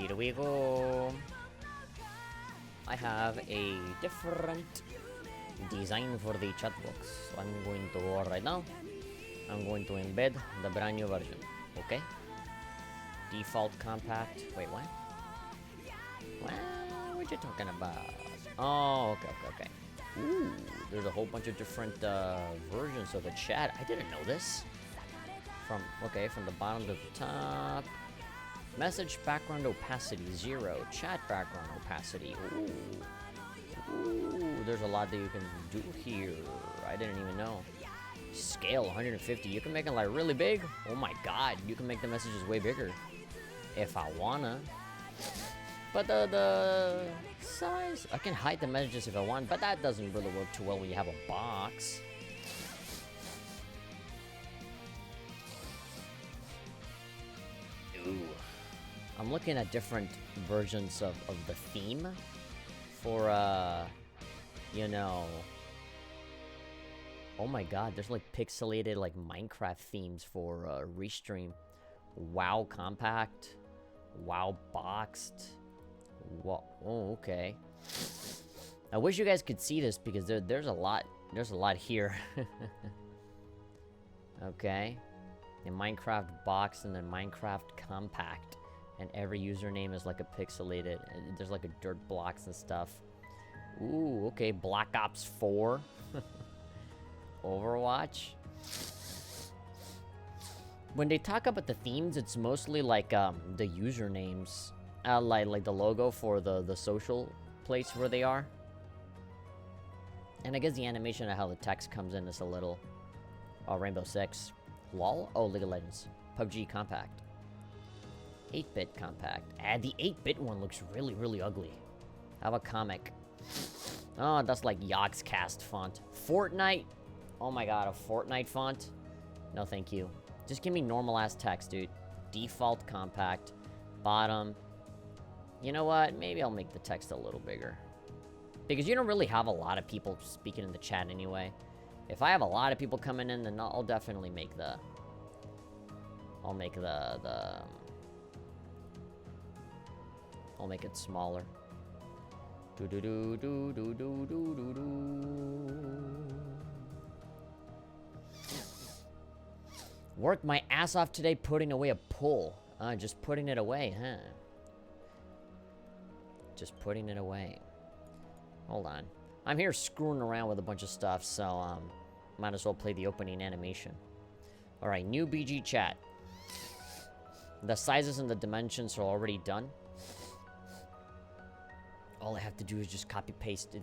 Here we go. I have a different design for the chat box. So I'm going to go right now. I'm going to embed the brand new version. Okay? Default compact. Wait, what? What you talking about? Oh, okay. Ooh, there's a whole bunch of different versions of the chat. I didn't know this. From the bottom to the top. Message background opacity 0. Chat background opacity. Ooh, there's a lot that you can do here. I didn't even know. Scale 150. You can make it like really big. Oh my god, you can make the messages way bigger if I wanna. But the size, I can hide the messages if I want, but that doesn't really work too well when you have a box. Ooh. I'm looking at different versions of the theme for, you know... Oh my god, there's like pixelated like Minecraft themes for Restream. WoW Compact. WoW Boxed. Wow. Oh, okay. I wish you guys could see this because there's a lot here. Okay. And Minecraft Boxed and then Minecraft Compact. And every username is like a pixelated. There's like a dirt blocks and stuff. Ooh, okay. Black Ops 4. Overwatch. When they talk about the themes, it's mostly like the usernames. Like the logo for the social place where they are. And I guess the animation of how the text comes in is a little... Oh, Rainbow Six. LOL? Oh, League of Legends. PUBG Compact. 8-bit Compact. The 8-bit one looks really, really ugly. How about Comic? Oh, that's like Yogscast font. Fortnite? Oh my god, a Fortnite font? No, thank you. Just give me normal-ass text, dude. Default Compact. Bottom. You know what? Maybe I'll make the text a little bigger. Because you don't really have a lot of people speaking in the chat anyway. If I have a lot of people coming in, then I'll definitely make the... I'll make it smaller. Worked my ass off today putting away a pull. Just putting it away, huh? Just putting it away. Hold on. I'm here screwing around with a bunch of stuff, so, might as well play the opening animation. Alright, new BG chat. The sizes and the dimensions are already done. All I have to do is just copy-paste the,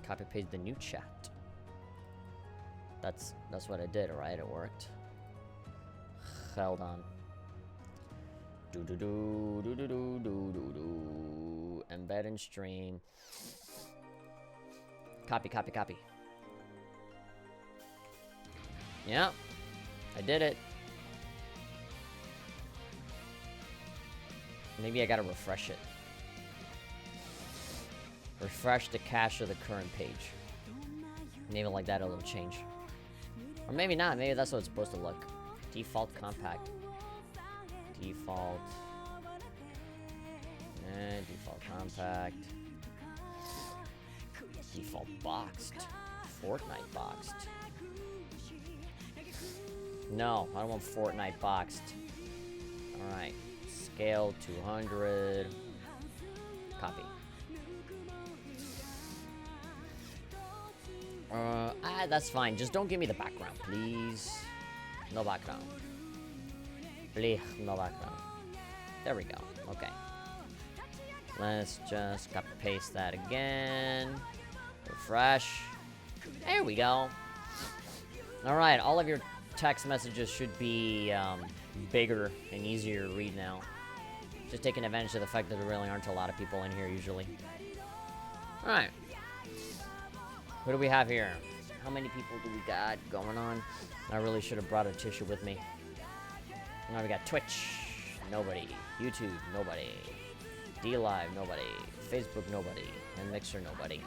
copy-paste the new chat. That's what I did, right? It worked. Hold on. Embed and stream. Copy. Yeah, I did it. Maybe I gotta refresh it. Refresh the cache of the current page. Maybe like that it'll change. Or maybe not. Maybe that's what it's supposed to look. Default compact. Default. And default compact. Default boxed. Fortnite boxed. No, I don't want Fortnite boxed. Alright. Scale 200. Copy. That's fine. Just don't give me the background, please. No background. Please, no background. There we go. Okay. Let's just copy paste that again. Refresh. There we go. Alright, all of your text messages should be bigger and easier to read now. Just taking advantage of the fact that there really aren't a lot of people in here usually. Alright. What do we have here? How many people do we got going on? I really should have brought a tissue with me. Now we got Twitch. Nobody. YouTube. Nobody. D-Live. Nobody. Facebook. Nobody. And Mixer. Nobody.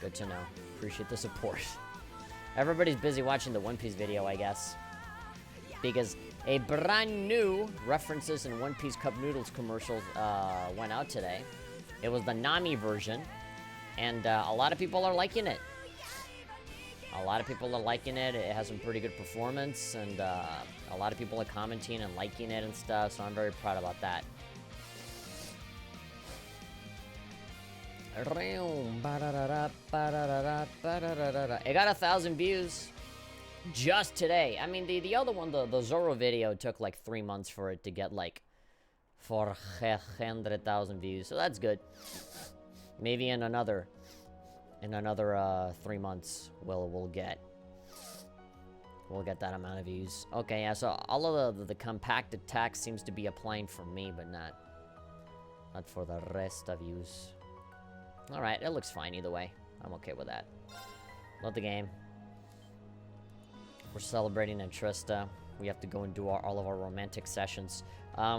Good to know. Appreciate the support. Everybody's busy watching the One Piece video, I guess. because a brand new references in One Piece Cup Noodles commercial went out today. It was the Nami version, and a lot of people are liking it. A lot of people are liking it. It has some pretty good performance, and a lot of people are commenting and liking it and stuff, so I'm very proud about that. It got 1,000 views just today. I mean, the other one, the Zoro video, took like 3 months for it to get like 400,000 views, so that's good. Maybe in another 3 months we'll get that amount of views. Okay, yeah, so all of the compacted text seems to be applying for me, but not for the rest of yous. Alright, it looks fine either way. I'm okay with that. Love the game. We're celebrating in Trista. We have to go and do all of our romantic sessions.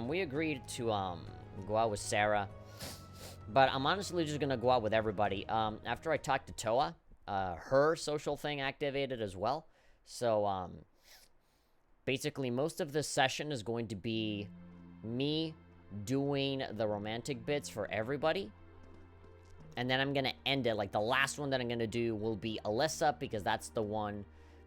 We agreed to go out with Sara, but I'm honestly just gonna go out with everybody. After I talked to Toa, her social thing activated as well. So basically most of this session is going to be me doing the romantic bits for everybody. And then I'm gonna end it, like the last one that I'm gonna do will be Alisa, because that's the one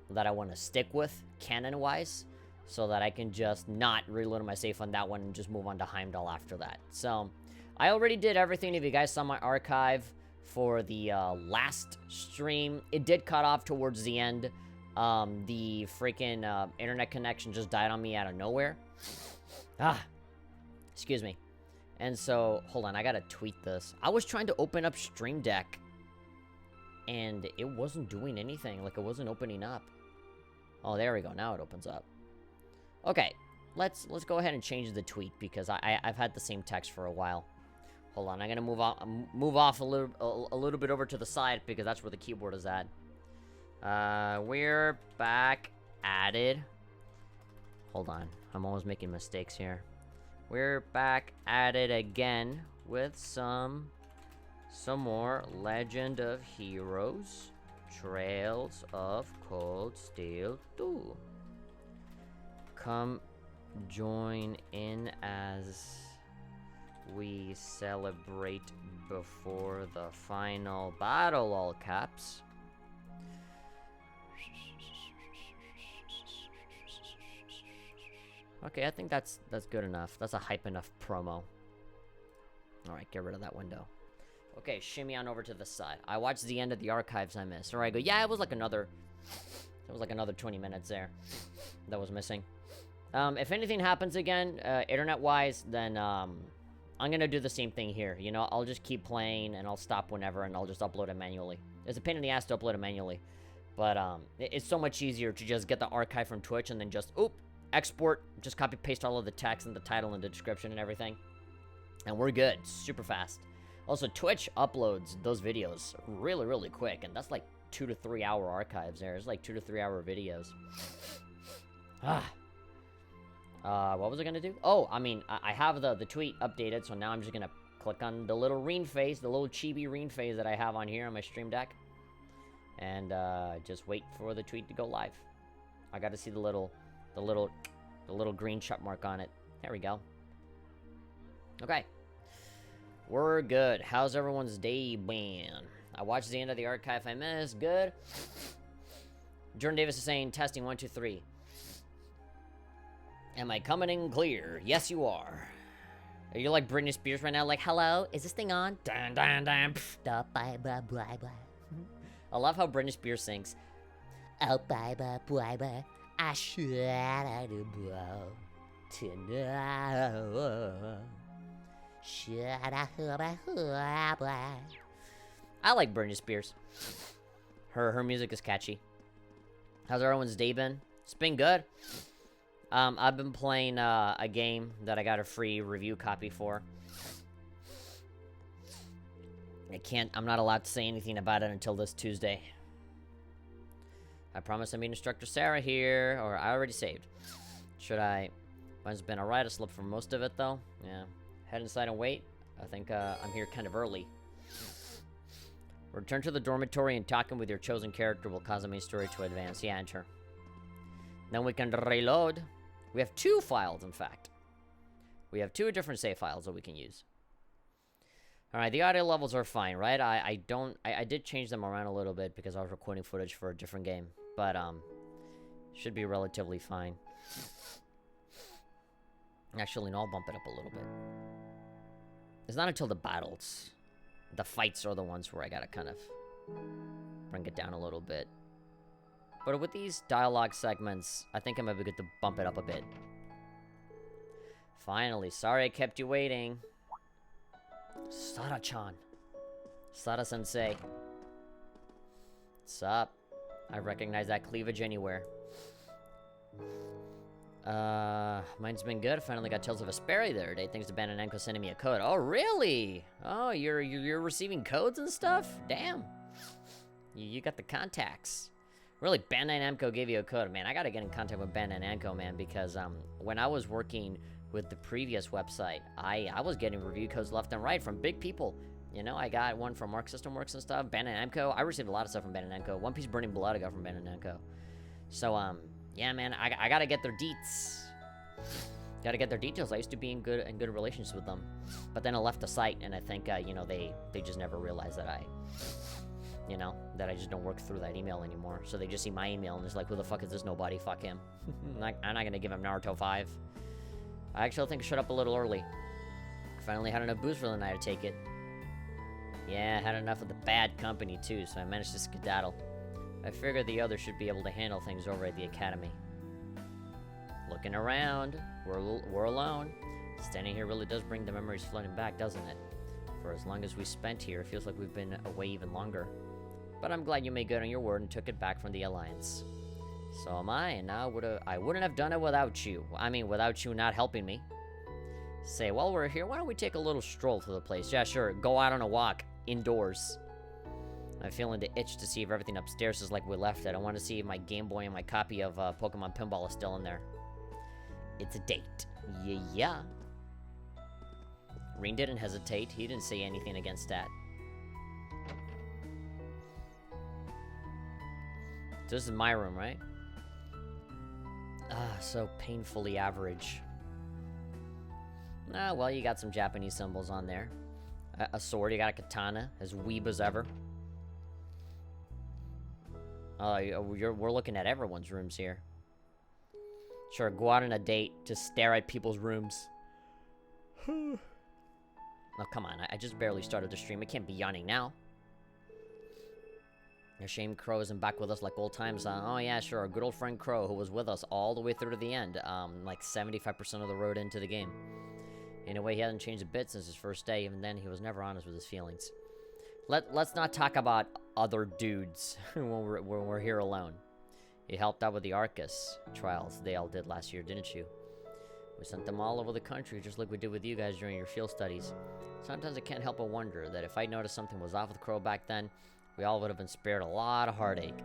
that I want to stick with, canon-wise, so that I can just not reload my save on that one and just move on to Heimdall after that. So, I already did everything. If you guys saw my archive for the last stream, it did cut off towards the end. The freaking internet connection just died on me out of nowhere. Excuse me. And so, hold on, I gotta tweet this. I was trying to open up Stream Deck, and it wasn't doing anything. Like, it wasn't opening up. Oh, there we go. Now it opens up. Okay, let's go ahead and change the tweet, because I've had the same text for a while. Hold on, I'm gonna move off a little bit over to the side, because that's where the keyboard is at. We're back at it. Hold on, I'm always making mistakes here. We're back at it again with some more Legend of Heroes Trails of Cold Steel 2. Come join in as we celebrate before the final battle, all caps. Okay, I think that's good enough. That's a hype enough promo. Alright, get rid of that window. Okay, shimmy on over to the side. I watched the end of the archives I missed. Or I go, yeah, it was like another 20 minutes there that was missing. If anything happens again, internet-wise, then, I'm gonna do the same thing here. You know, I'll just keep playing, and I'll stop whenever, and I'll just upload it manually. It's a pain in the ass to upload it manually. But, it's so much easier to just get the archive from Twitch, and then just, export, just copy-paste all of the text and the title and the description and everything. And we're good. Super fast. Also, Twitch uploads those videos really, really quick, and that's like 2 to 3 hour archives there. It's like 2 to 3 hour videos. What was I gonna do? Oh, I mean, I have the tweet updated, so now I'm just gonna click on the little Reen face, the little chibi Reen face that I have on here on my stream deck, and just wait for the tweet to go live. I gotta see the little green check mark on it. There we go. Okay. We're good. How's everyone's day been? I watched the end of the archive I missed. Good. Jordan Davis is saying, testing 1, 2, 3. Am I coming in clear? Yes, you are. Are you like Britney Spears right now? Like, hello? Is this thing on? Dun, dun, dun, pff, bye, bye, bye, bye. I love how Britney Spears sings. Oh, bye, bye, bye, bye. I should have blow tonight. I like Britney Spears. Her music is catchy. How's everyone's day been? It's been good. I've been playing a game that I got a free review copy for. I'm not allowed to say anything about it until this Tuesday. I promise I meet Instructor Sara here, or I already saved. Should I? Mine's been alright. I slept for most of it, though. Yeah. Head inside and wait. I think I'm here kind of early. Return to the dormitory and talking with your chosen character will cause the main story to advance. Yeah, enter. Then we can reload. We have 2 files, in fact. We have 2 different save files that we can use. Alright, the audio levels are fine, right? I did change them around a little bit because I was recording footage for a different game. But, should be relatively fine. Actually, no, I'll bump it up a little bit. It's not until the battles. The fights are the ones where I gotta kind of bring it down a little bit. But with these dialogue segments, I think it might be good to bump it up a bit. Finally, sorry I kept you waiting. Sara-chan. Sara-sensei. What's up? I recognize that cleavage anywhere. Mine's been good. I finally got Tales of Vesperia the other day, thanks to Ben and Enko sending me a code. Oh, really? Oh, you're receiving codes and stuff? Damn. You got the contacts. Really, Ben and Emco gave you a code. Man, I gotta get in contact with Ben and Emco, man, because when I was working with the previous website, I was getting review codes left and right from big people. You know, I got one from Mark System Works and stuff, Ben and Emco. I received a lot of stuff from Ben and Emco. One Piece Burning Blood I got from Ben and Emco. So, yeah, man, I gotta get their deets. Gotta get their details. I used to be in good relations with them. But then I left the site, and I think, you know, they just never realized that that I just don't work through that email anymore. So they just see my email, and it's like, who the fuck is this nobody? Fuck him. I'm not gonna give him Naruto 5. I actually think I shut up a little early. Finally had enough booze for the night to take it. Yeah, I had enough of the bad company, too, so I managed to skedaddle. I figured the others should be able to handle things over at the academy. Looking around, we're alone. Standing here really does bring the memories flooding back, doesn't it? For as long as we spent here, it feels like we've been away even longer. But I'm glad you made good on your word and took it back from the Alliance. So am I, and I wouldn't have done it without you. I mean, without you not helping me. Say, while we're here, why don't we take a little stroll through the place? Yeah, sure, go out on a walk, indoors. I'm feeling the itch to see if everything upstairs is like we left it. I want to see if my Game Boy and my copy of Pokemon Pinball is still in there. It's a date. Yeah. Ring didn't hesitate. He didn't say anything against that. So this is my room, right? Ah, so painfully average. Ah, well, you got some Japanese symbols on there. A sword, you got a katana, as weeb as ever. We're looking at everyone's rooms here. Sure, go out on a date to stare at people's rooms. Oh, come on, I just barely started the stream. I can't be yawning now. A shame Crow isn't back with us like old times. Oh yeah, sure, our good old friend Crow, who was with us all the way through to the end. Like 75% of the road into the game. In a way, he hasn't changed a bit since his first day. Even then, he was never honest with his feelings. Let's not talk about other dudes when we're here alone. You helped out with the Arcus trials they all did last year, didn't you? We sent them all over the country, just like we did with you guys during your field studies. Sometimes I can't help but wonder that if I noticed something was off with Crow back then, we all would have been spared a lot of heartache.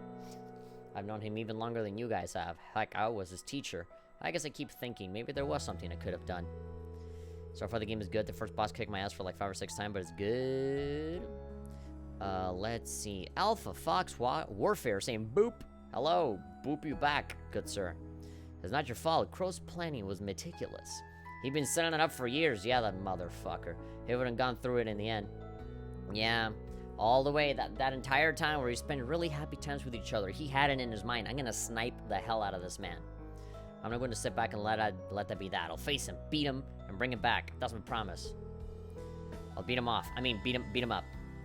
I've known him even longer than you guys have. Heck, I was his teacher. I guess I keep thinking maybe there was something I could have done. So far the game is good. The first boss kicked my ass for like 5 or 6 times, but it's good. Let's see. Alpha Fox Warfare saying boop. Hello. Boop you back, good sir. It's not your fault. Crow's planning was meticulous. He'd been setting it up for years. Yeah, that motherfucker. He would have gone through it in the end. Yeah. All the way, that entire time where he spent really happy times with each other, he had it in his mind. I'm gonna snipe the hell out of this man. I'm not going to sit back and let that be that. I'll face him, beat him, and bring him back. That's my promise. I'll beat him off. I mean, beat him up.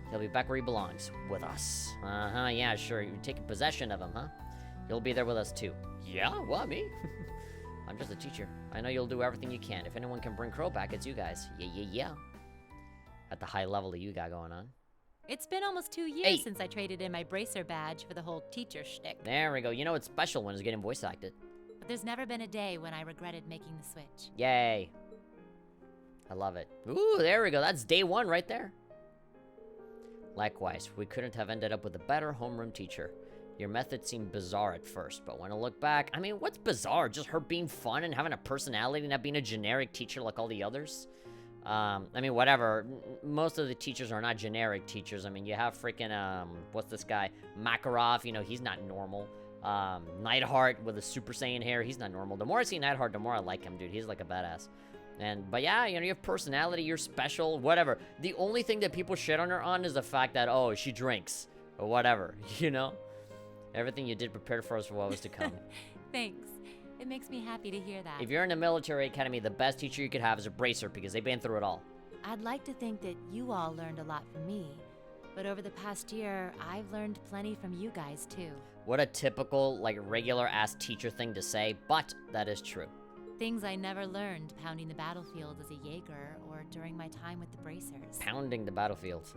He'll be back where he belongs. With us. Uh-huh, yeah, sure. You're taking possession of him, huh? You'll be there with us, too. Yeah? What, me? I'm just a teacher. I know you'll do everything you can. If anyone can bring Crow back, it's you guys. Yeah. At the high level that you got going on. It's been almost 2 years since I traded in my bracer badge for the whole teacher shtick. There we go. You know it's special when it's getting voice acted. But there's never been a day when I regretted making the switch. Yay. I love it. Ooh, there we go. That's day 1 right there. Likewise, we couldn't have ended up with a better homeroom teacher. Your method seemed bizarre at first, but when I look back, I mean, what's bizarre? Just her being fun and having a personality, not being a generic teacher like all the others? I mean, whatever. Most of the teachers are not generic teachers. I mean, you have freaking, what's this guy? Makarov, you know, he's not normal. Neidhart with a Super Saiyan hair. He's not normal. The more I see Neidhart, the more I like him, dude. He's like a badass. But yeah, you know, you have personality, you're special, whatever. The only thing that people shit on her on is the fact that, oh, she drinks, or whatever, you know? Everything you did prepared for us for what was to come. Thanks. It makes me happy to hear that. If you're in a military academy, the best teacher you could have is a bracer, because they've been through it all. I'd like to think that you all learned a lot from me. But over the past year, I've learned plenty from you guys, too. What a typical, like, regular-ass teacher thing to say, but that is true. Things I never learned pounding the battlefield as a Jaeger or during my time with the bracers. Pounding the battlefield,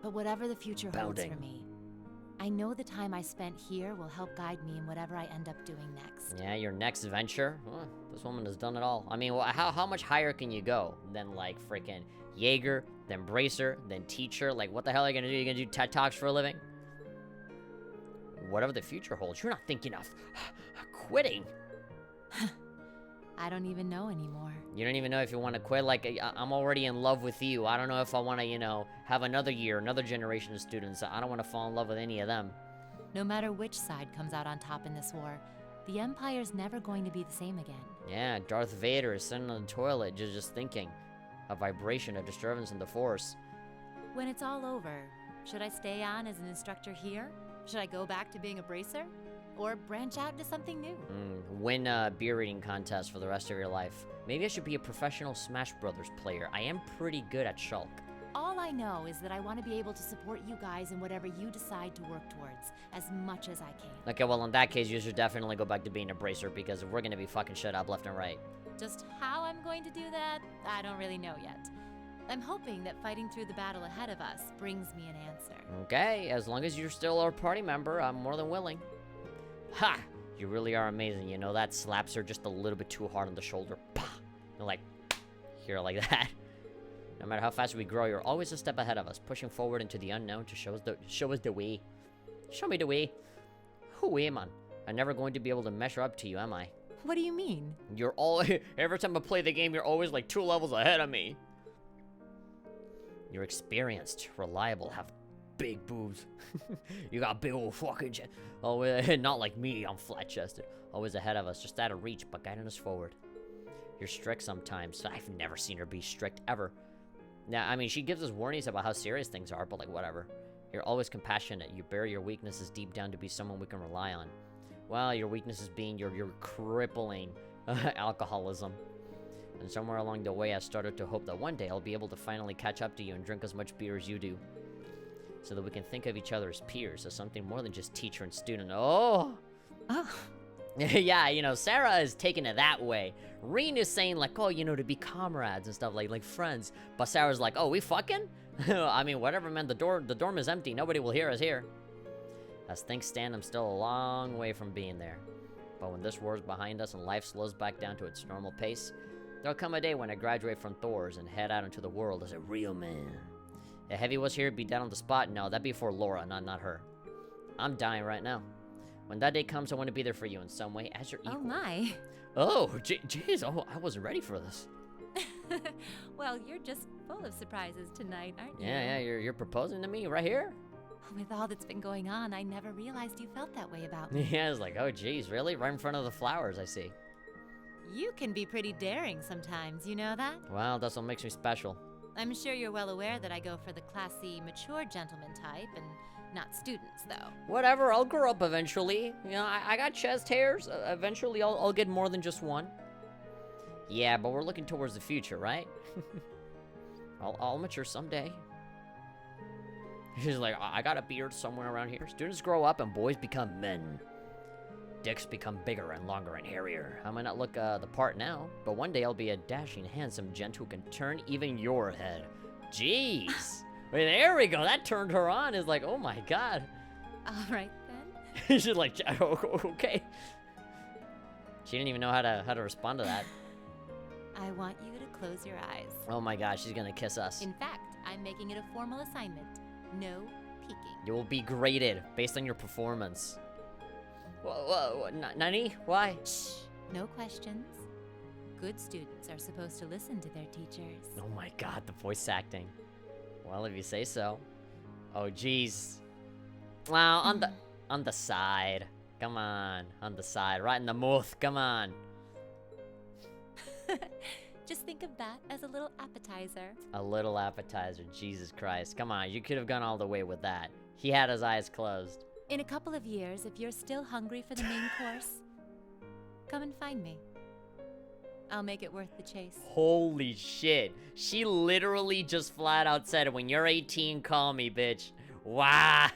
But whatever the future holds Pounding. for me, I know the time I spent here will help guide me in whatever I end up doing next. Yeah, your next venture? Huh, this woman has done it all. I mean, how much higher can you go than, like, freaking Jaeger, then bracer, then teacher? Like, what the hell are you gonna do? You gonna do TED Talks for a living? Whatever the future holds, you're not thinking of quitting. I don't even know anymore. You don't even know if you want to quit. Like, I'm already in love with you. I don't know if I want to, you know, have another year, another generation of students. I don't want to fall in love with any of them. No matter which side comes out on top in this war, the Empire's never going to be the same again. Yeah, Darth Vader is sitting on the toilet just thinking. A vibration, a disturbance in the Force. When it's all over, should I stay on as an instructor here? Should I go back to being a bracer? Or branch out to something new? Win a beer eating contest for the rest of your life. Maybe I should be a professional Smash Brothers player. I am pretty good at Shulk. All I know is that I want to be able to support you guys in whatever you decide to work towards, as much as I can. Okay, well, in that case, you should definitely go back to being a bracer, because we're gonna be fucking shit up left and right. Just how I'm going to do that, I don't really know yet. I'm hoping that fighting through the battle ahead of us brings me an answer. Okay, as long as you're still our party member, I'm more than willing. Ha! You really are amazing, you know, that slaps her just a little bit too hard on the shoulder. Pah! And like, here like that. No matter how fast we grow, you're always a step ahead of us, pushing forward into the unknown to show us the way. Show me the way. Who am I? I'm never going to be able to measure up to you, am I? What do you mean? You're every time I play the game, you're always like 2 levels ahead of me. You're experienced, reliable, have big boobs. You got big old fucking chest. Oh, not like me, I'm flat-chested. Always ahead of us, just out of reach, but guiding us forward. You're strict sometimes. I've never seen her be strict, ever. Now, I mean, she gives us warnings about how serious things are, but like, whatever. You're always compassionate. You bury your weaknesses deep down to be someone we can rely on. Well, your weaknesses being your crippling alcoholism. And somewhere along the way, I started to hope that one day I'll be able to finally catch up to you and drink as much beer as you do. So that we can think of each other as peers, as something more than just teacher and student. Oh! Yeah, you know, Sara is taking it that way. Reen is saying like, oh, you know, to be comrades and stuff, like friends. But Sarah's like, oh, we fucking? I mean, whatever, man, the dorm is empty. Nobody will hear us here. As things stand, I'm still a long way from being there. But when this war's behind us and life slows back down to its normal pace, there'll come a day when I graduate from Thor's and head out into the world as a real man. If Heavy was here, be dead on the spot. No, that'd be for Laura, not her. I'm dying right now. When that day comes, I want to be there for you in some way as your equal. Oh my. Oh, jeez, oh, I wasn't ready for this. Well, you're just full of surprises tonight, aren't you? Yeah, you're proposing to me right here? With all that's been going on, I never realized you felt that way about me. Yeah, it's like, oh, jeez, really? Right in front of the flowers, I see. You can be pretty daring sometimes, you know that? Well, that's what makes me special. I'm sure you're well aware that I go for the classy, mature gentleman type, and not students, though. Whatever, I'll grow up eventually. You know, I got chest hairs. Eventually, I'll get more than just one. Yeah, but we're looking towards the future, right? I'll mature someday. She's like, I got a beard somewhere around here. Students grow up and boys become men. Dicks become bigger and longer and hairier. I might not look the part now, but one day I'll be a dashing, handsome gent who can turn even your head. Jeez. Wait, there we go. That turned her on. It's like, oh my god. All right, then. She's like, okay. She didn't even know how to respond to that. I want you to close your eyes. Oh my gosh, she's gonna kiss us. In fact, I'm making it a formal assignment. No peeking. You will be graded based on your performance. Whoa, Nani? Why? Shh, no questions. Good students are supposed to listen to their teachers. Oh my god, the voice acting. Well, if you say so. Oh jeez. Well, on the side. Come on. On the side. Right in the mouth. Come on. Just think of that as a little appetizer. A little appetizer. Jesus Christ. Come on. You could have gone all the way with that. He had his eyes closed. In a couple of years, if you're still hungry for the main course, come and find me. I'll make it worth the chase. Holy shit. She literally just flat out said, when you're 18, call me, bitch. Wow.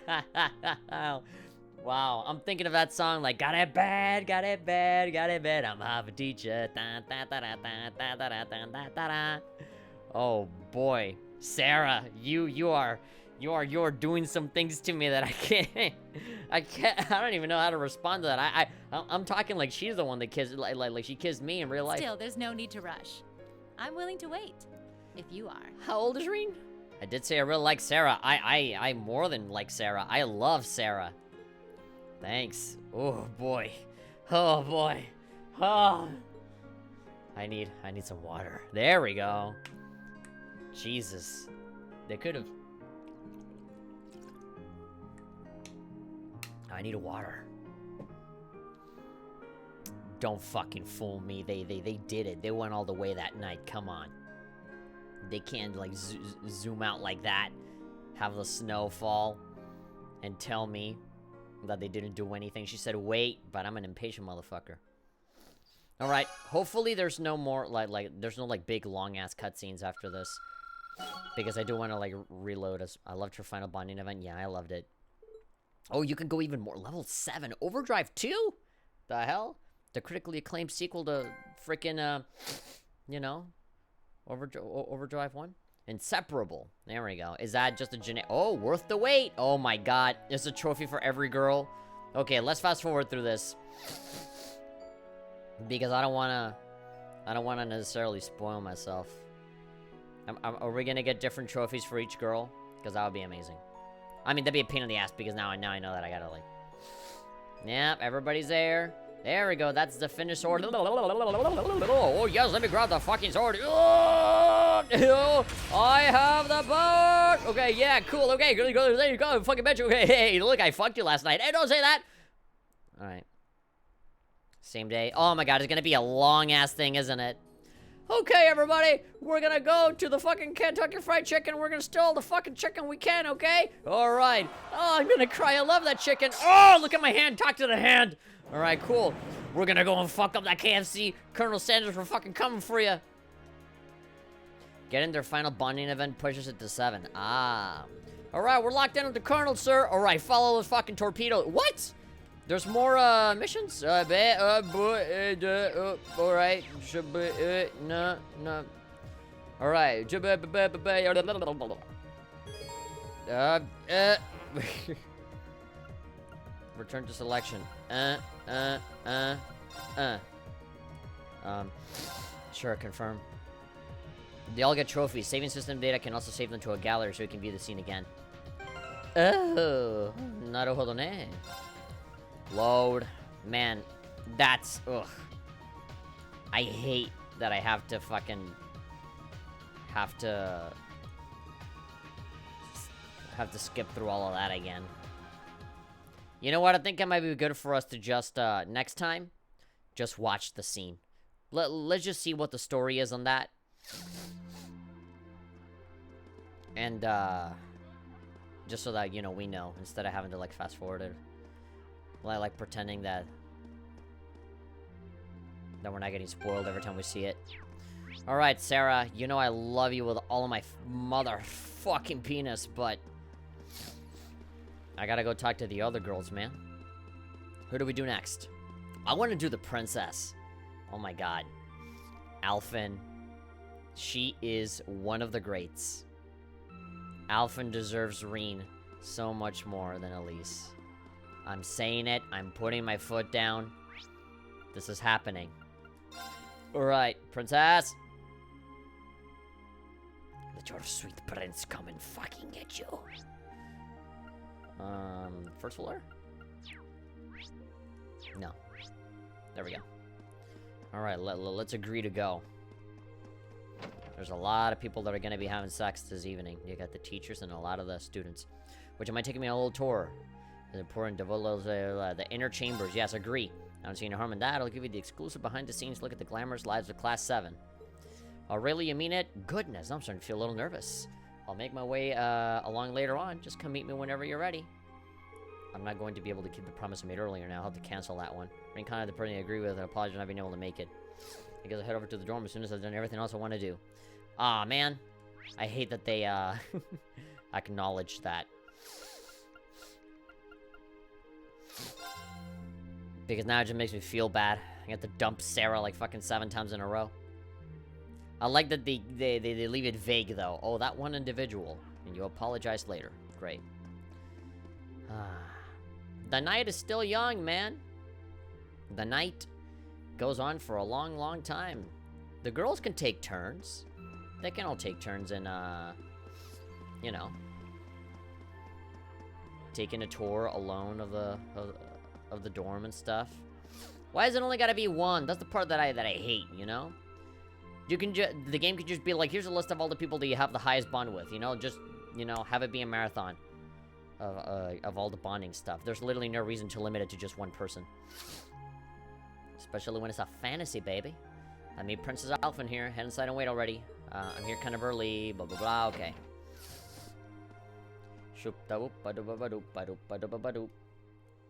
Wow. I'm thinking of that song like, got it bad, got it bad, got it bad. I'm half a teacher. Oh boy. Sarah, you are doing some things to me that I can't, I don't even know how to respond to that. I'm talking like she's the one that kissed, like she kissed me in real life. Still, there's no need to rush. I'm willing to wait, if you are. How old is Reen? I did say I really like Sarah. I more than like Sarah. I love Sarah. Thanks. Oh boy. Oh boy. Oh. I need some water. There we go. Jesus. They could have. I need water. Don't fucking fool me. They did it. They went all the way that night. Come on. They can't like zoom out like that, have the snow fall, and tell me that they didn't do anything. She said, wait, but I'm an impatient motherfucker. All right. Hopefully there's no more there's no like big long ass cutscenes after this, because I do want to like reload us. I loved her final bonding event. Yeah, I loved it. Oh, you can go even more. Level 7. Overdrive 2? The hell? The critically acclaimed sequel to freaking, you know, Overdrive 1? Inseparable. There we go. Is that just a oh, worth the wait. Oh my god. It's a trophy for every girl. Okay, let's fast forward through this. Because I don't want to necessarily spoil myself. Are we going to get different trophies for each girl? Because that would be amazing. I mean, that'd be a pain in the ass because now I know that I gotta, like... Yep, everybody's there. There we go, that's the finished sword. Oh, yes, let me grab the fucking sword. Oh, I have the boat. Okay, yeah, cool. Okay, there you go, fucking bitch. Okay, hey, look, I fucked you last night. Hey, don't say that. All right. Same day. Oh, my God, it's gonna be a long-ass thing, isn't it? Okay, everybody, we're gonna go to the fucking Kentucky Fried Chicken. We're gonna steal all the fucking chicken we can, okay? All right. Oh, I'm gonna cry. I love that chicken. Oh, look at my hand. Talk to the hand. All right, cool. We're gonna go and fuck up that KFC. Colonel Sanders, we're fucking coming for you. Getting their final bonding event pushes it to 7. Ah. All right, we're locked in with the Colonel, sir. All right, follow this fucking torpedo. What? There's more missions. All right. No. All right. Return to selection. Sure, confirm. They all get trophies. Saving system data can also save them to a gallery so you can view the scene again. Oh, naruhodo ne. Load. Man, that's... Ugh. I hate that I have to fucking... Have to skip through all of that again. You know what? I think it might be good for us to just, next time, just watch the scene. Let's just see what the story is on that. And, just so that, you know, we know, instead of having to, like, fast forward it. Like pretending that we're not getting spoiled every time we see it. Alright, Sarah, you know I love you with all of my motherfucking penis, but I gotta go talk to the other girls, man. Who do we do next? I want to do the princess. Oh my god. Alfin. She is one of the greats. Alfin deserves Reen so much more than Alisa. I'm saying it. I'm putting my foot down. This is happening. Alright, princess. Let your sweet prince come and fucking get you. First floor? No. There we go. Alright, let's agree to go. There's a lot of people that are going to be having sex this evening. You got the teachers and a lot of the students. Which might take me a little tour. It's important to develop the inner chambers. Yes, agree. I don't see any harm in that. I'll give you the exclusive behind-the-scenes look at the glamorous lives of Class 7. Oh, really? You mean it? Goodness, I'm starting to feel a little nervous. I'll make my way along later on. Just come meet me whenever you're ready. I'm not going to be able to keep the promise I made earlier now. I'll have to cancel that one. I'm kind of the person I agree with and apologize for not being able to make it. I guess I'll head over to the dorm as soon as I've done everything else I want to do. Aw, man. I hate that they, acknowledge that. Because now it just makes me feel bad. I have to dump Sara like fucking 7 times in a row. I like that they leave it vague, though. Oh, that one individual. And you apologize later. Great. The night is still young, man. The night goes on for a long, long time. The girls can take turns. They can all take turns in, you know, taking a tour alone of the dorm and stuff. Why is it only gotta be one? That's the part that I hate, you know? You can the game could just be like, here's a list of all the people that you have the highest bond with, you know? Just, you know, have it be a marathon of all the bonding stuff. There's literally no reason to limit it to just one person. Especially when it's a fantasy, baby. I mean, Princess Alfin here. Head inside and wait already. I'm here kind of early, blah, blah, blah. Okay.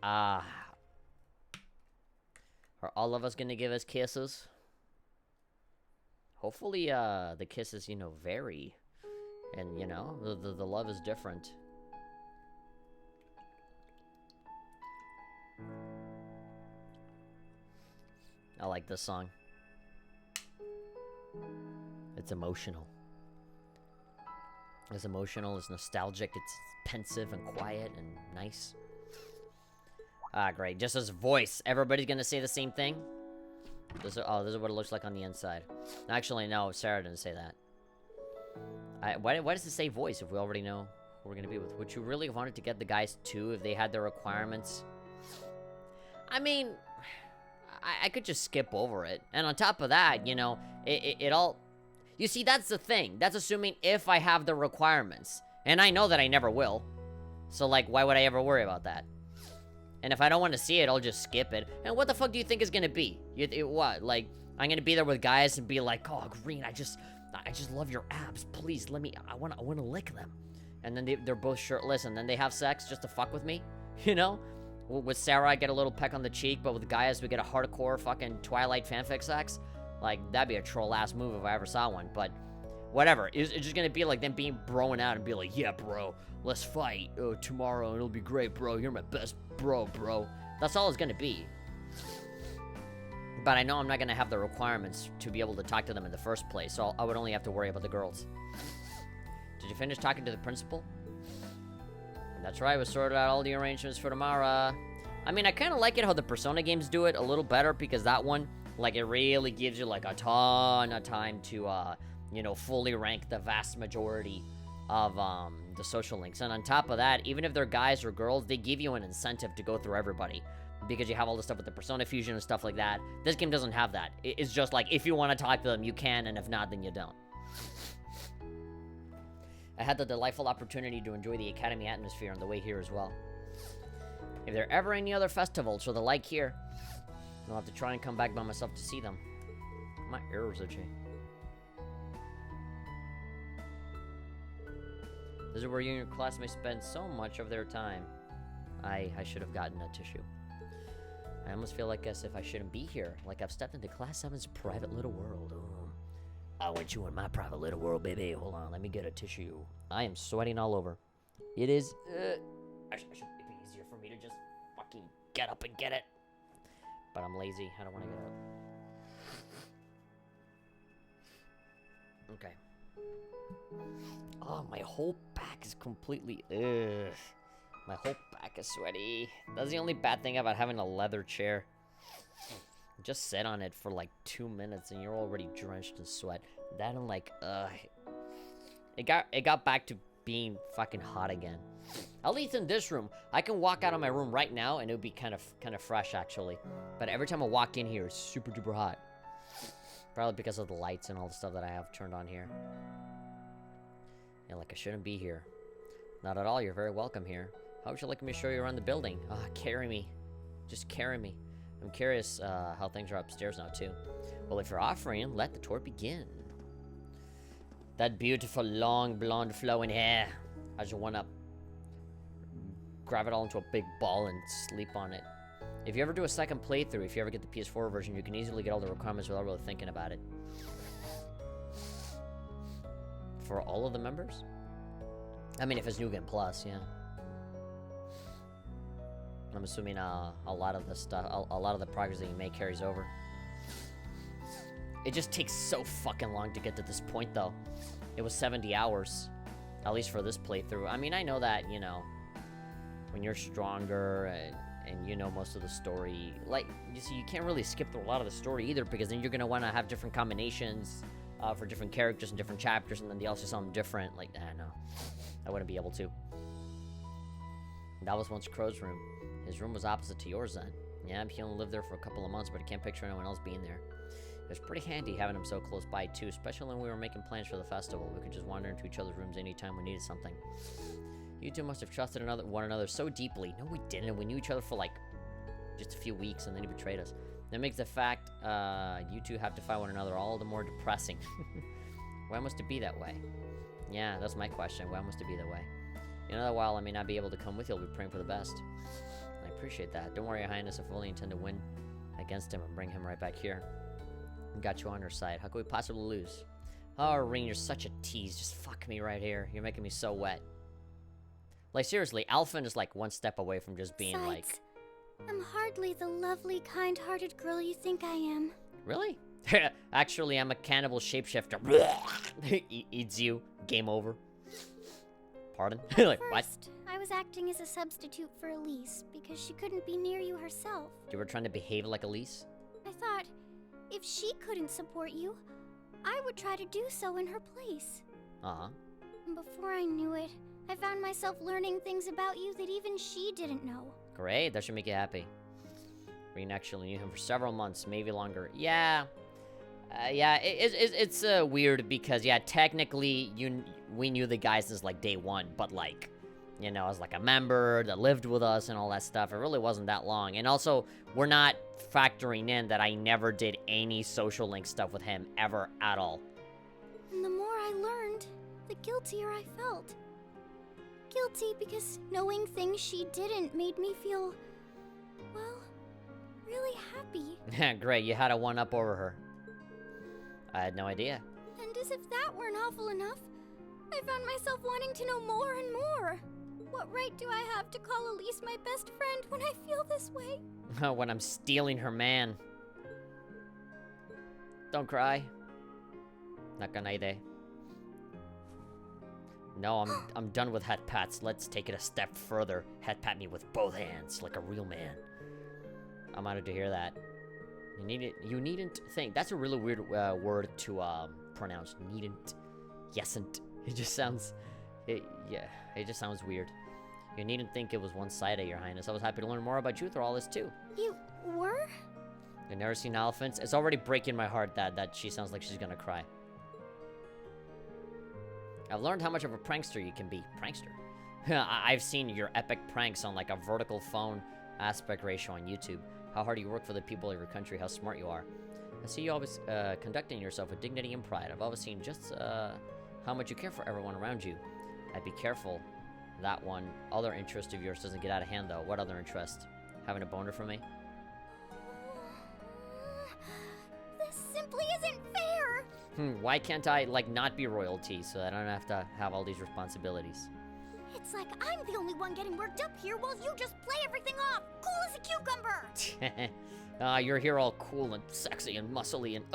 Ah. Are all of us gonna give us kisses? Hopefully, the kisses, you know, vary. And, you know, the love is different. I like this song. It's emotional. It's emotional, it's nostalgic, it's pensive and quiet and nice. Ah, great. Just his voice. Everybody's gonna say the same thing? This is what it looks like on the inside. Actually, no, Sara didn't say that. Why does it say voice if we already know who we're gonna be with? Would you really have wanted to get the guys too if they had their requirements? I mean, I could just skip over it. And on top of that, you know, it all... You see, that's the thing. That's assuming if I have the requirements. And I know that I never will. So, like, why would I ever worry about that? And if I don't want to see it, I'll just skip it. And what the fuck do you think is gonna be? What? Like, I'm gonna be there with guys and be like, oh, Green, I just love your abs. Please, let me... I wanna lick them. And then they're both shirtless, and then they have sex just to fuck with me? You know? With Sara, I get a little peck on the cheek, but with guys, we get a hardcore fucking Twilight fanfic sex. Like, that'd be a troll-ass move if I ever saw one, but whatever. It's just gonna be like them being broing out and be like, yeah, bro, let's fight tomorrow, and it'll be great, bro. You're my best bro. That's all it's gonna be. But I know I'm not gonna have the requirements to be able to talk to them in the first place, so I would only have to worry about the girls. Did you finish talking to the principal? That's right, we sorted out all the arrangements for tomorrow. I mean, I kind of like it how the Persona games do it a little better, because that one, like, it really gives you, like, a ton of time to, you know, fully rank the vast majority of, the social links. And on top of that, even if they're guys or girls, they give you an incentive to go through everybody, because you have all the stuff with the Persona Fusion and stuff like that. This game doesn't have that. It's just, like, if you want to talk to them, you can, and if not, then you don't. I had the delightful opportunity to enjoy the Academy atmosphere on the way here as well. If there are ever any other festivals or the like here, I'll have to try and come back by myself to see them. My ears are itchy. This is where you and your classmates spend so much of their time. I should have gotten a tissue. I almost feel like as if I shouldn't be here, like I've stepped into Class 7's private little world. Oh. I want you in my private little world, baby. Hold on, let me get a tissue. I am sweating all over. It is, it'd be easier for me to just fucking get up and get it. But I'm lazy, I don't want to get up. Okay. Oh, my whole back is completely, my whole back is sweaty. That's the only bad thing about having a leather chair. Just sit on it for like 2 minutes and you're already drenched in sweat. That and like, it got back to being fucking hot again. At least in this room, I can walk out of my room right now and it would be kind of fresh actually. But every time I walk in here, it's super duper hot. Probably because of the lights and all the stuff that I have turned on here. Yeah, like I shouldn't be here. Not at all. You're very welcome here. How would you like me to show you around the building? Carry me. Just carry me. I'm curious how things are upstairs now, too. Well, if you're offering, let the tour begin. That beautiful, long, blonde, flowing hair. I just want to grab it all into a big ball and sleep on it. If you ever do a second playthrough, if you ever get the PS4 version, you can easily get all the requirements without really thinking about it. For all of the members? I mean, if it's New Game Plus, yeah. I'm assuming a lot of the stuff, a lot of the progress that you make carries over. It just takes so fucking long to get to this point, though. It was 70 hours, at least for this playthrough. I mean, I know that, you know, when you're stronger and you know most of the story, like, you see, you can't really skip through a lot of the story either, because then you're gonna want to have different combinations for different characters and different chapters, and then they also something different. Like, no, I wouldn't be able to. That was once Crow's room. His room was opposite to yours then. Yeah, he only lived there for a couple of months, but I can't picture anyone else being there. It was pretty handy having him so close by, too, especially when we were making plans for the festival. We could just wander into each other's rooms anytime we needed something. You two must have trusted one another so deeply. No, we didn't. We knew each other for, like, just a few weeks, and then he betrayed us. That makes the fact you two have to fight one another all the more depressing. Why must it be that way? Yeah, that's my question. Why must it be that way? In another while, I may not be able to come with you. I'll be praying for the best. I appreciate that. Don't worry, Your Highness. I fully intend to win against him and bring him right back here. Got you on our side. How could we possibly lose? Oh, Ring, you're such a tease. Just fuck me right here. You're making me so wet. Like, seriously, Alfin is, like, one step away from just being, Besides, like... I'm hardly the lovely, kind-hearted girl you think I am. Really? Actually, I'm a cannibal shapeshifter. Eats you. Game over. Pardon? Like, what? First, I was acting as a substitute for Elise because she couldn't be near you herself. You were trying to behave like Elise? I thought, if she couldn't support you, I would try to do so in her place. Uh-huh. Before I knew it, I found myself learning things about you that even she didn't know. Great, that should make you happy. Ring actually knew him for several months, maybe longer. Yeah. It's weird because, yeah, technically, we knew the guys since, like, day one, but, like, you know, as, like, a member that lived with us and all that stuff, it really wasn't that long. And also, we're not factoring in that I never did any social link stuff with him ever at all. And the more I learned, the guiltier I felt. Guilty because knowing things she didn't made me feel, well, really happy. Great, you had a one-up over her. I had no idea. And as if that weren't awful enough, I found myself wanting to know more and more. What right do I have to call Elise my best friend when I feel this way? When I'm stealing her man. Don't cry. Nakanaide. No, I'm done with head pats. Let's take it a step further. Head pat me with both hands, like a real man. I'm honored to hear that. You needn't think. That's a really weird word to pronounce. Needn't. Yesn't. It just sounds... it just sounds weird. You needn't think it was one-sided, Your Highness. I was happy to learn more about you through all this, too. You were? You've never seen elephants? It's already breaking my heart that she sounds like she's gonna cry. I've learned how much of a prankster you can be. Prankster? I've seen your epic pranks on, like, a vertical phone aspect ratio on YouTube. How hard you work for the people of your country, how smart you are. I see you always conducting yourself with dignity and pride. I've always seen just how much you care for everyone around you. I'd be careful that one other interest of yours doesn't get out of hand, though. What other interest? Having a boner for me? This simply isn't fair! Why can't I, like, not be royalty so that I don't have to have all these responsibilities? It's like I'm the only one getting worked up here while you just play everything off, cool as a cucumber! You're here all cool and sexy and muscly and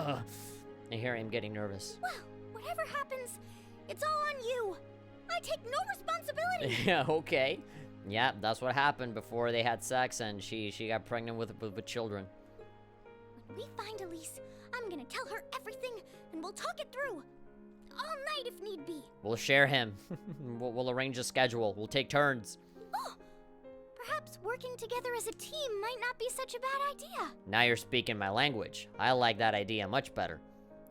And here I am getting nervous. Well, whatever happens, it's all on you. I take no responsibility. Yeah, okay. Yeah, that's what happened before they had sex and she got pregnant with children. When we find Elise, I'm gonna tell her everything and we'll talk it through. All night if need be. We'll share him. we'll arrange a schedule. We'll take turns. Oh, perhaps working together as a team might not be such a bad idea. Now you're speaking my language. I like that idea much better.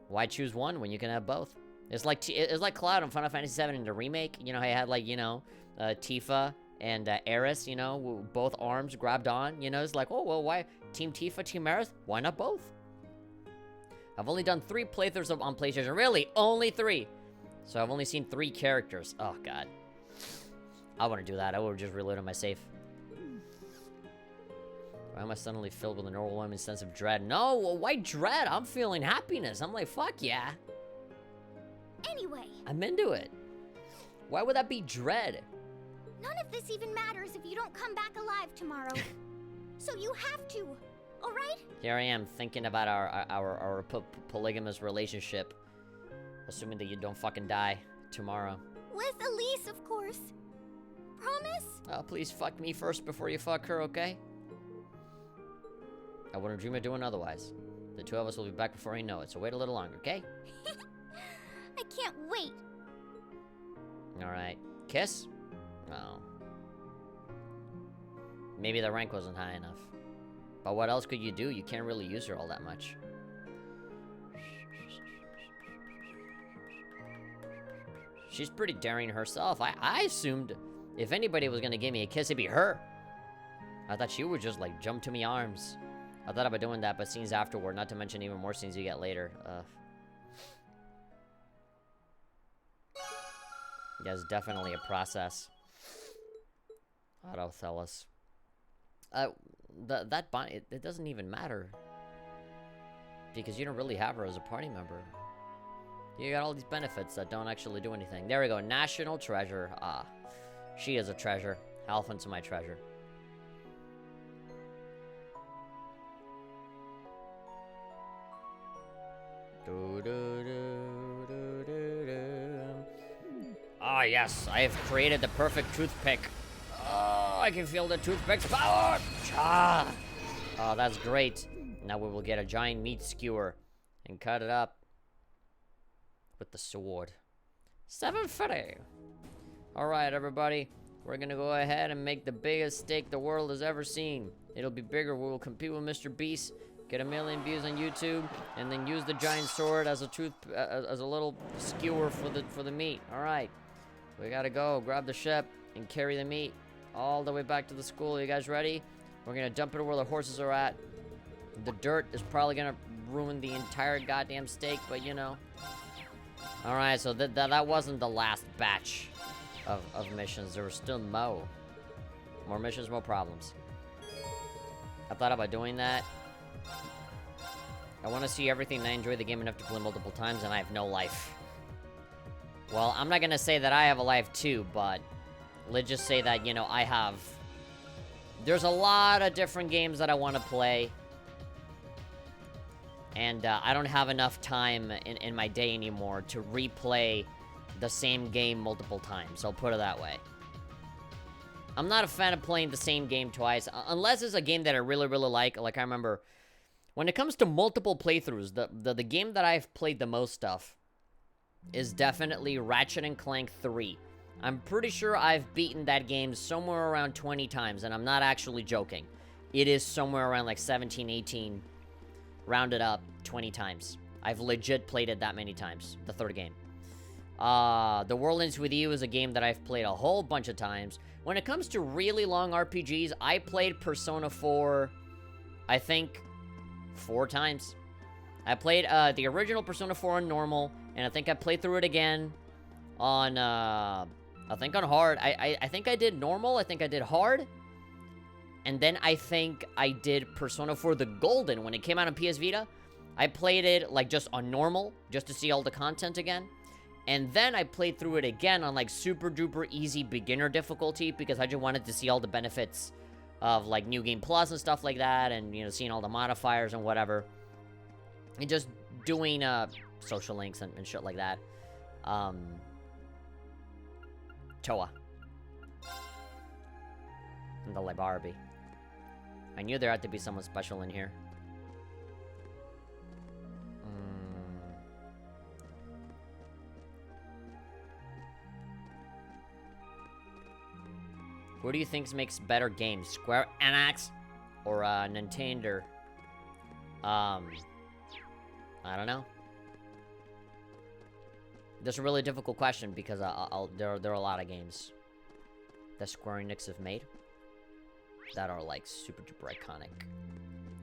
Why choose one when you can have both? It's like Cloud in Final Fantasy VII in the remake. You know, he had, like, you know, Tifa and Eris, you know, both arms grabbed on, you know, it's like, oh, well, why Team Tifa, Team Aerith? Why not both? I've only done 3 playthroughs on PlayStation. Really? Only 3. So I've only seen 3 characters. Oh, God. I want to do that. I would just reload on my save. Why am I suddenly filled with an overwhelming sense of dread? No, why dread? I'm feeling happiness. I'm like, fuck yeah. Anyway. I'm into it. Why would that be dread? None of this even matters if you don't come back alive tomorrow. So you have to, alright? Here I am thinking about our polygamous relationship. Assuming that you don't fucking die tomorrow. With Elise, of course. Promise? Oh, please fuck me first before you fuck her, okay? I wouldn't dream of doing otherwise. The 2 of us will be back before I know it, so wait a little longer, okay? I can't wait. Alright. Kiss? No. Maybe the rank wasn't high enough. But what else could you do? You can't really use her all that much. She's pretty daring herself. I assumed if anybody was gonna give me a kiss, it'd be her. I thought she would just, like, jump to me arms. I thought about doing that, but scenes afterward, not to mention even more scenes you get later. Yeah, it's definitely a process. Autothellus. That bond, it doesn't even matter. Because you don't really have her as a party member. You got all these benefits that don't actually do anything. There we go, national treasure. Ah, she is a treasure. Alfin's my treasure. Ah, yes, I have created the perfect toothpick. Oh, I can feel the toothpick's power. Ah. Oh, that's great. Now we will get a giant meat skewer and cut it up with the sword. 750. All right, everybody. We're gonna go ahead and make the biggest steak the world has ever seen. It'll be bigger. We will compete with Mr. Beast, get 1 million views on YouTube, and then use the giant sword as a little skewer for the meat. All right, we gotta go grab the ship and carry the meat all the way back to the school. You guys ready? We're gonna dump it where the horses are at. The dirt is probably gonna ruin the entire goddamn steak, but you know. All right, so that wasn't the last batch of missions. There were still more missions, more problems. I thought about doing that. I want to see everything, and I enjoy the game enough to play multiple times, and I have no life. Well, I'm not gonna say that I have a life too, but let's just say that, you know, I have... There's a lot of different games that I want to play. And I don't have enough time in my day anymore to replay the same game multiple times. I'll put it that way. I'm not a fan of playing the same game twice, unless it's a game that I really, really like. Like, I remember, when it comes to multiple playthroughs, the game that I've played the most of is definitely Ratchet & Clank 3. I'm pretty sure I've beaten that game somewhere around 20 times, and I'm not actually joking. It is somewhere around like 17, 18, rounded up 20 times. I've legit played it that many times, the third game. The World Ends With You is a game that I've played a whole bunch of times. When it comes to really long RPGs, I played Persona 4, I think, 4 times. I played the original Persona 4 on normal, and I think I played through it again on, I think on hard. I think I did normal, I think I did hard, and then I think I did Persona 4 the Golden when it came out on PS Vita. I played it, like, just on normal, just to see all the content again. And then I played through it again on, like, super duper easy beginner difficulty, because I just wanted to see all the benefits of, like, New Game Plus and stuff like that, and, you know, seeing all the modifiers and whatever. And just doing, social links and shit like that. Toa. And the Barbie. I knew there had to be someone special in here. Who do you think makes better games? Square Enix or Nintendo? I don't know. That's a really difficult question because there are a lot of games. that Square Enix have made that are like super duper iconic,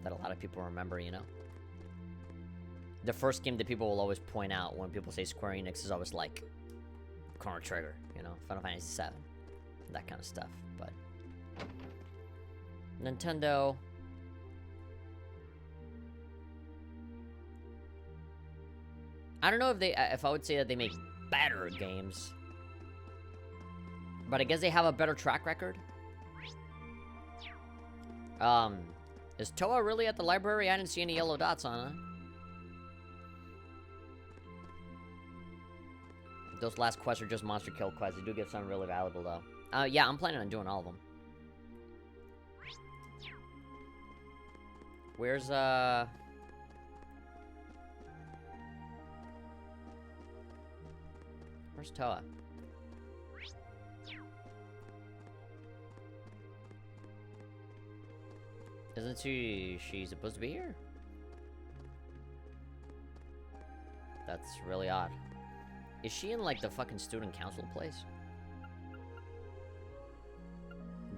that a lot of people remember, you know? The first game that people will always point out when people say Square Enix is always like Chrono Trigger, you know, Final Fantasy VII, that kind of stuff. But Nintendo, I don't know if I would say that they make better games, but I guess they have a better track record. Is Toa really at the library? I didn't see any yellow dots on it. Those last quests are just monster kill quests. They do get something really valuable, though. Yeah, I'm planning on doing all of them. Where's, Where's Toa? Isn't she supposed to be here? That's really odd. Is she in, like, the fucking student council place?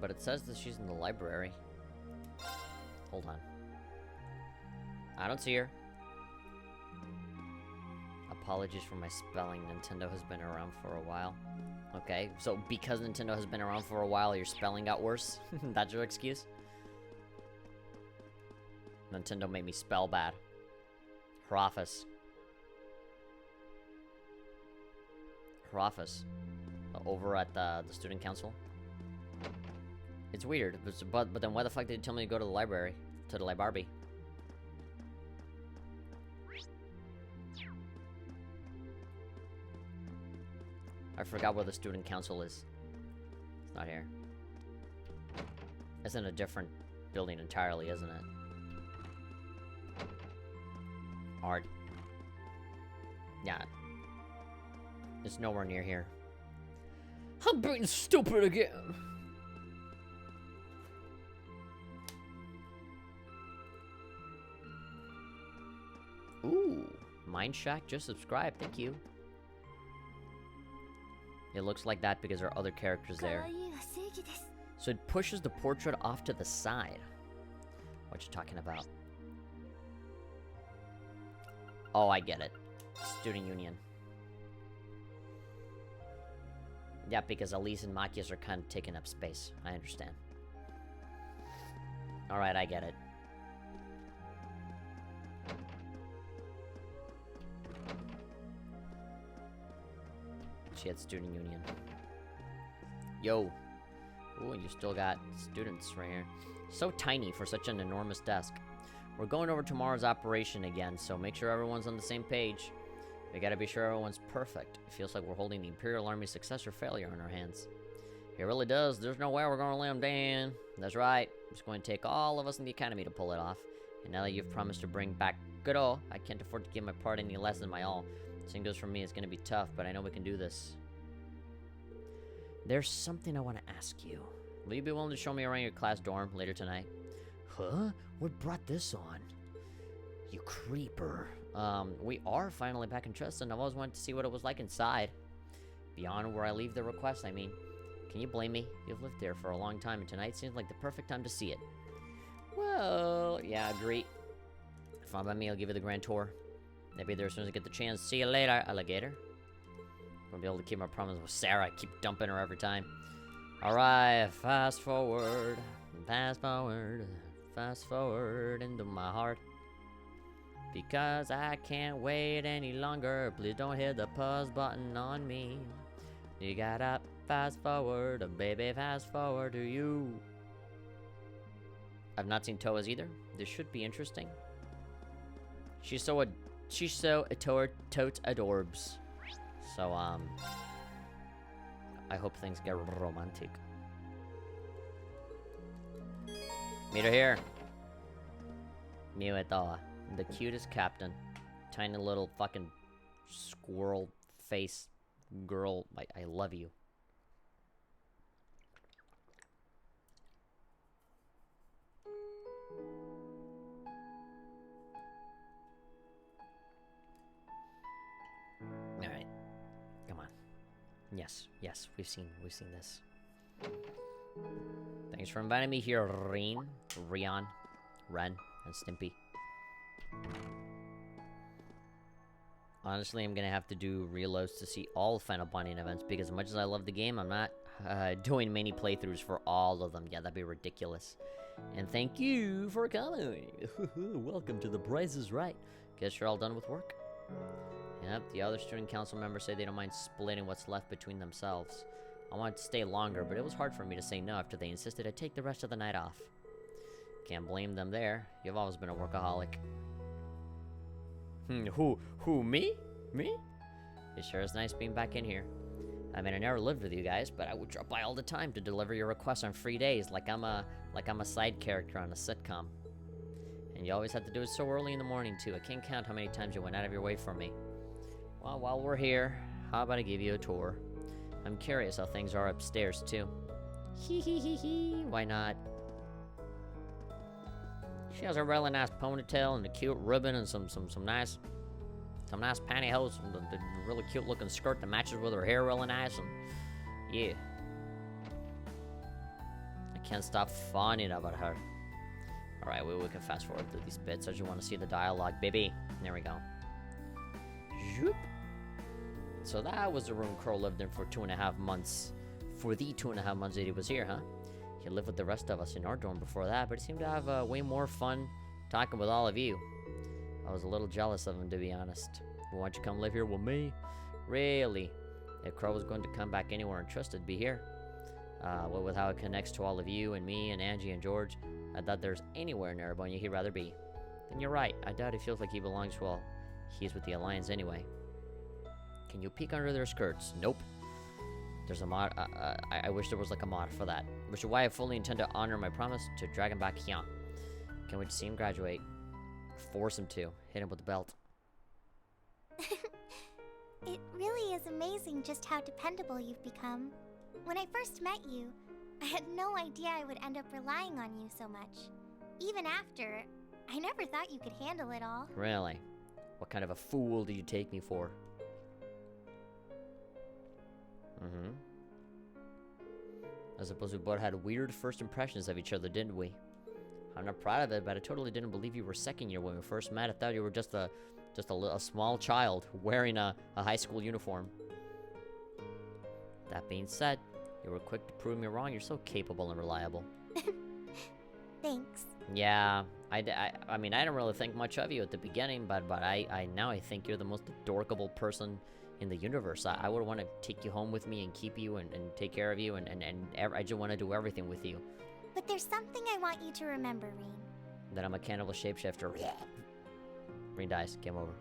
But it says that she's in the library. Hold on. I don't see her. Apologies for my spelling. Nintendo has been around for a while. Okay, so because Nintendo has been around for a while, your spelling got worse? That's your excuse? Nintendo made me spell bad. Her office. Her office. Over at the student council. It's weird, but then why the fuck did you tell me to go to the library? To the library? I forgot where the student council is. It's not here. It's in a different building entirely, isn't it? Art. Yeah. It's nowhere near here. I'm being stupid again. Ooh, Mind Shack just subscribed. Thank you. It looks like that because there are other characters there. So it pushes the portrait off to the side. What you talking about? Oh, I get it. Student union. Yeah, because Alisa and Machias are kind of taking up space. I understand. Alright, I get it. She had student union. Yo. Ooh, you still got students right here. So tiny for such an enormous desk. We're going over tomorrow's operation again, so make sure everyone's on the same page. We gotta be sure everyone's perfect. It feels like we're holding the Imperial Army's success or failure in our hands. It really does. There's no way we're gonna lay them down. That's right. It's going to take all of us in the Academy to pull it off. And now that you've promised to bring back Goro, I can't afford to give my part any less than my all. Same goes for me. It's gonna be tough, but I know we can do this. There's something I want to ask you. Will you be willing to show me around your class dorm later tonight? Huh? What brought this on? You creeper. We are finally back in Trust, and I've always wanted to see what it was like inside. Beyond where I leave the request, I mean. Can you blame me? You've lived there for a long time, and tonight seems like the perfect time to see it. Well, yeah, agree. Fine by me, I'll give you the grand tour. Maybe there as soon as I get the chance. See you later, alligator. I'll be able to keep my promise with Sara. I keep dumping her every time. Alright, fast forward into my heart. Because I can't wait any longer. Please don't hit the pause button on me. You gotta fast forward, baby, fast forward to you. I've not seen Toa's either. This should be interesting. She's so totes adorbs. So, I hope things get romantic. Meet her here. Meet with the cutest captain. Tiny little fucking squirrel face girl. I love you. Alright. Come on. Yes, we've seen this. Thanks for inviting me here, Rion, Ren, and Stimpy. Honestly, I'm gonna have to do reloads to see all Final Binding events, because as much as I love the game, I'm not doing many playthroughs for all of them. Yeah, that'd be ridiculous. And thank you for coming. Welcome to The Price is Right. Guess you're all done with work? Yep, the other student council members say they don't mind splitting what's left between themselves. I wanted to stay longer, but it was hard for me to say no after they insisted I take the rest of the night off. Can't blame them there. You've always been a workaholic. Who, me? Me? It sure is nice being back in here. I mean, I never lived with you guys, but I would drop by all the time to deliver your requests on free days, like I'm a side character on a sitcom. And you always had to do it so early in the morning, too. I can't count how many times you went out of your way for me. Well, while we're here, how about I give you a tour? I'm curious how things are upstairs, too. Hee. Why not? She has a really nice ponytail and a cute ribbon and some nice pantyhose and a really cute looking skirt that matches with her hair really nice, and yeah. I can't stop fawning about her. Alright, we can fast forward through these bits. I just want to see the dialogue, baby. There we go. Zoop. So that was the room Crow lived in for 2.5 months. For the 2.5 months that he was here, huh? He lived with the rest of us in our dorm before that, but he seemed to have way more fun talking with all of you. I was a little jealous of him, to be honest. Why don't you come live here with me? Really? If Crow was going to come back anywhere and trust, it'd be here. Well, with how it connects to all of you and me and Angie and George, I doubt there's anywhere in Erebony he'd rather be. Then you're right. I doubt he feels like he belongs. Well, he's with the Alliance anyway. Can you peek under their skirts? Nope. There's a mod. I wish there was like a mod for that. Which is why I fully intend to honor my promise to drag him back here. Can't wait to see him graduate. Force him to. Hit him with the belt. It really is amazing just how dependable you've become. When I first met you, I had no idea I would end up relying on you so much. Even after, I never thought you could handle it all. Really? What kind of a fool do you take me for? I suppose we both had weird first impressions of each other, didn't we? I'm not proud of it, but I totally didn't believe you were second year when we first met. I thought you were just a small child wearing a high school uniform. That being said, you were quick to prove me wrong. You're so capable and reliable. Thanks. Yeah, I mean, I didn't really think much of you at the beginning, but now I think you're the most adorable person in the universe. I would want to take you home with me and keep you and take care of you, and I just want to do everything with you. But there's something I want you to remember, Rean. That I'm a cannibal shapeshifter. Green dice, game over.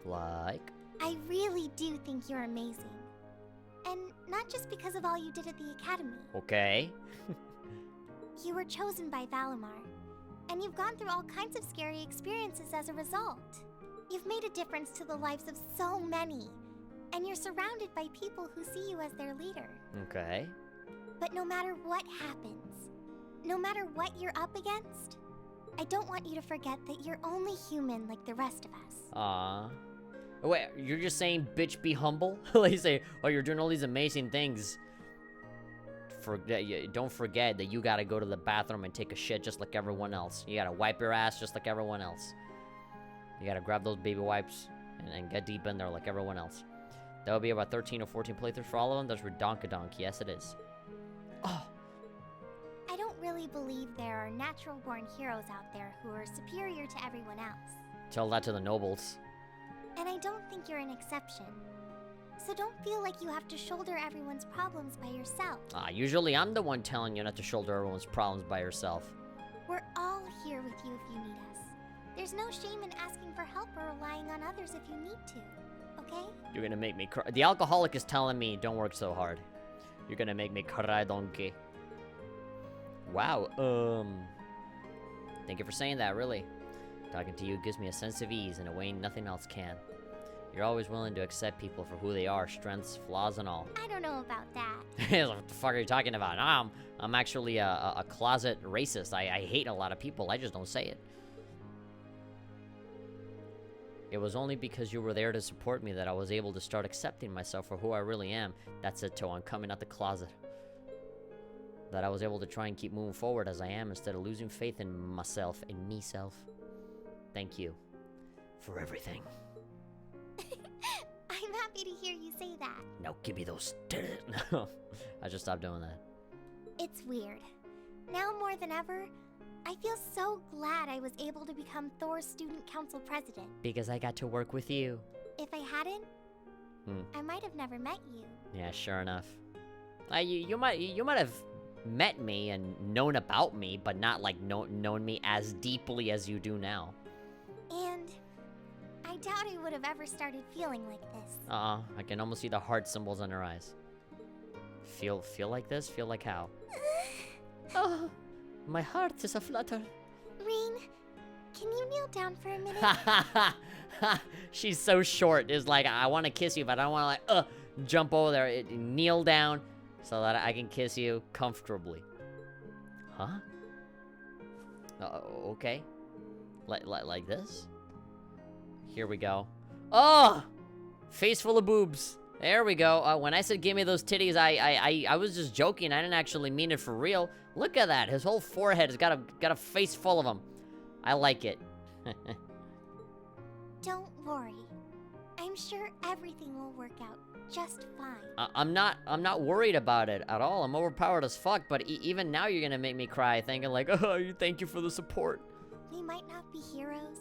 Like? I really do think you're amazing. And not just because of all you did at the academy. Okay. You were chosen by Valimar, and you've gone through all kinds of scary experiences as a result. You've made a difference to the lives of so many, and you're surrounded by people who see you as their leader. Okay. But no matter what happens, no matter what you're up against, I don't want you to forget that you're only human like the rest of us. Aww. Wait, you're just saying, bitch, be humble? Like you say, oh, you're doing all these amazing things. Don't forget that you gotta go to the bathroom and take a shit just like everyone else. You gotta wipe your ass just like everyone else. You gotta grab those baby wipes and get deep in there like everyone else. That would be about 13 or 14 playthroughs for all of them. That's redonkadonk. Yes, it is. Oh. I don't really believe there are natural-born heroes out there who are superior to everyone else. Tell that to the nobles. And I don't think you're an exception. So don't feel like you have to shoulder everyone's problems by yourself. Usually I'm the one telling you not to shoulder everyone's problems by yourself. We're all here with you if you need us. There's no shame in asking for help or relying on others if you need to, okay? You're gonna make me cry. The alcoholic is telling me, don't work so hard. You're gonna make me cry, donkey. Wow, thank you for saying that, really. Talking to you gives me a sense of ease in a way nothing else can. You're always willing to accept people for who they are, strengths, flaws, and all. I don't know about that. What the fuck are you talking about? I'm actually a closet racist. I hate a lot of people. I just don't say it. It was only because you were there to support me that I was able to start accepting myself for who I really am. That's it, Toe. I'm coming out the closet. that I was able to try and keep moving forward as I am instead of losing faith in myself, in me-self. Thank you for everything. I'm happy to hear you say that. Now give me those titties. No, I just stopped doing that. It's weird. Now more than ever, I feel so glad I was able to become Thor's student council president. Because I got to work with you. If I hadn't, I might have never met you. Yeah, sure enough. You might have met me and known about me, but not like known me as deeply as you do now. And I doubt I would have ever started feeling like this. I can almost see the heart symbols on her eyes. Feel like this? Feel like how? Oh, my heart is aflutter. Rain, can you kneel down for a minute? She's so short. It's like, I want to kiss you, but I don't want to, like, jump over there. Kneel down so that I can kiss you comfortably. Huh? Okay. Like this? Here we go. Oh! Face full of boobs. There we go. When I said give me those titties, I was just joking. I didn't actually mean it for real. Look at that. His whole forehead has got a face full of them. I like it. Don't worry. I'm sure everything will work out just fine. I'm not worried about it at all. I'm overpowered as fuck, but even now you're gonna make me cry thinking like, oh, thank you for the support. We might not be heroes,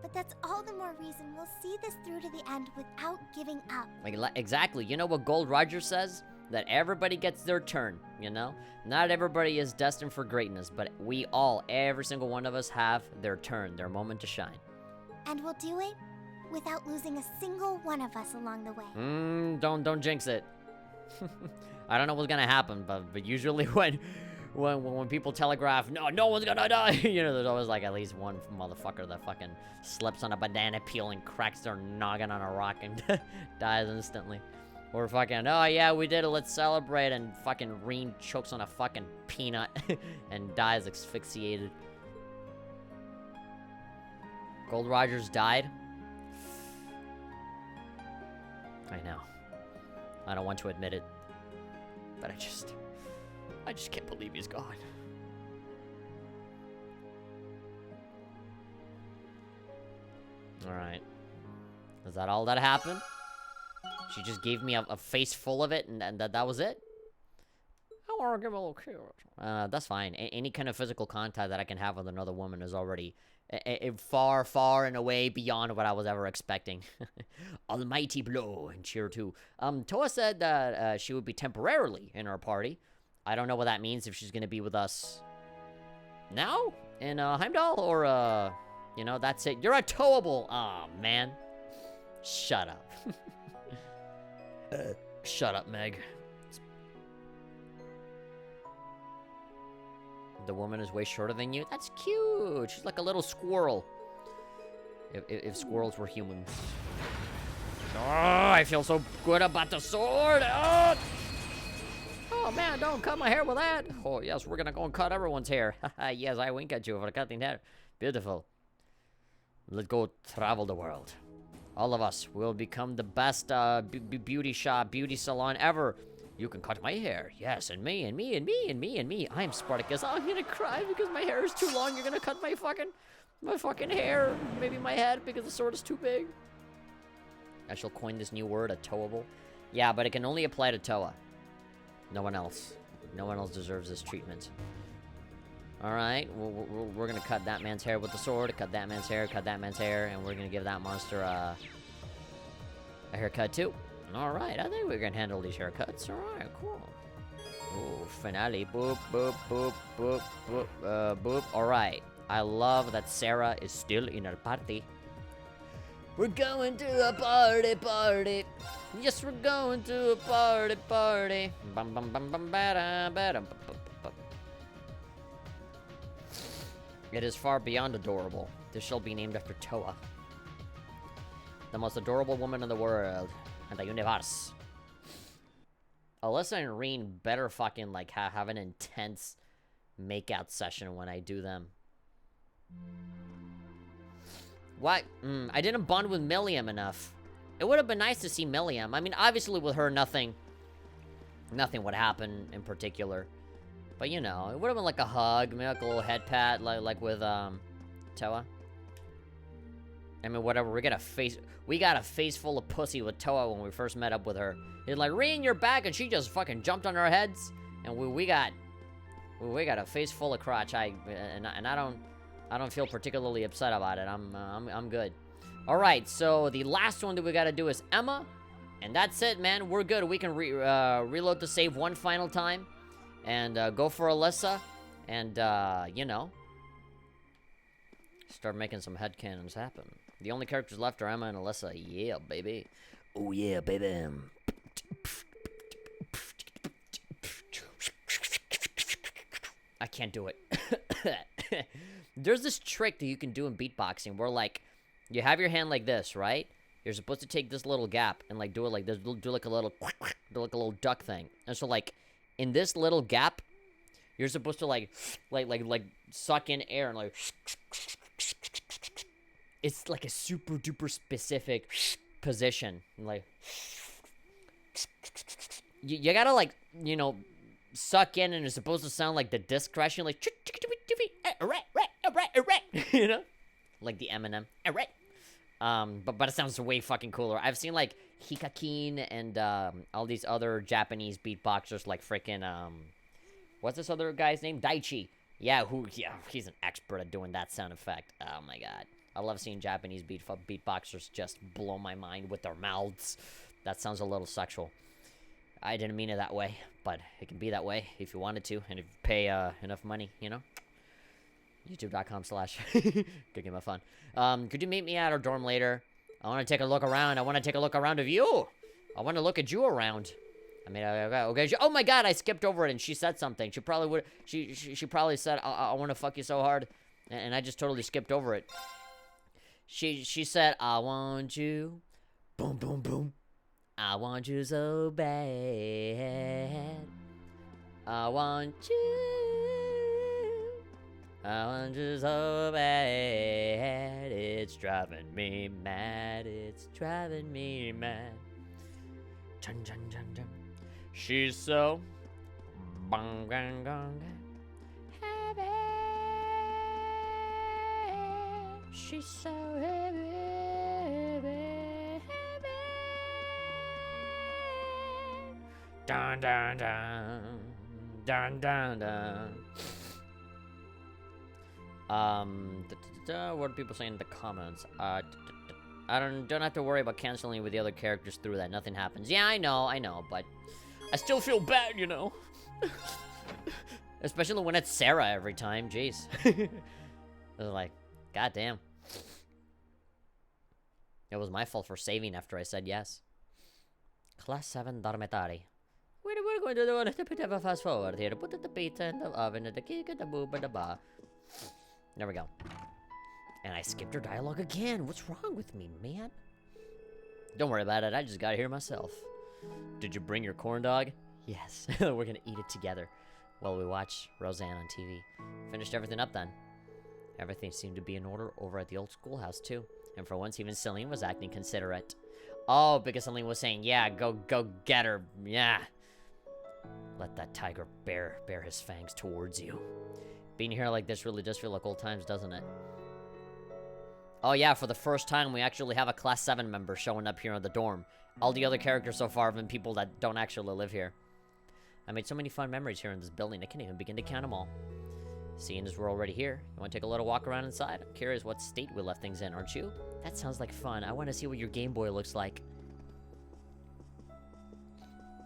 but that's all the more reason we'll see this through to the end without giving up. Like, exactly. You know what Gold Roger says? That everybody gets their turn, you know? Not everybody is destined for greatness, but we all, every single one of us, have their turn, their moment to shine. And we'll do it without losing a single one of us along the way. Don't jinx it. I don't know what's gonna happen, but usually when people telegraph, no one's gonna die, you know, there's always like at least one motherfucker that fucking slips on a banana peel and cracks their noggin on a rock and dies instantly. Or fucking, oh yeah, we did it, let's celebrate, and fucking Reen chokes on a fucking peanut and dies asphyxiated. Gold Rogers died? I know. I don't want to admit it, but I just can't believe he's gone. Alright. Is that all that happened? She just gave me a face full of it, and that was it? I want to give a little kiss. That's fine. Any kind of physical contact that I can have with another woman is already far, far and away beyond what I was ever expecting. Almighty blow in cheer 2. Toa said that she would be temporarily in our party. I don't know what that means, if she's going to be with us now in Heimdall, or, you know, that's it. You're a towable. Aw, man. Shut up. Shut up, Meg. The woman is way shorter than you? That's cute. She's like a little squirrel. If squirrels were humans. Oh, I feel so good about the sword. Oh, man, don't cut my hair with that. Oh, yes, we're gonna go and cut everyone's hair. Yes, I wink at you for cutting hair. Beautiful. Let's go travel the world. All of us will become the best beauty shop, beauty salon ever. You can cut my hair. Yes, and me, and me, and me, and me, and me. I'm Spartacus. Oh, I'm gonna cry because my hair is too long. You're gonna cut my fucking hair. Maybe my head because the sword is too big. I shall coin this new word, a towable. Yeah, but it can only apply to Toa. No one else. No one else deserves this treatment. Alright, we're gonna cut that man's hair with the sword, cut that man's hair, and we're gonna give that monster a haircut too. Alright, I think we can handle these haircuts. Alright, cool. Ooh, finale. Boop, boop, boop, boop, boop, boop. Alright, I love that Sara is still in her party. We're going to a party. Yes, we're going to a party. Bum, bum, bum, bum, ba-da, ba-da, ba-ba-ba. It is far beyond adorable. This shall be named after Toa, the most adorable woman in the world and the universe. Alisa and Reen better fucking like have an intense makeout session when I do them. What? I didn't bond with Milliam enough. It would have been nice to see Milliam. I mean, obviously with her, nothing would happen in particular. But you know, it would have been like a hug, maybe like a little head pat, like with Toa. I mean, whatever. We got a face full of pussy with Toa when we first met up with her. He's like, "Re in your back," and she just fucking jumped on our heads, and we got a face full of crotch. I don't feel particularly upset about it. I'm good. All right, so the last one that we gotta do is Emma, and that's it, man. We're good. We can reload the save one final time, and go for Alisa, and you know, start making some headcanons happen. The only characters left are Emma and Alisa. Yeah, baby. Oh yeah, baby. I can't do it. There's this trick that you can do in beatboxing where, like, you have your hand like this, right? You're supposed to take this little gap and, like, do it like this. Do like a little duck thing. And so, like, in this little gap, you're supposed to, like suck in air and, like, it's like a super duper specific position. Like, you gotta, like, you know, suck in, and it's supposed to sound like the disc crashing, like, you know, like the Eminem, but it sounds way fucking cooler. I've seen like Hikakin and all these other Japanese beatboxers, like freaking what's this other guy's name? Daichi. Yeah, he's an expert at doing that sound effect. Oh my god, I love seeing Japanese beatboxers just blow my mind with their mouths. That sounds a little sexual. I didn't mean it that way, but it can be that way if you wanted to, and if you pay enough money, you know? YouTube.com/ Good game of fun. Could you meet me at our dorm later? I want to take a look around. I want to take a look around of you. I want to look at you around. I mean, okay. Oh my god, I skipped over it, and she said something. She probably would. She probably said, I want to fuck you so hard, and I just totally skipped over it. She said, I want you. Boom, boom, boom. I want you so bad. I want you. I want you so bad. It's driving me mad. It's driving me mad. Dun, dun, dun, dun. She's so bang, bang, bang, heavy. She's so heavy. Dun dun dun dun dun dun. What are people saying in the comments? I don't have to worry about canceling with the other characters through that. Nothing happens. Yeah, I know, but I still feel bad, you know. Especially when it's Sara every time. Jeez. I was like, goddamn. It was my fault for saving after I said yes. Class 7 dormitory. We're going to do a bit of a fast forward here. Put the pizza in the oven and the cake and the boob and the bar. There we go. And I skipped her dialogue again. What's wrong with me, man? Don't worry about it. I just got here myself. Did you bring your corn dog? Yes. We're gonna eat it together while we watch Roseanne on TV. Finished everything up then. Everything seemed to be in order over at the old schoolhouse too. And for once, even Celine was acting considerate. Oh, because Celine was saying, yeah, go get her. Yeah. Let that tiger bare his fangs towards you. Being here like this really does feel like old times, doesn't it? Oh yeah, for the first time, we actually have a Class 7 member showing up here in the dorm. All the other characters so far have been people that don't actually live here. I made so many fun memories here in this building, I can't even begin to count them all. Seeing as we're already here, you want to take a little walk around inside? I'm curious what state we left things in, aren't you? That sounds like fun. I want to see what your Game Boy looks like.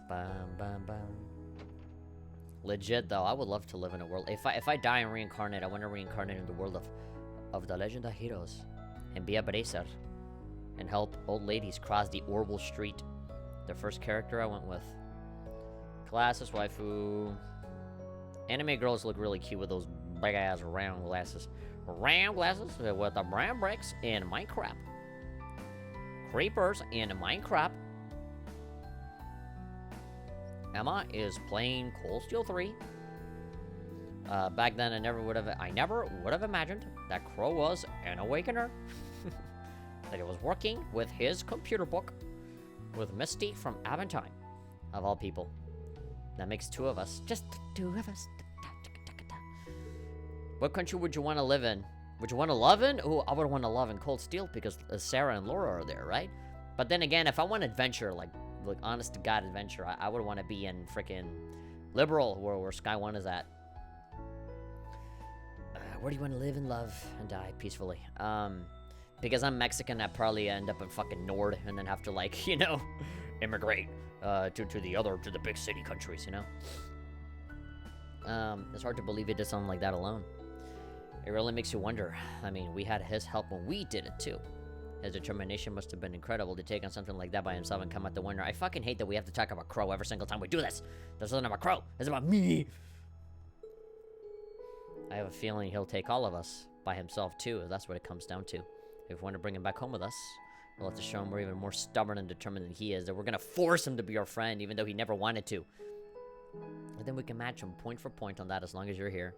Bum, bum, bum. Legit, though, I would love to live in a world... If I die and reincarnate, I want to reincarnate in the world of the Legend of Heroes. And be a bracer. And help old ladies cross the Orbital Street. The first character I went with. Glasses, waifu. Anime girls look really cute with those big-ass round glasses. Round glasses with the brown bricks in Minecraft. Creepers in Minecraft. Emma is playing Cold Steel 3. Back then, I never would have imagined that Crow was an Awakener. That he was working with his computer book with Misty from Aventine, of all people. That makes two of us. Just the two of us. What country would you want to live in? Would you want to love in? Oh, I would want to love in Cold Steel because Sara and Laura are there, right? But then again, if I want adventure, like honest to God adventure, I would want to be in freaking Liberal, where Sky One is at. Where do you want to live and love and die peacefully? Because I'm Mexican, I'd probably end up in fucking Nord and then have to, like, you know, immigrate to the big city countries, you know? It's hard to believe he did something like that alone. It really makes you wonder. I mean, we had his help when we did it too. His determination must have been incredible to take on something like that by himself and come out the winner. I fucking hate that we have to talk about Crow every single time we do this. This isn't about Crow. It's about me. I have a feeling he'll take all of us by himself too, if that's what it comes down to. If we want to bring him back home with us, we'll have to show him we're even more stubborn and determined than he is, that we're gonna force him to be our friend, even though he never wanted to. And then we can match him point for point on that as long as you're here.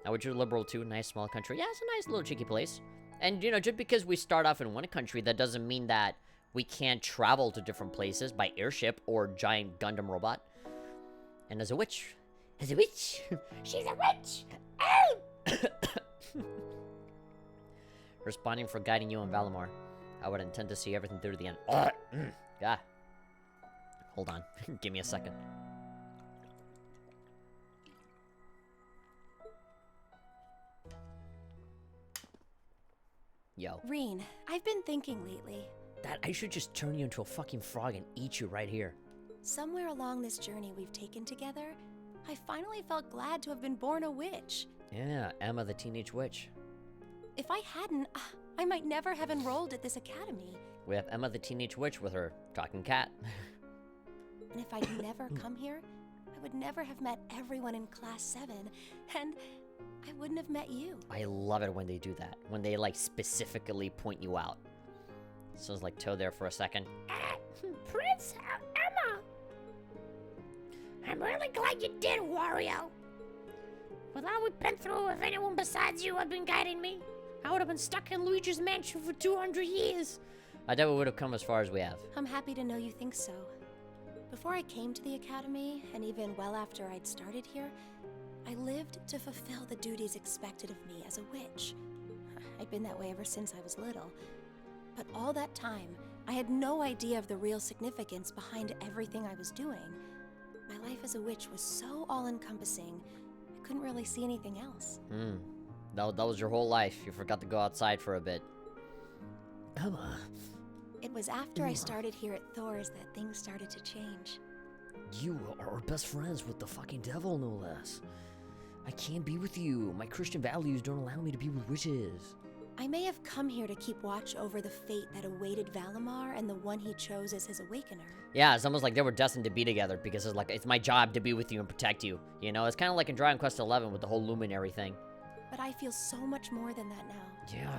Now, would you Liberal too? Nice small country. Yeah, it's a nice little cheeky place. And, you know, just because we start off in one country, that doesn't mean that we can't travel to different places by airship or giant Gundam robot. And as a witch. She's a witch! Responding for guiding you in Valimar. I would intend to see everything through to the end. Yeah. Hold on. Give me a second. Yo. Reen, I've been thinking lately. That I should just turn you into a fucking frog and eat you right here. Somewhere along this journey we've taken together, I finally felt glad to have been born a witch. Yeah, Emma the Teenage Witch. If I hadn't, I might never have enrolled at this academy. We have Emma the Teenage Witch with her talking cat. And if I'd never come here, I would never have met everyone in Class 7, and I wouldn't have met you. I love it when they do that. When they, like, specifically point you out. Sounds like Toad there for a second. Prince Emma! I'm really glad you did, Wario. With all we've been through, if anyone besides you had been guiding me, I would have been stuck in Luigi's mansion for 200 years. I doubt we would have come as far as we have. I'm happy to know you think so. Before I came to the academy, and even well after I'd started here, I lived to fulfill the duties expected of me as a witch. I'd been that way ever since I was little. But all that time, I had no idea of the real significance behind everything I was doing. My life as a witch was so all-encompassing, I couldn't really see anything else. That was your whole life. You forgot to go outside for a bit. Emma. It was after I started here at Thor's that things started to change. You are best friends with the fucking devil, no less. I can't be with you. My Christian values don't allow me to be with witches. I may have come here to keep watch over the fate that awaited Valimar and the one he chose as his awakener. Yeah, it's almost like they were destined to be together because it's my job to be with you and protect you. You know, it's kind of like in Dragon Quest XI with the whole Luminary thing. But I feel so much more than that now. Yeah,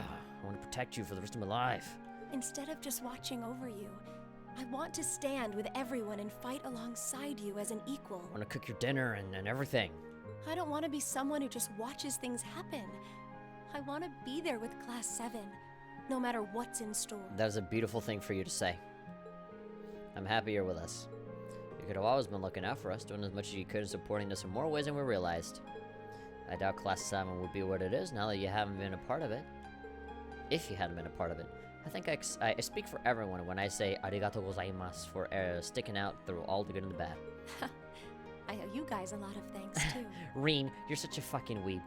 I want to protect you for the rest of my life. Instead of just watching over you, I want to stand with everyone and fight alongside you as an equal. I want to cook your dinner and everything. I don't want to be someone who just watches things happen. I want to be there with Class 7, no matter what's in store. That is a beautiful thing for you to say. I'm happy you're with us. You could have always been looking out for us, doing as much as you could and supporting us in more ways than we realized. I doubt Class 7 would be what it is now that you haven't been a part of it. If you hadn't been a part of it. I think I speak for everyone when I say arigato gozaimasu for sticking out through all the good and the bad. I owe you guys a lot of thanks, too. Reen, you're such a fucking weeb.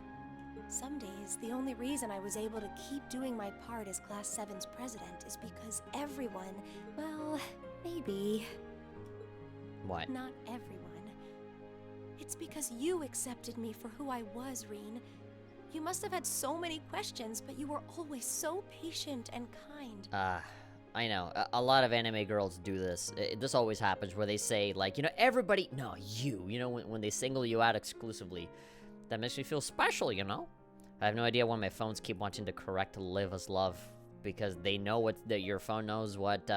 Some days, the only reason I was able to keep doing my part as Class 7's president is because everyone, well, maybe... What? Not everyone. It's because you accepted me for who I was, Reen. You must have had so many questions, but you were always so patient and kind. I know. A lot of anime girls do this. This always happens where they say, like, you know, everybody... No, you know, when they single you out exclusively. That makes me feel special, you know? I have no idea why my phones keep wanting to correct Live as Love. Because they know that your phone knows what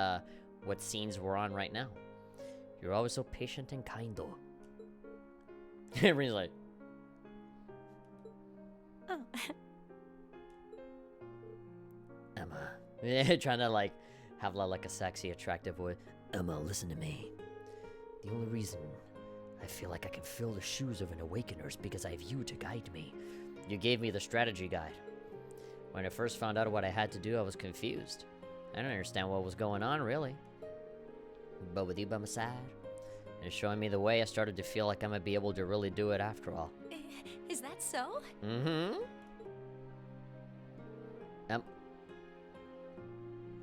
scenes we're on right now. You're always so patient and kind, though. Everybody's like... Oh. Emma. Yeah, trying to, like, have, like, a sexy, attractive voice. Emma, listen to me. The only reason I feel like I can fill the shoes of an awakener is because I have you to guide me. You gave me the strategy guide. When I first found out what I had to do, I was confused. I didn't understand what was going on, really. But with you by my side, and showing me the way, I started to feel like I might be able to really do it after all. Is that so? Mm-hmm.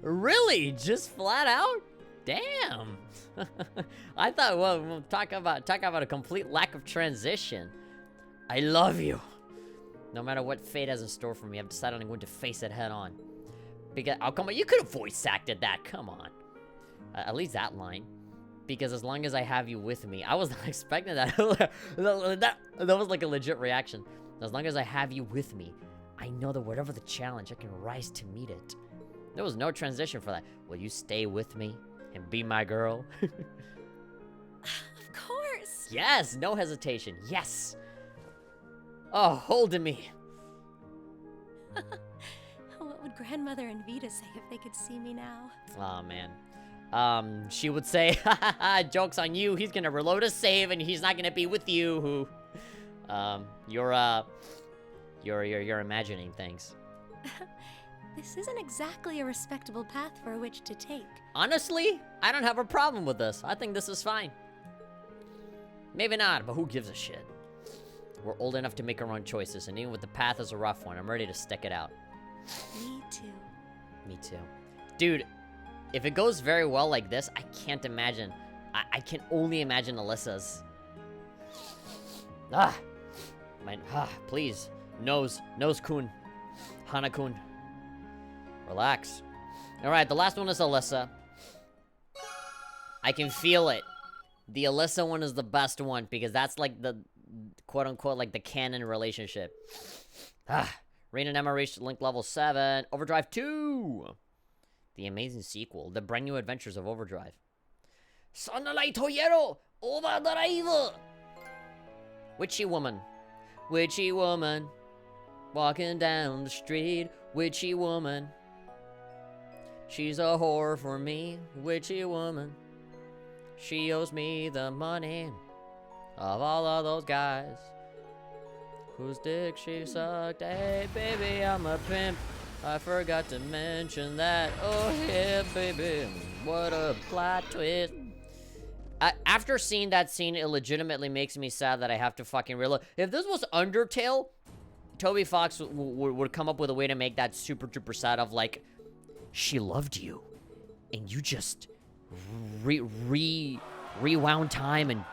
Really? Just flat out? Damn. I thought, well, we'll talk about a complete lack of transition. I love you. No matter what fate has in store for me, I've decided I'm going to face it head on. Because, oh, come on, you could have voice acted that. Come on. At least that line. Because as long as I have you with me, I was not expecting that. that was like a legit reaction. As long as I have you with me, I know that whatever the challenge, I can rise to meet it. There was no transition for that. Will you stay with me and be my girl? Of course. Yes, no hesitation. Yes. Oh, hold to me. What would Grandmother and Vita say if they could see me now? Oh, man. She would say, ha ha ha, joke's on you. He's gonna reload a save and he's not gonna be with you. You're imagining things. This isn't exactly a respectable path for which to take. Honestly, I don't have a problem with this. I think this is fine. Maybe not, but who gives a shit? We're old enough to make our own choices, and even with the path is a rough one, I'm ready to stick it out. Me too. Me too. Dude, if it goes very well like this, I can't imagine. I can only imagine Alisa's. Please. Nose-kun. Hana-kun. Relax. Alright, the last one is Alisa. I can feel it. The Alisa one is the best one, because that's like the quote-unquote like the canon relationship. Rain and Emma reached link level 7. Overdrive 2! The amazing sequel, The Brand New Adventures of Overdrive. Sunlight Toyero! Overdrive! Witchy woman. Witchy woman. Walking down the street. Witchy woman. She's a whore for me. Witchy woman. She owes me the money of all of those guys whose dick she sucked. Hey, baby, I'm a pimp. I forgot to mention that. Oh, yeah, baby. What a plot twist. After seeing that scene, it legitimately makes me sad that I have to fucking realize. If this was Undertale, Toby Fox would come up with a way to make that super duper sad of like, she loved you, and you just rewound time and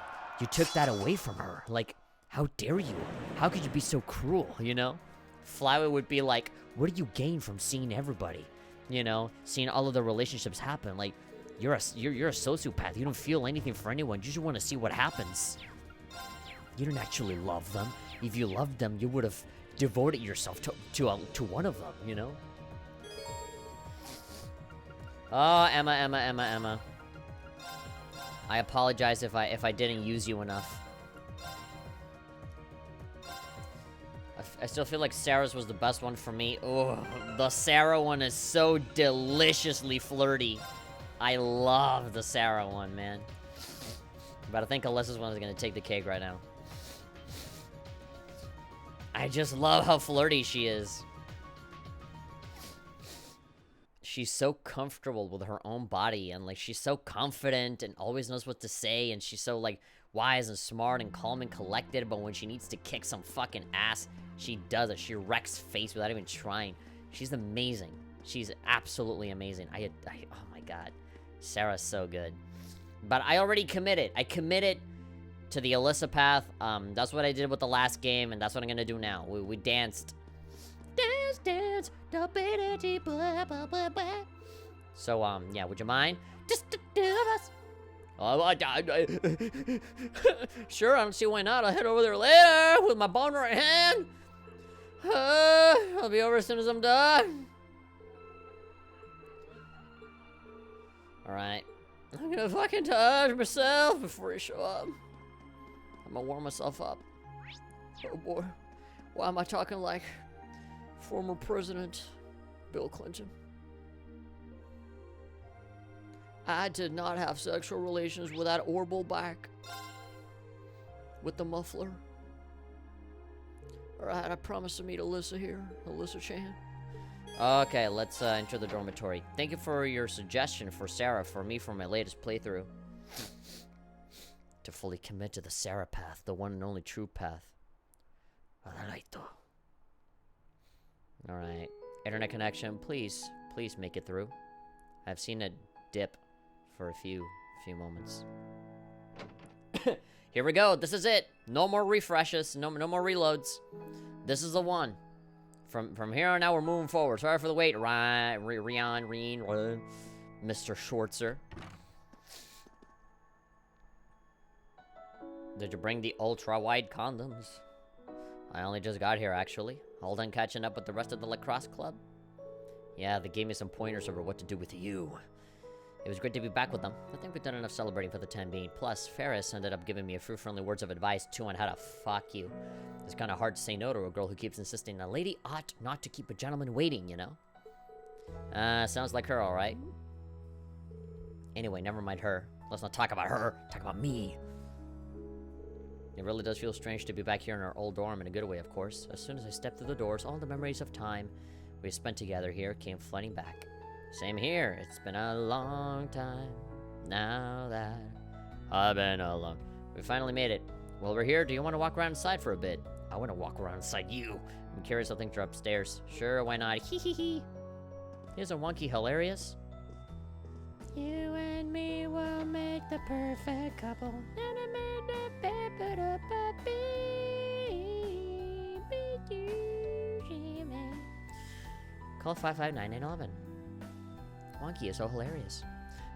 you took that away from her. Like, how dare you? How could you be so cruel, you know? Flyway would be like, what do you gain from seeing everybody? You know, seeing all of the relationships happen. Like, you're a sociopath. You don't feel anything for anyone. You just want to see what happens. You don't actually love them. If you loved them, you would have devoted yourself to one of them, you know? Oh, Emma. I apologize if I didn't use you enough. I still feel like Sarah's was the best one for me. Oh, the Sara one is so deliciously flirty. I love the Sara one, man. But I think Alisa's one is gonna take the cake right now. I just love how flirty she is. She's so comfortable with her own body, and like she's so confident and always knows what to say, and she's so like wise and smart and calm and collected, but when she needs to kick some fucking ass, she does it. She wrecks face without even trying. She's amazing. She's absolutely amazing. Oh my god. Sara's so good. But I already committed. I committed to the Alisa path. That's what I did with the last game, and that's what I'm gonna do now. We danced. Dance, blah, blah, blah, blah. So, yeah, would you mind? Just to do us. Sure, I don't see why not. I'll head over there later with my boner in hand. I'll be over as soon as I'm done. Alright. I'm gonna fucking touch myself before you show up. I'm gonna warm myself up. Oh boy. Why am I talking like former President Bill Clinton? I did not have sexual relations with that orbital back. With the muffler. Alright, I promise to meet Alisa here. Alisa-chan. Okay, let's enter the dormitory. Thank you for your suggestion for Sara, for me, for my latest playthrough. To fully commit to the Sara path, the one and only true path. Alright. Internet connection, please make it through. I've seen it dip for a few moments. Here we go, this is it. No more refreshes, no more reloads. This is the one. From here on out, we're moving forward. Sorry for the wait, Mr. Schwartzer. Did you bring the ultra-wide condoms? I only just got here, actually. All done catching up with the rest of the lacrosse club. Yeah, they gave me some pointers over what to do with you. It was great to be back with them. I think we've done enough celebrating for the time being. Plus, Ferris ended up giving me a few friendly words of advice, too, on how to fuck you. It's kind of hard to say no to a girl who keeps insisting a lady ought not to keep a gentleman waiting, you know? Sounds like her, alright. Anyway, never mind her. Let's not talk about her. Talk about me. It really does feel strange to be back here in our old dorm, in a good way, of course. As soon as I stepped through the doors, all the memories of time we spent together here came flooding back. Same here. It's been a long time now that I've been alone. We finally made it. Well, we're here. Do you want to walk around inside for a bit? I want to walk around inside you. I'm curious how things are upstairs. Sure, why not? Hee hee hee. Isn't Wonky hilarious? You and me will make the perfect couple. Call 559-911. Wonky is so hilarious.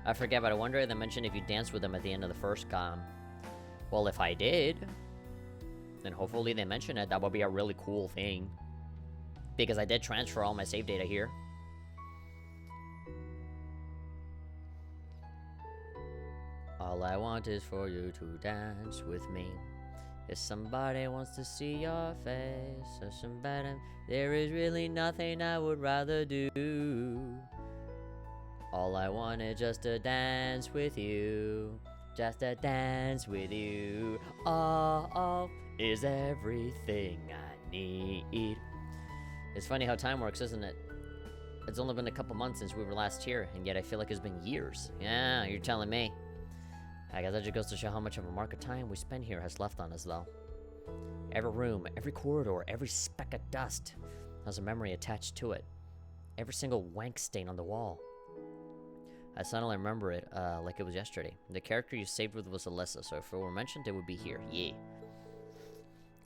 I forget, but I wonder if they mentioned if you danced with them at the end of the first com. Well, if I did, then hopefully they mention it. That would be a really cool thing. Because I did transfer all my save data here. All I want is for you to dance with me. If somebody wants to see your face, or somebody, there is really nothing I would rather do. All I want is just to dance with you. Just to dance with you. Oh, is everything I need. It's funny how time works, isn't it? It's only been a couple months since we were last here, and yet I feel like it's been years. Yeah, you're telling me. I guess that just goes to show how much of a mark of time we spend here has left on us, though. Every room, every corridor, every speck of dust has a memory attached to it. Every single wank stain on the wall. I suddenly remember it like it was yesterday. The character you saved with was Alisa, so if it were mentioned, it would be here. Yeah.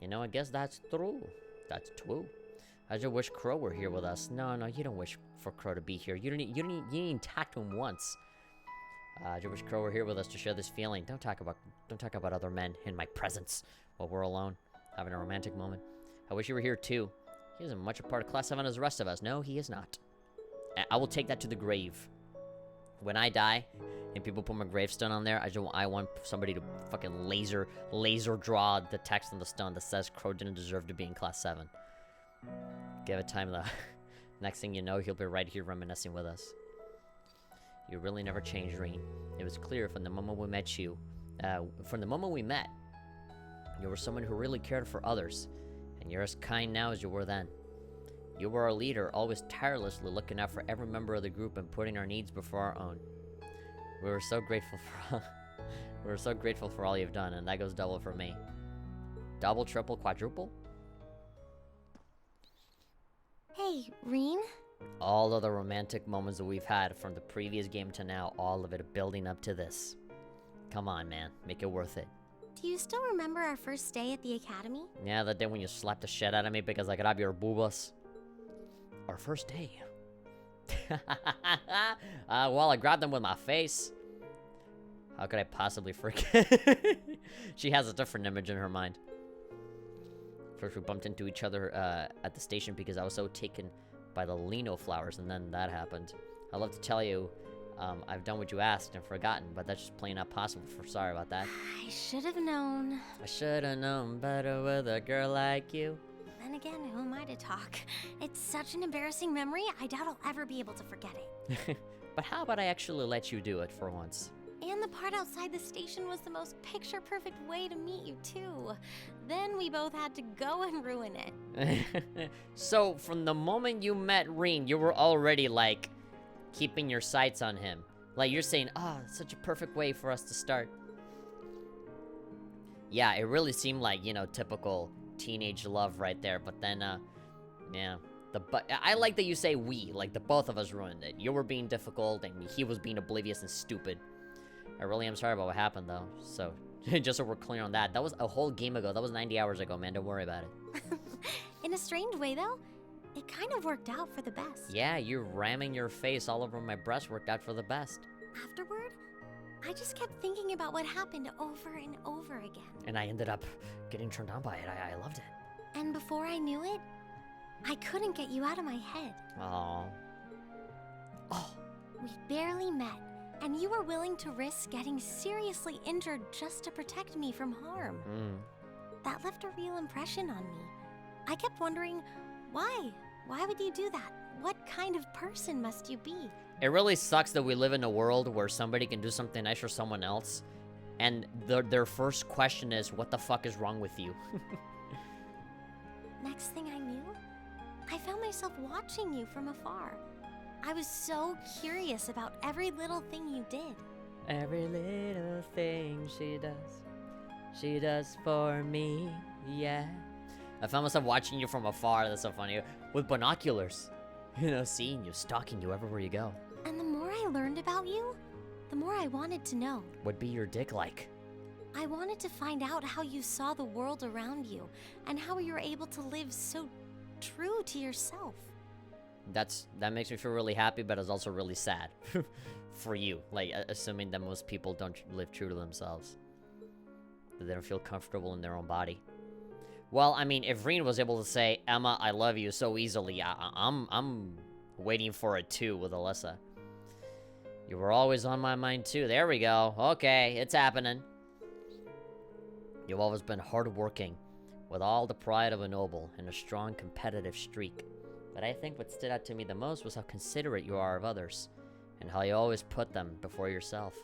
You know, I guess that's true. That's true. I just wish Crow were here with us. No, you don't wish for Crow to be here. You didn't talk to him once. I just wish Crow were here with us to share this feeling. Don't talk about other men in my presence while we're alone, having a romantic moment. I wish you were here too. He isn't much a part of Class 7 as the rest of us. No, he is not. I will take that to the grave. When I die, and people put my gravestone on there, I want somebody to fucking laser draw the text on the stone that says Crow didn't deserve to be in Class 7. Give it time though. Next thing you know, he'll be right here reminiscing with us. You really never changed, Reen. It was clear from the moment we met you. From the moment we met, you were someone who really cared for others, and you're as kind now as you were then. You were our leader, always tirelessly looking out for every member of the group and putting our needs before our own. We were so grateful for all you've done, and that goes double for me. Double, triple, quadruple? Hey, Reen? All of the romantic moments that we've had from the previous game to now, all of it building up to this. Come on, man. Make it worth it. Do you still remember our first day at the academy? Yeah, that day when you slapped the shit out of me because I grabbed your boobas. Our first day. Well, I grabbed them with my face. How could I possibly forget? She has a different image in her mind. First, we bumped into each other at the station because I was so taken by the lino flowers, and then that happened. I'd love to tell you I've done what you asked and forgotten, but that's just plain not possible. Sorry about that. I should have known. I should have known better with a girl like you. Then again, who am I to talk? It's such an embarrassing memory, I doubt I'll ever be able to forget it. But how about I actually let you do it for once? And the part outside the station was the most picture-perfect way to meet you, too. Then we both had to go and ruin it. So, from the moment you met Reen, you were already, like, keeping your sights on him. Like, you're saying, such a perfect way for us to start. Yeah, it really seemed like, you know, typical teenage love right there. But then, yeah. I like that you say we, like, the both of us ruined it. You were being difficult, and he was being oblivious and stupid. I really am sorry about what happened, though. So, just so we're clear on that. That was a whole game ago. That was 90 hours ago, man. Don't worry about it. In a strange way, though, it kind of worked out for the best. Yeah, you ramming your face all over my breast worked out for the best. Afterward, I just kept thinking about what happened over and over again. And I ended up getting turned on by it. I loved it. And before I knew it, I couldn't get you out of my head. Aww. Oh. We barely met, and you were willing to risk getting seriously injured just to protect me from harm. That left a real impression on me. I kept wondering, why? Why would you do that? What kind of person must you be? It really sucks that we live in a world where somebody can do something nice for someone else, and their first question is, what the fuck is wrong with you? Next thing I knew, I found myself watching you from afar. I was so curious about every little thing you did. Every little thing she does for me, yeah. I found myself watching you from afar, that's so funny, with binoculars. You know, seeing you, stalking you everywhere you go. And the more I learned about you, the more I wanted to know. What'd be your dick like? I wanted to find out how you saw the world around you, and how you were able to live so true to yourself. That makes me feel really happy, but it's also really sad. For you, like, assuming that most people don't live true to themselves. That they don't feel comfortable in their own body. Well, I mean, if Reen was able to say, Emma, I love you so easily, I'm waiting for it too with Alisa. You were always on my mind too. There we go. Okay, it's happening. You've always been hardworking, with all the pride of a noble and a strong competitive streak. But I think what stood out to me the most was how considerate you are of others, and how you always put them before yourself.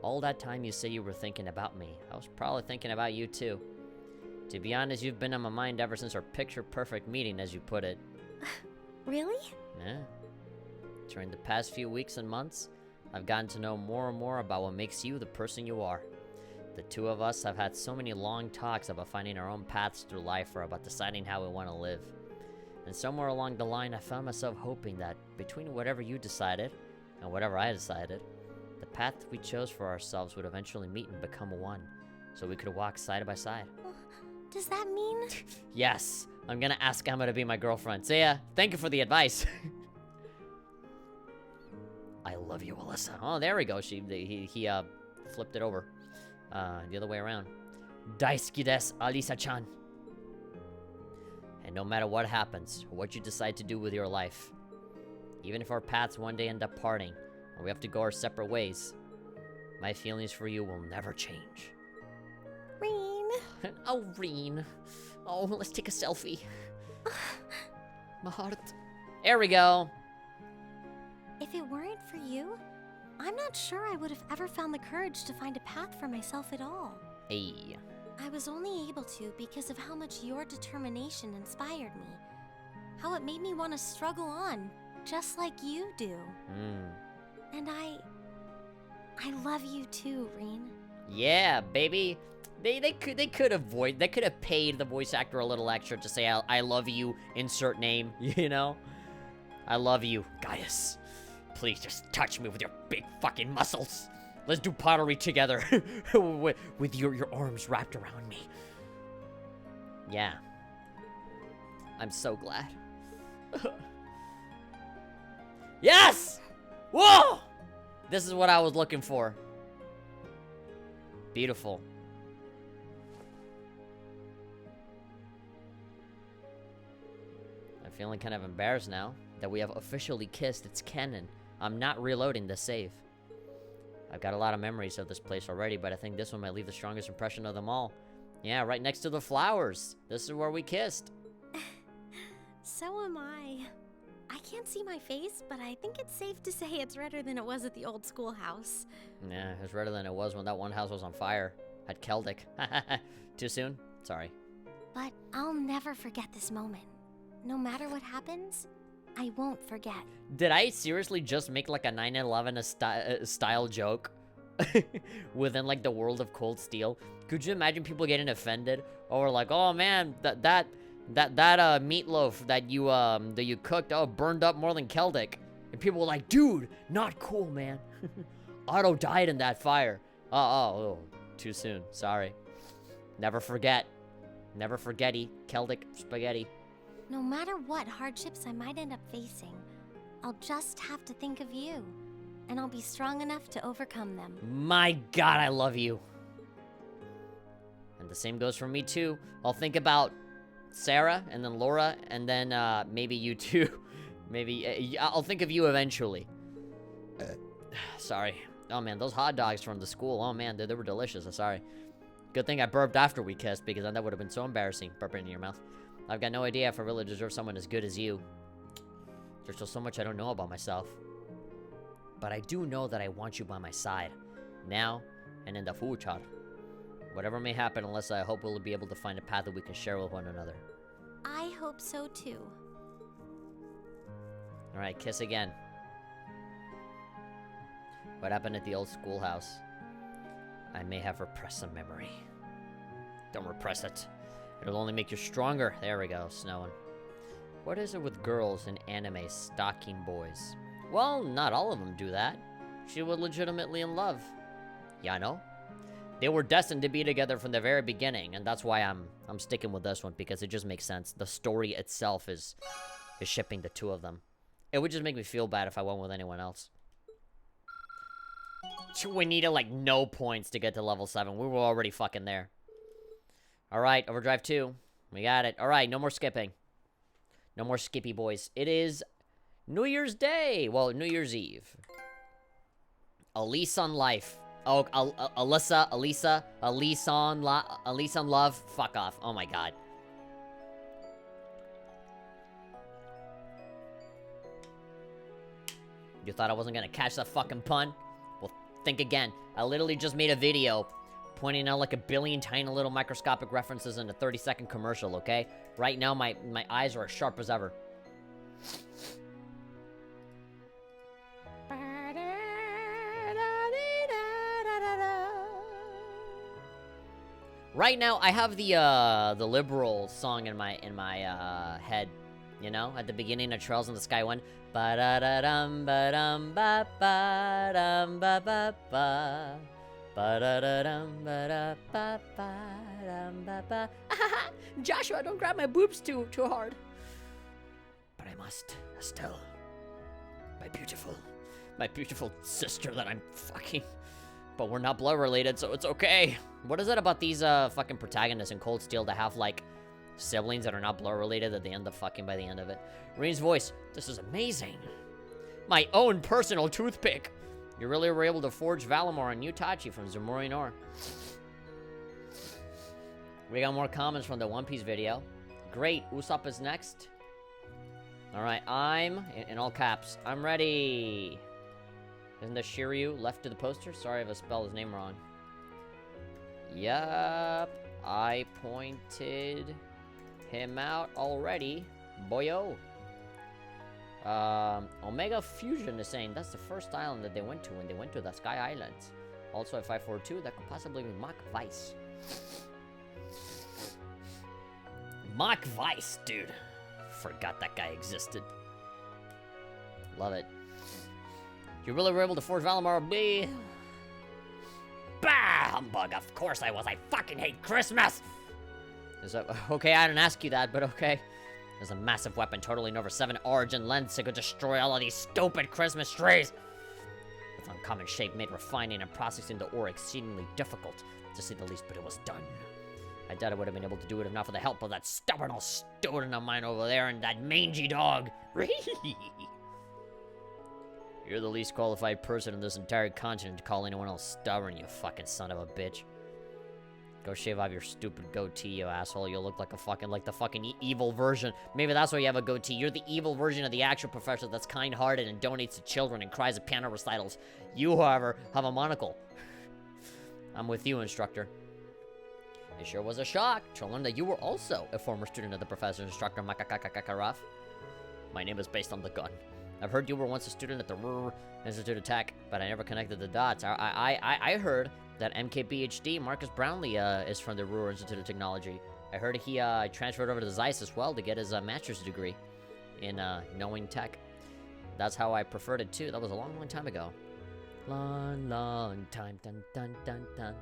All that time you say you were thinking about me, I was probably thinking about you too. To be honest, you've been on my mind ever since our picture-perfect meeting, as you put it. Really? Yeah. During the past few weeks and months, I've gotten to know more and more about what makes you the person you are. The two of us have had so many long talks about finding our own paths through life, or about deciding how we want to live. And somewhere along the line, I found myself hoping that between whatever you decided and whatever I decided, the path we chose for ourselves would eventually meet and become one, so we could walk side by side. Does that mean? Yes, I'm gonna ask Emma to be my girlfriend. So yeah, thank you for the advice. I love you, Alisa. Oh, there we go. He flipped it over. The other way around. Daisuki desu, Alisa-chan. And no matter what happens, or what you decide to do with your life, even if our paths one day end up parting, and we have to go our separate ways, my feelings for you will never change. Reen. Oh, Reen. Oh, let's take a selfie. My heart. There we go. If it weren't for you, I'm not sure I would have ever found the courage to find a path for myself at all. Hey. I was only able to because of how much your determination inspired me. How it made me want to struggle on, just like you do. And I love you too, Reen. Yeah, baby. They could have paid the voice actor a little extra to say I love you, insert name, you know? I love you, Gaius. Please just touch me with your big fucking muscles. Let's do pottery together with your arms wrapped around me. Yeah. I'm so glad. Yes! Whoa! This is what I was looking for. Beautiful. I'm feeling kind of embarrassed now that we have officially kissed. It's canon. I'm not reloading the save. I've got a lot of memories of this place already, but I think this one might leave the strongest impression of them all. Yeah, right next to the flowers. This is where we kissed. So am I. I can't see my face, but I think it's safe to say it's redder than it was at the old schoolhouse. Yeah, it's redder than it was when that one house was on fire. At Keldic. Too soon? Sorry. But I'll never forget this moment. No matter what happens, I won't forget. Did I seriously just make like a 9/11 style joke? Within like the world of Cold Steel? Could you imagine people getting offended? Or like, oh man, that meatloaf that you cooked, burned up more than Keldic. And people were like, dude, not cool, man. Otto died in that fire. Oh, too soon. Sorry. Never forget. Never forgetty. Keldic spaghetti. No matter what hardships I might end up facing, I'll just have to think of you. And I'll be strong enough to overcome them. My God, I love you. And the same goes for me too. I'll think about Sara, and then Laura, and then maybe you too. Maybe I'll think of you eventually. Sorry. Oh man, those hot dogs from the school. Oh man, they were delicious. I'm sorry. Good thing I burped after we kissed, because then that would have been so embarrassing, burping in your mouth. I've got no idea if I really deserve someone as good as you. There's still so much I don't know about myself. But I do know that I want you by my side. Now, and in the future. Whatever may happen, unless I hope we'll be able to find a path that we can share with one another. I hope so too. Alright, kiss again. What happened at the old schoolhouse? I may have repressed some memory. Don't repress it. It'll only make you stronger. There we go, snowing. What is it with girls in anime stalking boys? Well, not all of them do that. She was legitimately in love. Yeah, I know. They were destined to be together from the very beginning, and that's why I'm sticking with this one, because it just makes sense. The story itself is shipping the two of them. It would just make me feel bad if I went with anyone else. We needed like no points to get to level 7. We were already fucking there. Alright, Overdrive 2. We got it. Alright, no more skipping. No more skippy boys. It is New Year's Day. Well, New Year's Eve. Alisa on life. Oh, Alisa on love. Fuck off. Oh my God. You thought I wasn't gonna catch that fucking pun? Well, think again. I literally just made a video pointing out like a billion tiny little microscopic references in a 30-second commercial, okay? Right now, my eyes are as sharp as ever. Right now, I have the liberal song in my head, you know, at the beginning of Trails in the Sky one. Ba da da dum ba dum ba ba dum ba ba ba ba da da dum ba da ba ba dum ba ba. Joshua, don't grab my boobs too hard. But I must, Estelle, my beautiful sister that I'm fucking. But we're not blood related, so it's okay. What is it about these fucking protagonists in Cold Steel that have like siblings that are not blood related that they end up fucking by the end of it? Rain's voice. This is amazing. My own personal toothpick. You really were able to forge Valimor and Yutachi from Zamori Nor. We got more comments from the One Piece video. Great. Usopp is next. Alright, I'm, in all caps, I'm ready. Isn't that Shiryu left to the poster? Sorry if I spelled his name wrong. Yup. I pointed him out already. Boyo. Omega Fusion is saying that's the first island that they went to when they went to the Sky Islands. Also at 542, that could possibly be Mach Weiss. Mach Weiss, dude. Forgot that guy existed. Love it. You really were able to forge Valimar, B. Bah! Humbug, of course I was. I fucking hate Christmas! Is that okay? I didn't ask you that, but okay. There's a massive weapon totaling over 7 origin lengths that could destroy all of these stupid Christmas trees. Its uncommon shape made refining and processing the ore exceedingly difficult, to say the least, but it was done. I doubt I would have been able to do it if not for the help of that stubborn old student of mine over there and that mangy dog. You're the least qualified person in this entire continent to call anyone else stubborn, you fucking son of a bitch. Go shave off your stupid goatee, you asshole. You'll look like a fucking, like the fucking evil version. Maybe that's why you have a goatee. You're the evil version of the actual professor that's kind-hearted and donates to children and cries at piano recitals. You, however, have a monocle. I'm with you, instructor. It sure was a shock to learn that you were also a former student of the professor, Instructor Makakakakaraf. My name is based on the gun. I've heard you were once a student at the RUR Institute of Tech, but I never connected the dots. I heard that MKBHD, Marcus Brownlee, is from the RUR Institute of Technology. I heard he transferred over to the Zeiss as well to get his master's degree in knowing tech. That's how I preferred it too. That was a long, long time ago. Long time,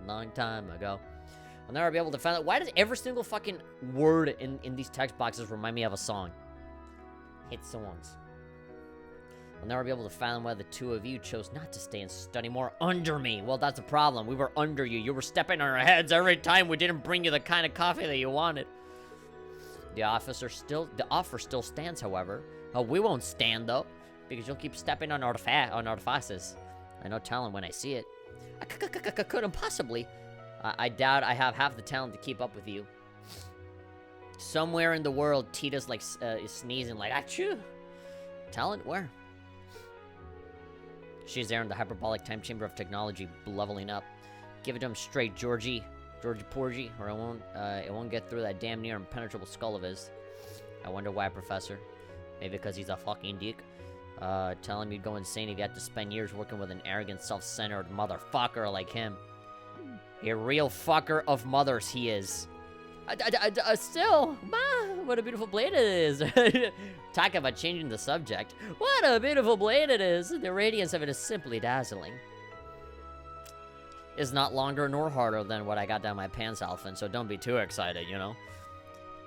long time ago. I'll never be able to find out. Why does every single fucking word in these text boxes remind me of a song? Hit songs. I'll never be able to fathom why the two of you chose not to stay and study more under me. Well, that's the problem. We were under you. You were stepping on our heads every time we didn't bring you the kind of coffee that you wanted. The offer still stands, however. We won't stand, though, because you'll keep stepping on our faces. I know talent when I see it. I couldn't possibly. I doubt I have half the talent to keep up with you. Somewhere in the world, Tita's like is sneezing like, achoo. Talent? Where? She's there in the hyperbolic time chamber of technology, leveling up. Give it to him straight, Georgie Porgy, or it won't get through that damn near impenetrable skull of his. I wonder why, Professor. Maybe because he's a fucking dick. Tell him you'd go insane if you had to spend years working with an arrogant, self-centered motherfucker like him. A real fucker of mothers he is. Still, what a beautiful blade it is. Talk about changing the subject. What a beautiful blade it is. The radiance of it is simply dazzling. It's not longer nor harder than what I got down my pants, Alfin, so don't be too excited, you know?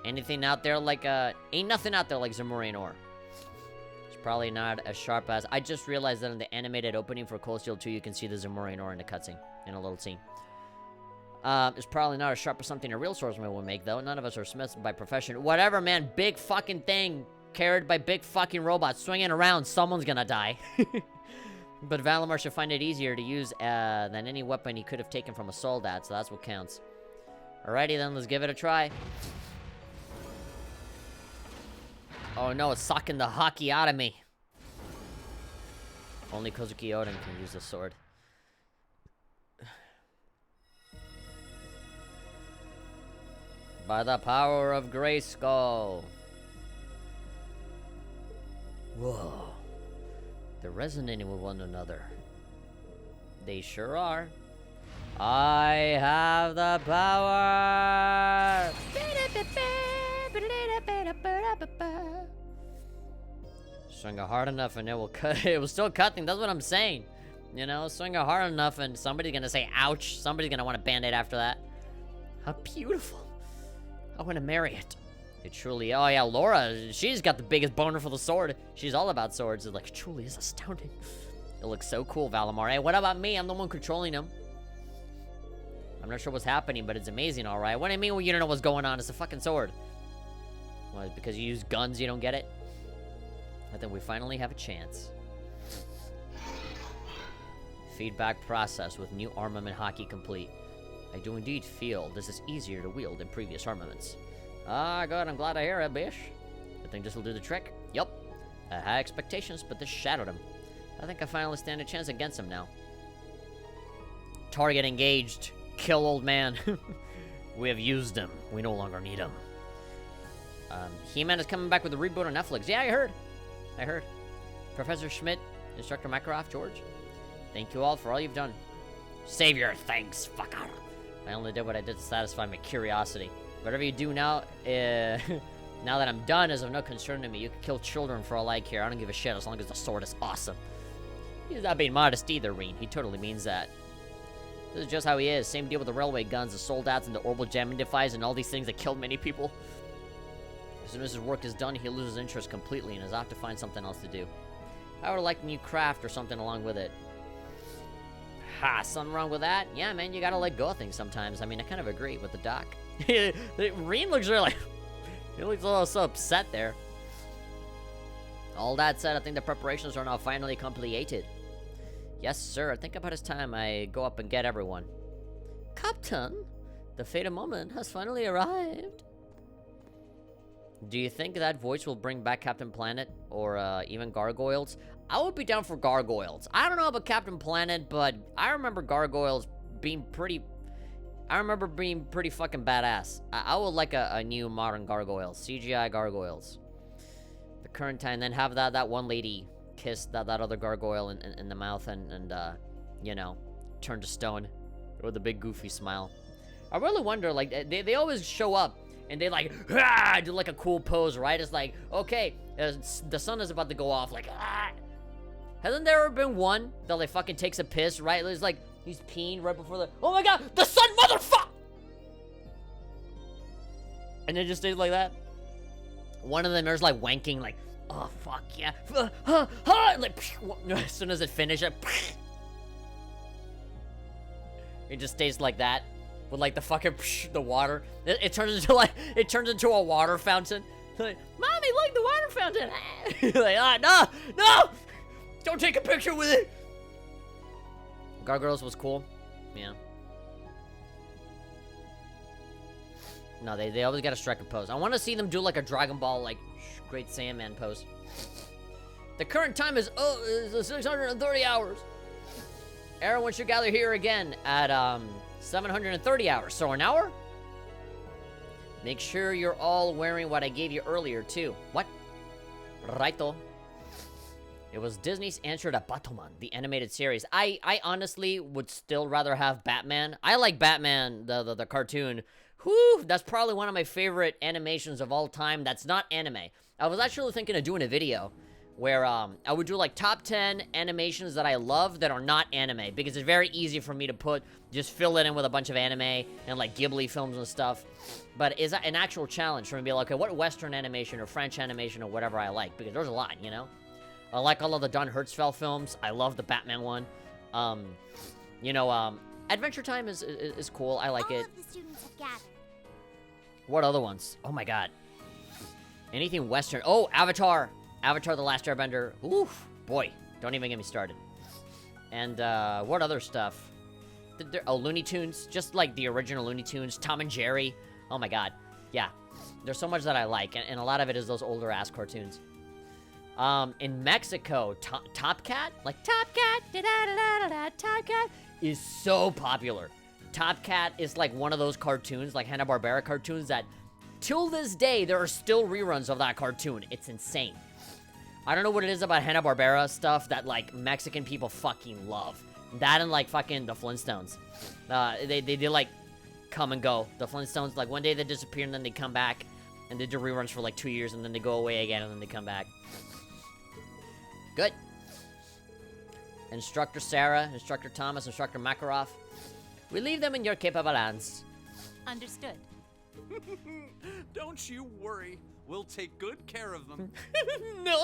Anything out there like, ain't nothing out there like Zamurian ore. It's probably not as sharp as... I just realized that in the animated opening for Cold Steel 2, you can see the Zamurian ore in the cutscene, in a little scene. It's probably not as sharp as something a real swordsman would make, though. None of us are smiths by profession. Whatever, man. Big fucking thing carried by big fucking robots swinging around. Someone's gonna die. But Valimar should find it easier to use than any weapon he could have taken from a soldat, so that's what counts. Alrighty then, let's give it a try. Oh no, it's sucking the hockey out of me. Only Kozuki Odin can use the sword. By the power of Grayskull. Whoa. They're resonating with one another. They sure are. I have the power! Swing it hard enough and it will cut. It will still cut things. That's what I'm saying. You know, swing it hard enough and somebody's gonna say ouch. Somebody's gonna want a band-aid after that. How beautiful. I want to marry it. It truly... Oh, yeah, Laura, she's got the biggest boner for the sword. She's all about swords. It, like, truly is astounding. It looks so cool, Valimar. Hey, what about me? I'm the one controlling him. I'm not sure what's happening, but it's amazing, all right? What do you mean when you don't know what's going on? It's a fucking sword. Well, because you use guns, you don't get it? I think we finally have a chance. Feedback process with new armament hockey complete. I do indeed feel this is easier to wield than previous armaments. Ah, good, I'm glad to hear it, bish. You think this will do the trick? Yup. I had expectations, but this shattered him. I think I finally stand a chance against him now. Target engaged. Kill old man. We have used him. We no longer need him. He-Man is coming back with a reboot on Netflix. Yeah, I heard. Professor Schmidt, Instructor Makarov, George. Thank you all for all you've done. Save your thanks, fucker. I only did what I did to satisfy my curiosity. Whatever you do now, now that I'm done is of no concern to me. You can kill children for all I care. I don't give a shit as long as the sword is awesome. He's not being modest either, Reen. He totally means that. This is just how he is. Same deal with the railway guns, the soldats, and the orbital jamming device, and all these things that killed many people. As soon as his work is done, he loses interest completely and is off to find something else to do. I would like a new craft or something along with it. Ha, something wrong with that? Yeah, man, you gotta let go of things sometimes. I mean, I kind of agree with the doc. Reen looks really... he looks a little so upset there. All that said, I think the preparations are now finally completed. Yes, sir. I think about it's time I go up and get everyone. Captain? The fated moment has finally arrived. Do you think that voice will bring back Captain Planet or even Gargoyles? I would be down for Gargoyles. I don't know about Captain Planet, but I remember Gargoyles being pretty... I remember being pretty fucking badass. I would like a new modern Gargoyles. CGI Gargoyles. The current time, then have that one lady kiss that other gargoyle in the mouth and you know, turn to stone with a big goofy smile. I really wonder, like, they always show up and they like, ah, do like a cool pose, right? It's like, okay, the sun is about to go off, like, ah. Hasn't there ever been one that like fucking takes a piss, right? It's like, he's peeing right before the, oh my god, the sun, motherfucker! And it just stays like that. One of them is like wanking, like, oh fuck yeah, like, as soon as it finishes, it just stays like that. With like the fucking the water, it turns into a water fountain. Like, mommy, look, the water fountain. Like, no, don't take a picture with it. Gargoyles was cool, yeah. No, they always got a striker pose. I want to see them do like a Dragon Ball, like Great Saiyaman pose. The current time is 630 hours. Everyone should gather here again at 730 hours, so an hour? Make sure you're all wearing what I gave you earlier, too. What? Righto. It was Disney's answer to Batman, the animated series. I honestly would still rather have Batman. I like Batman, the cartoon. Whew, that's probably one of my favorite animations of all time. That's not anime. I was actually thinking of doing a video where I would do like top 10 animations that I love that are not anime, because it's very easy for me to just fill it in with a bunch of anime and like Ghibli films and stuff. But is that an actual challenge for me to be like, okay, what Western animation or French animation or whatever I like, because there's a lot, you know? I like all of the Don Hertzfeldt films. I love the Batman one. You know, Adventure Time is cool. I like it. All of the students have gathered. What other ones? Oh my god. Anything Western. Oh, Avatar. Avatar: The Last Airbender. Oof. Boy, don't even get me started. And, what other stuff? Oh, Looney Tunes. Just like the original Looney Tunes. Tom and Jerry. Oh my god. Yeah. There's so much that I like, and a lot of it is those older-ass cartoons. In Mexico, Top Cat? Like, Top Cat, da-da-da-da-da, Top Cat is so popular. Top Cat is like one of those cartoons, like Hanna-Barbera cartoons, that till this day, there are still reruns of that cartoon. It's insane. I don't know what it is about Hanna-Barbera stuff that, like, Mexican people fucking love. That and, like, fucking the Flintstones. They like, come and go. The Flintstones, like, one day they disappear and then they come back. And they do reruns for, like, 2 years and then they go away again and then they come back. Good. Instructor Sara, Instructor Thomas, Instructor Makarov. We leave them in your capable hands. Understood. Don't you worry. We'll take good care of them. No.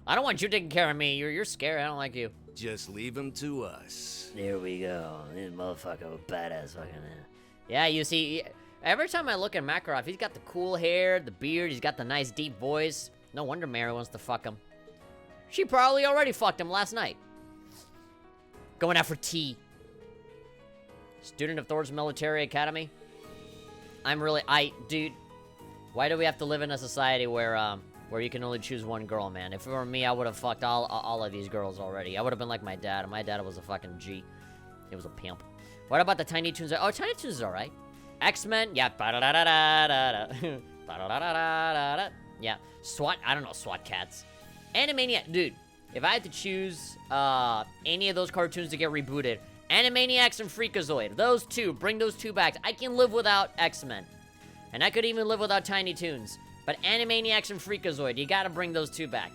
I don't want you taking care of me. You're scary. I don't like you. Just leave them to us. There we go. This motherfucker, badass fucking. Yeah, you see, every time I look at Makarov, he's got the cool hair, the beard, he's got the nice deep voice. No wonder Mary wants to fuck him. She probably already fucked him last night. Going out for tea. Student of Thor's Military Academy. Dude, why do we have to live in a society where you can only choose one girl, man? If it were me, I would have fucked all of these girls already. I would have been like my dad. My dad was a fucking G. He was a pimp. What about the Tiny Toons? Oh, Tiny Toons is alright. X-Men, yeah. Yeah. SWAT, I don't know, SWAT cats. Animaniac, dude. If I had to choose any of those cartoons to get rebooted, Animaniacs and Freakazoid, those two, bring those two back. I can live without X-Men. And I could even live without Tiny Toons. But Animaniacs and Freakazoid, you gotta bring those two back.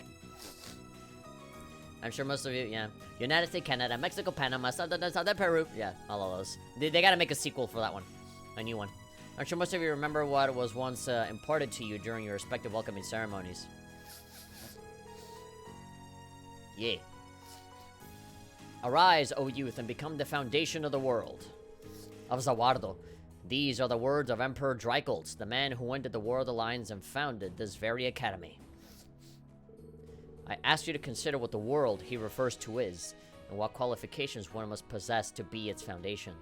I'm sure most of you, yeah. United States, Canada, Mexico, Panama, Southern Peru. Yeah, all of those. They gotta make a sequel for that one. A new one. I'm sure most of you remember what was once imparted to you during your respective welcoming ceremonies. Yeah. Arise, O youth, and become the foundation of the world. Of Zawardo. These are the words of Emperor Dreikoltz, the man who entered the War of the Lions and founded this very academy. I ask you to consider what the world he refers to is, and what qualifications one must possess to be its foundation.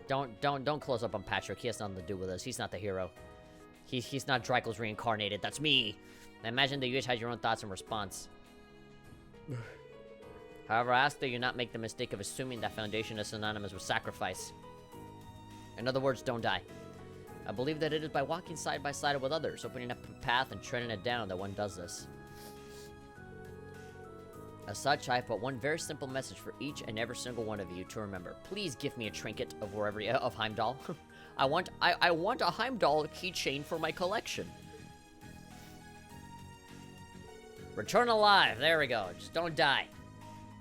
Don't close up on Patrick. He has nothing to do with us. He's not the hero. He's not Draco's reincarnated. That's me. I imagine that you each had your own thoughts in response. However, I ask that you not make the mistake of assuming that Foundation is synonymous with sacrifice. In other words, don't die. I believe that it is by walking side by side with others, opening up a path and treading it down, that one does this. As such, I have but one very simple message for each and every single one of you to remember. Please give me a trinket of Heimdall. I want a Heimdall keychain for my collection. Return alive. There we go. Just don't die.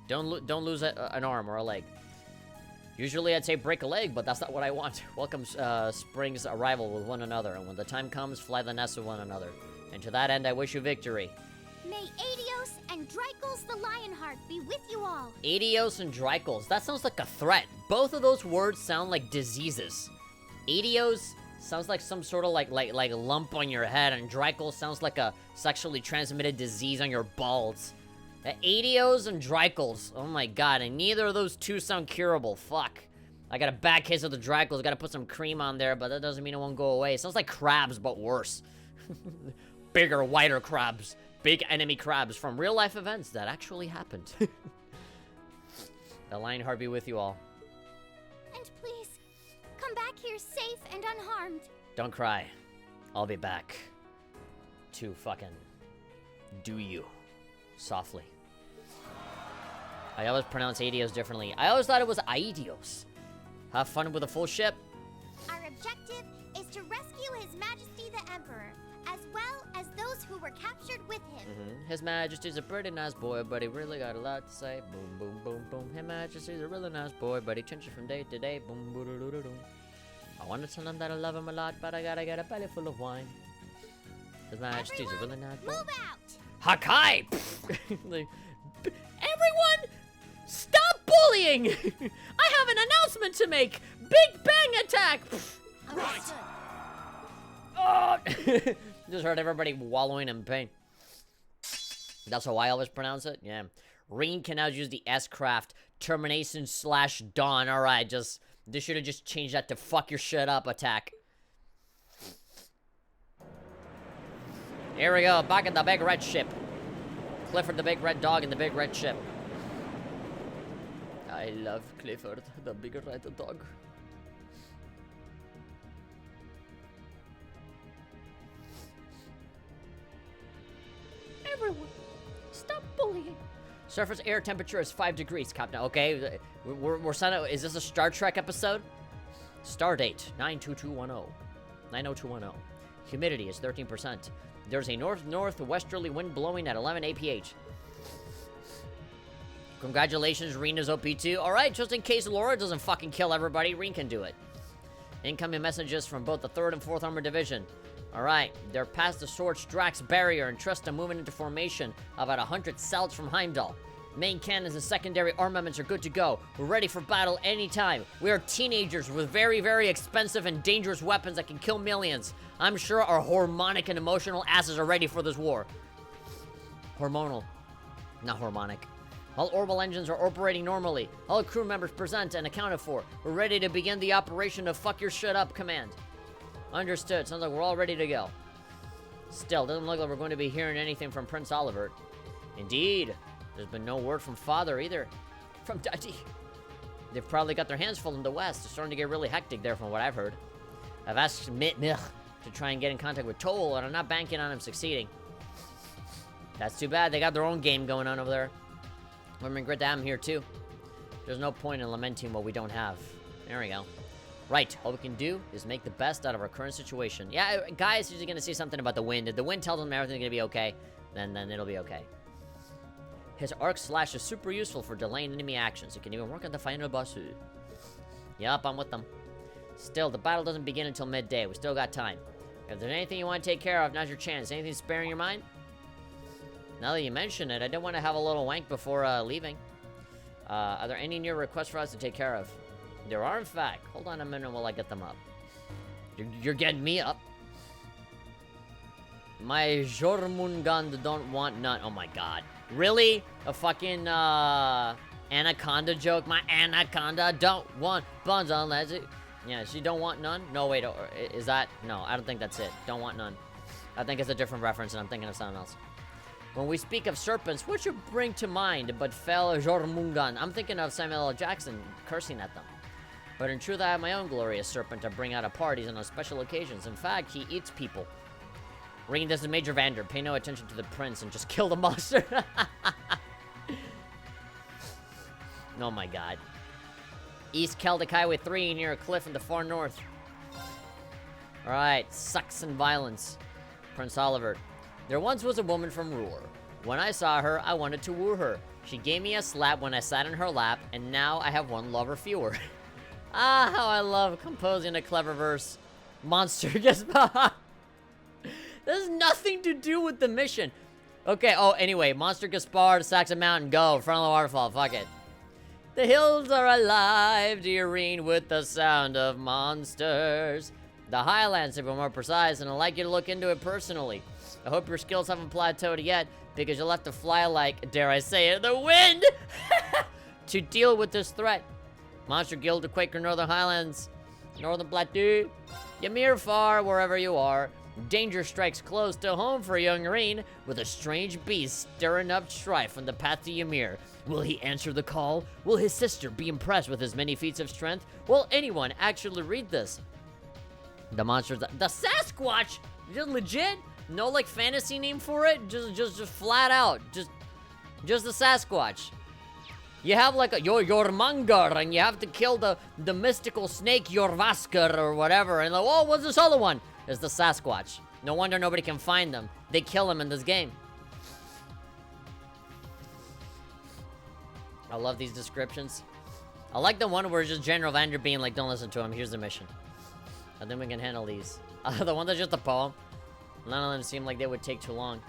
Don't lose an arm or a leg. Usually I'd say break a leg, but that's not what I want. Welcome spring's arrival with one another, and when the time comes, fly the nest with one another. And to that end, I wish you victory. May Adios and Drycles the Lionheart be with you all. Adios and Drycles. That sounds like a threat. Both of those words sound like diseases. Adios sounds like some sort of like lump on your head, and Drycles sounds like a sexually transmitted disease on your balls. Adios and Drycles. Oh my god, and neither of those two sound curable. Fuck. I got a bad case of the Drycles. Gotta put some cream on there, but that doesn't mean it won't go away. It sounds like crabs, but worse. Bigger, whiter crabs. Big enemy crabs from real life events that actually happened. The Lionheart be with you all. And please, come back here safe and unharmed. Don't cry. I'll be back. To fucking do you. Softly. I always pronounce Adios differently. I always thought it was Aidios. Have fun with a full ship. Our objective is to rescue His Majesty the Emperor, as well as those who were captured with him. His Majesty's a pretty nice boy, but he really got a lot to say. Boom, boom, boom, boom. His Majesty's a really nice boy, but he changes from day to day. Boom, boom, boom, boom. I want to tell him that I love him a lot, but I gotta get a belly full of wine. His Majesty's a really nice boy. Move out! Hakai! Everyone, stop bullying! I have an announcement to make! Big Bang attack! Understood. Oh! Just heard everybody wallowing in pain. That's how I always pronounce it? Yeah. Reen can now use the S-Craft Termination/Dawn. Alright, they should have just changed that to fuck your shit up attack. Here we go, back in the big red ship. Clifford the big red dog in the big red ship. I love Clifford, the big red dog. Everyone, stop bullying. Surface air temperature is 5 degrees, Captain. Okay, we're signing. Is this a Star Trek episode? Star date 90210. Humidity is 13%. There's a northwesterly wind blowing at 11 APH. Congratulations, Reen is OP2. Alright, just in case Laura doesn't fucking kill everybody, Reen can do it. Incoming messages from both the 3rd and 4th Armored Division. Alright, they're past the Sword Drax barrier and trust them moving into formation about 100 south from Heimdall. Main cannons and secondary armaments are good to go. We're ready for battle anytime. We are teenagers with very, very expensive and dangerous weapons that can kill millions. I'm sure our hormonic and emotional asses are ready for this war. Hormonal, not hormonic. All orbital engines are operating normally. All crew members present and accounted for. We're ready to begin the operation of Fuck Your Shit Up command. Understood. Sounds like we're all ready to go. Still, doesn't look like we're going to be hearing anything from Prince Oliver. Indeed. There's been no word from Father either. From Daddy. They've probably got their hands full in the West. It's starting to get really hectic there from what I've heard. I've asked Mitt to try and get in contact with Toll, and I'm not banking on him succeeding. That's too bad. They got their own game going on over there. Women regret to have him here too. There's no point in lamenting what we don't have. There we go. Right, all we can do is make the best out of our current situation. Yeah, guys, you're gonna say something about the wind. If the wind tells them everything's gonna be okay, then it'll be okay. His arc slash is super useful for delaying enemy actions. It can even work on the final boss. Yup, I'm with them. Still, the battle doesn't begin until midday. We still got time. If there's anything you want to take care of, now's your chance. Anything sparing your mind? Now that you mention it, I did want to have a little wank before leaving. Are there any new requests for us to take care of? There are, in fact. Hold on a minute while I get them up. You're getting me up. My Jormungand don't want none. Oh my god. Really? A fucking anaconda joke? My anaconda don't want buns unless it Yeah, she don't want none? No, wait, is that? No, I don't think that's it. Don't want none. I think it's a different reference, and I'm thinking of something else. When we speak of serpents, what should bring to mind but fell Jormungan? I'm thinking of Samuel L. Jackson cursing at them. But in truth, I have my own glorious serpent to bring out at parties and on special occasions. In fact, he eats people. Reading this is Major Vander. Pay no attention to the prince and just kill the monster. Oh my god. East Celtic Highway 3 near a cliff in the far north. Alright, sex and violence. Prince Oliver. There once was a woman from Ruhr. When I saw her, I wanted to woo her. She gave me a slap when I sat in her lap, and now I have one lover fewer. Ah, how I love composing a clever verse. Monster gets This has nothing to do with the mission. Okay, oh, anyway. Monster Gaspard, Saxon Mountain, go. Front of the waterfall, fuck it. The hills are alive, dearine, with the sound of monsters. The Highlands, to be more precise, and I'd like you to look into it personally. I hope your skills haven't plateaued yet, because you'll have to fly like, dare I say it, the wind! To deal with this threat. Monster Guild of Quaker Northern Highlands, Northern Plateau. Ymir far, wherever you are. Danger strikes close to home for young Reen, with a strange beast stirring up strife on the path to Ymir. Will he answer the call? Will his sister be impressed with his many feats of strength? Will anyone actually read this? The monsters, the Sasquatch, just legit, no like fantasy name for it, just flat out, just the Sasquatch. You have like a Jormungar, and you have to kill the mystical snake Jorvaskar or whatever, and like, oh, what's this other one? It's the Sasquatch. No wonder nobody can find them. They kill him in this game. I love these descriptions. I like the one where it's just General Vander being like, don't listen to him, here's the mission. I think we can handle these. The one that's just a poem. None of them seem like they would take too long.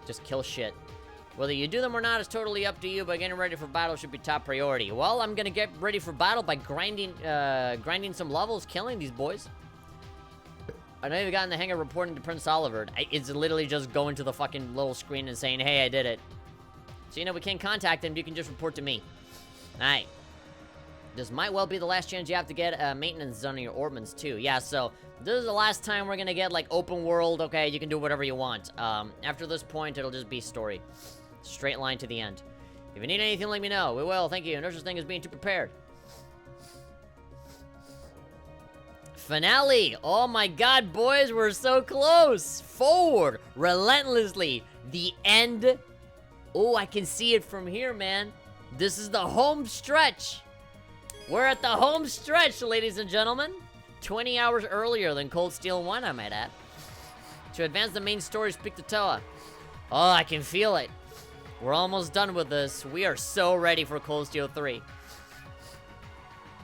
Just kill shit. Whether you do them or not is totally up to you, but getting ready for battle should be top priority. Well, I'm gonna get ready for battle by grinding some levels, killing these boys. I know you've gotten the hang of reporting to Prince Oliver. It's literally just going to the fucking little screen and saying, hey, I did it. So, you know, we can't contact him, you can just report to me. Alright. This might well be the last chance you have to get maintenance done on your Ormans, too. Yeah, so, this is the last time we're gonna get, like, open world, okay, you can do whatever you want. After this point, it'll just be story. Straight line to the end. If you need anything, let me know. We will, thank you. No such thing as being too prepared. Finale! Oh my god, boys, we're so close! Forward! Relentlessly! The end! Oh, I can see it from here, man. This is the home stretch! We're at the home stretch, ladies and gentlemen! 20 hours earlier than Cold Steel 1, I might add. To advance the main story, speak to Toa. Oh, I can feel it. We're almost done with this. We are so ready for Cold Steel 3.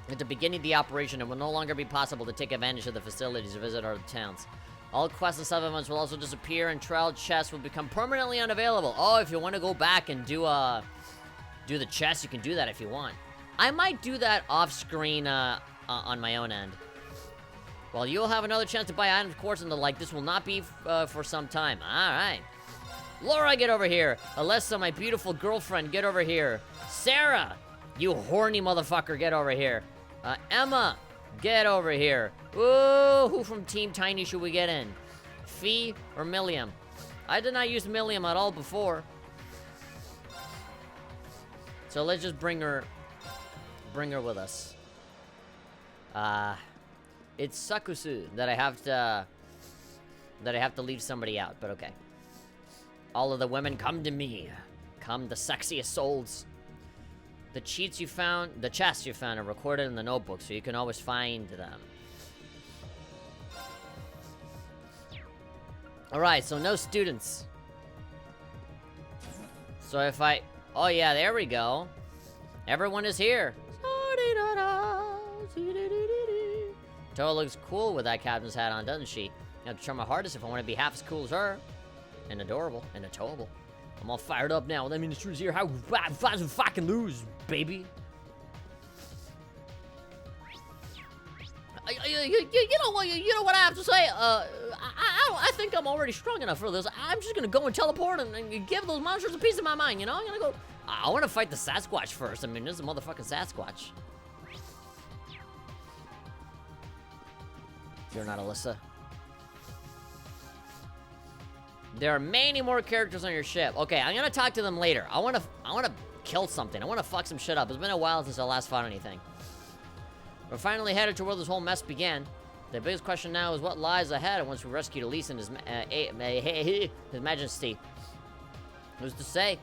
At the beginning of the operation, it will no longer be possible to take advantage of the facilities to visit our towns. All quests and supplements will also disappear, and trial chests will become permanently unavailable. Oh, if you want to go back and do the chest, you can do that if you want. I might do that off-screen on my own end. Well, you'll have another chance to buy items, of course, and the like. This will not be for some time. All right. Laura, get over here. Alisa, my beautiful girlfriend, get over here. Sara, you horny motherfucker, get over here. Emma, get over here. Ooh, who from Team Tiny should we get in? Fee or Milliam? I did not use Milliam at all before. So let's just bring her with us. It's Sakusu that I have to leave somebody out, but okay. All of the women come to me. Come, the sexiest souls. The chests you found are recorded in the notebook, so you can always find them. Alright, so no students. So if oh yeah, there we go. Everyone is here. Toa looks cool with that captain's hat on, doesn't she? I have to try my hardest if I want to be half as cool as her. And adorable. And adorable. I'm all fired up now. That means the truth's here. How fast we fucking lose, baby. You know what I have to say? I think I'm already strong enough for this. I'm just gonna go and teleport and give those monsters a piece of my mind, you know? I'm gonna go. I want to fight the Sasquatch first. I mean, this is a motherfucking Sasquatch. You're not Alisa. There are many more characters on your ship. Okay, I'm gonna talk to them later. I wanna kill something. I wanna fuck some shit up. It's been a while since I last fought anything. We're finally headed to where this whole mess began. The biggest question now is what lies ahead once we rescued Alisa and his Majesty. Who's to say?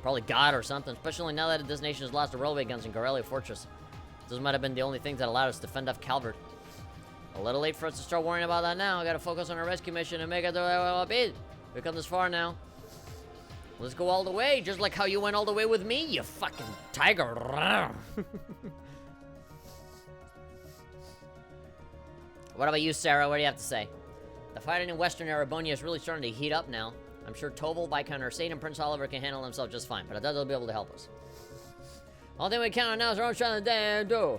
Probably God or something, especially now that this nation has lost the railway guns in Corellia Fortress. Those might have been the only things that allowed us to fend off Calvert. A little late for us to start worrying about that now. I gotta focus on our rescue mission and make it the way it be. We've come this far now. Let's go all the way, just like how you went all the way with me, you fucking tiger. What about you, Sara? What do you have to say? The fighting in Western Arabonia is really starting to heat up now. I'm sure Toval, Viscount Ursade, and Prince Oliver can handle themselves just fine, but I doubt they'll be able to help us. All thing we count on now is our own trying to do.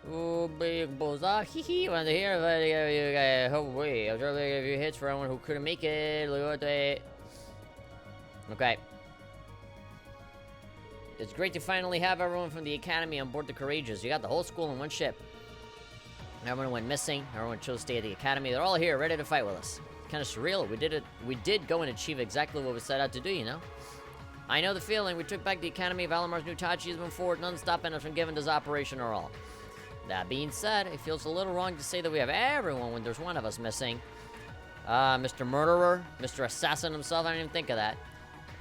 Oh, big bullseye. Hee hee. Want to hear about you guys? Oh, wait. I'll try to give you hits for anyone who couldn't make it. Look at that. Okay. It's great to finally have everyone from the Academy on board the Courageous. You got the whole school in one ship. Everyone went missing. Everyone chose to stay at the Academy. They're all here, ready to fight with us. Kind of surreal. We did go and achieve exactly what we set out to do, you know? I know the feeling. We took back the Academy. Valamar's new Tachi has been forward, none stopping us from giving this operation our all. That being said, it feels a little wrong to say that we have everyone when there's one of us missing. Mr. Murderer, Mr. Assassin himself, I didn't even think of that.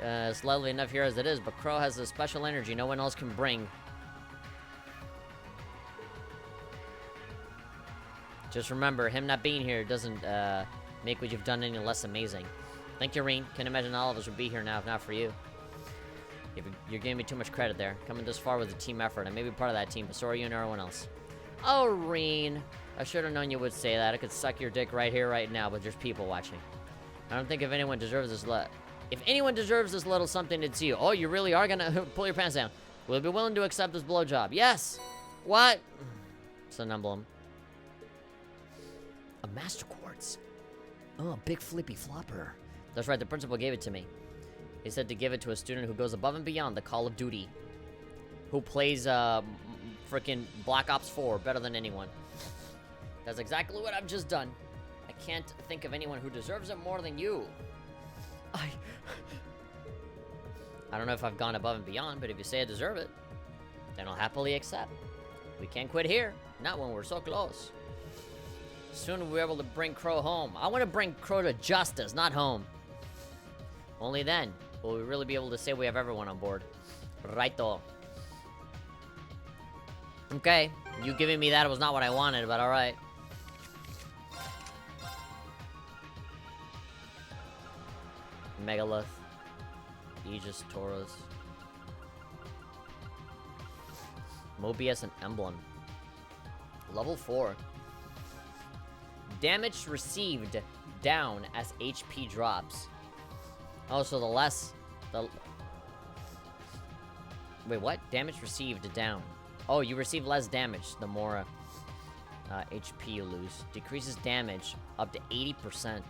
It's lovely enough here as it is, but Crow has a special energy no one else can bring. Just remember, him not being here doesn't make what you've done any less amazing. Thank you, Reen. Can't imagine all of us would be here now if not for you. You're giving me too much credit there. Coming this far with a team effort. I may be part of that team, but so are you and everyone else. Oh, Reen. I should have known you would say that. I could suck your dick right here, right now, but there's people watching. I don't think if anyone deserves this if anyone deserves this little something, it's you. Oh, you really are gonna pull your pants down. Will you be willing to accept this blowjob? Yes! What? It's an emblem. A Master Quartz. Oh, big flippy flopper. That's right, the principal gave it to me. He said to give it to a student who goes above and beyond the call of duty. Who plays, frickin' Black Ops 4 better than anyone. That's exactly what I've just done. I can't think of anyone who deserves it more than you. I don't know if I've gone above and beyond, but if you say I deserve it, then I'll happily accept. We can't quit here. Not when we're so close. Soon we'll be able to bring Crow home. I want to bring Crow to justice, not home. Only then will we really be able to say we have everyone on board. Righto. Okay, you giving me that was not what I wanted, but alright. Megalith. Aegis, Taurus. Mobius and Emblem. Level 4. Damage received down as HP drops. Oh, so wait, what? Damage received down. Oh, you receive less damage the more HP you lose. Decreases damage up to 80%.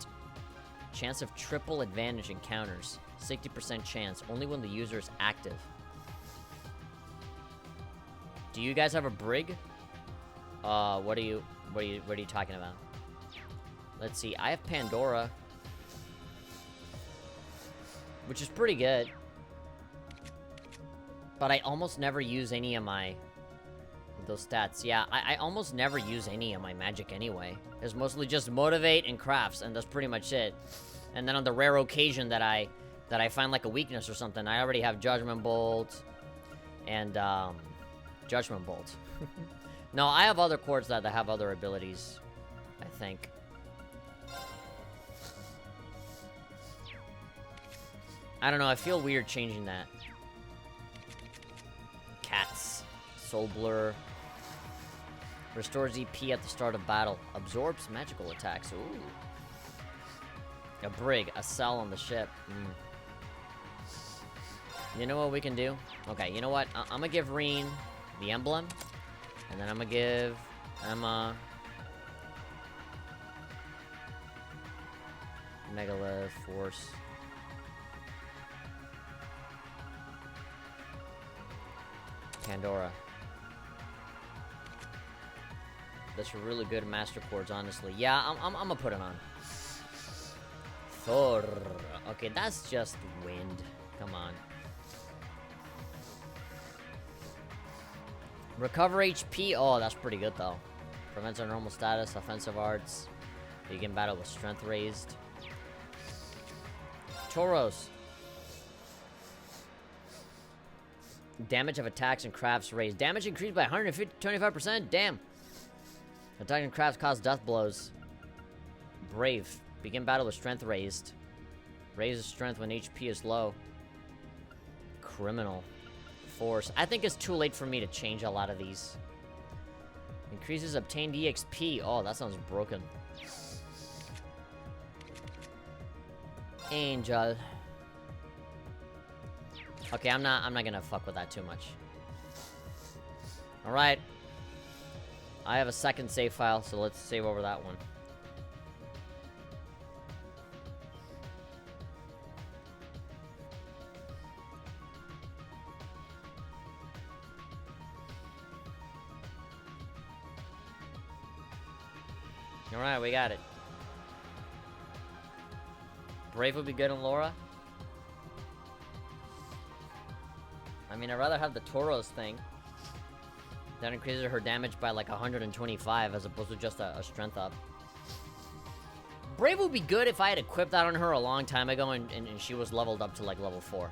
Chance of triple advantage encounters. 60% chance, only when the user is active. Do you guys have a brig? What are you talking about? Let's see, I have Pandora. Which is pretty good. But I almost never use any of those stats. Yeah, I almost never use any of my magic anyway. It's mostly just motivate and crafts, and that's pretty much it. And then on the rare occasion that I find like a weakness or something, I already have Judgment Bolt and Judgment Bolt. No, I have other cords that have other abilities, I think. I don't know, I feel weird changing that. Cats. Soul Blur. Restores EP at the start of battle. Absorbs magical attacks. Ooh. A brig. A cell on the ship. You know what we can do? Okay, you know what? I'm gonna give Reen the emblem. And then I'm gonna give Emma... Megalith, Force... Pandora. That's really good master chords, honestly. Yeah, I'm gonna put it on. Thor. Okay, that's just wind. Come on. Recover HP. Oh, that's pretty good, though. Prevents our normal status. Offensive arts. You can battle with strength raised. Tauros. Damage of attacks and crafts raised. Damage increased by 125%. Damn. Attack and crafts cause death blows. Brave. Begin battle with strength raised. Raises strength when HP is low. Criminal. Force. I think it's too late for me to change a lot of these. Increases obtained EXP. Oh, that sounds broken. Angel. Okay, I'm not gonna fuck with that too much. Alright. I have a second save file, so let's save over that one. Alright, we got it. Brave would be good on Laura. I mean, I'd rather have the Tauros thing. That increases her damage by like 125 as opposed to just a strength up. Brave would be good if I had equipped that on her a long time ago and she was leveled up to like level 4.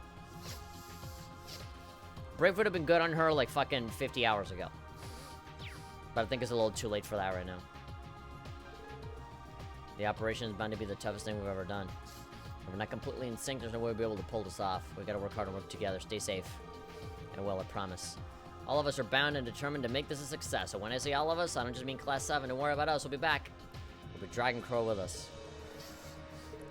Brave would have been good on her like fucking 50 hours ago. But I think it's a little too late for that right now. The operation is bound to be the toughest thing we've ever done. If we're not completely in sync, there's no way we'll be able to pull this off. We gotta work hard and work together. Stay safe. And well, I promise. All of us are bound and determined to make this a success. So when I say all of us, I don't just mean Class 7. Don't worry about us. We'll be back. We'll be Dragon Crow with us.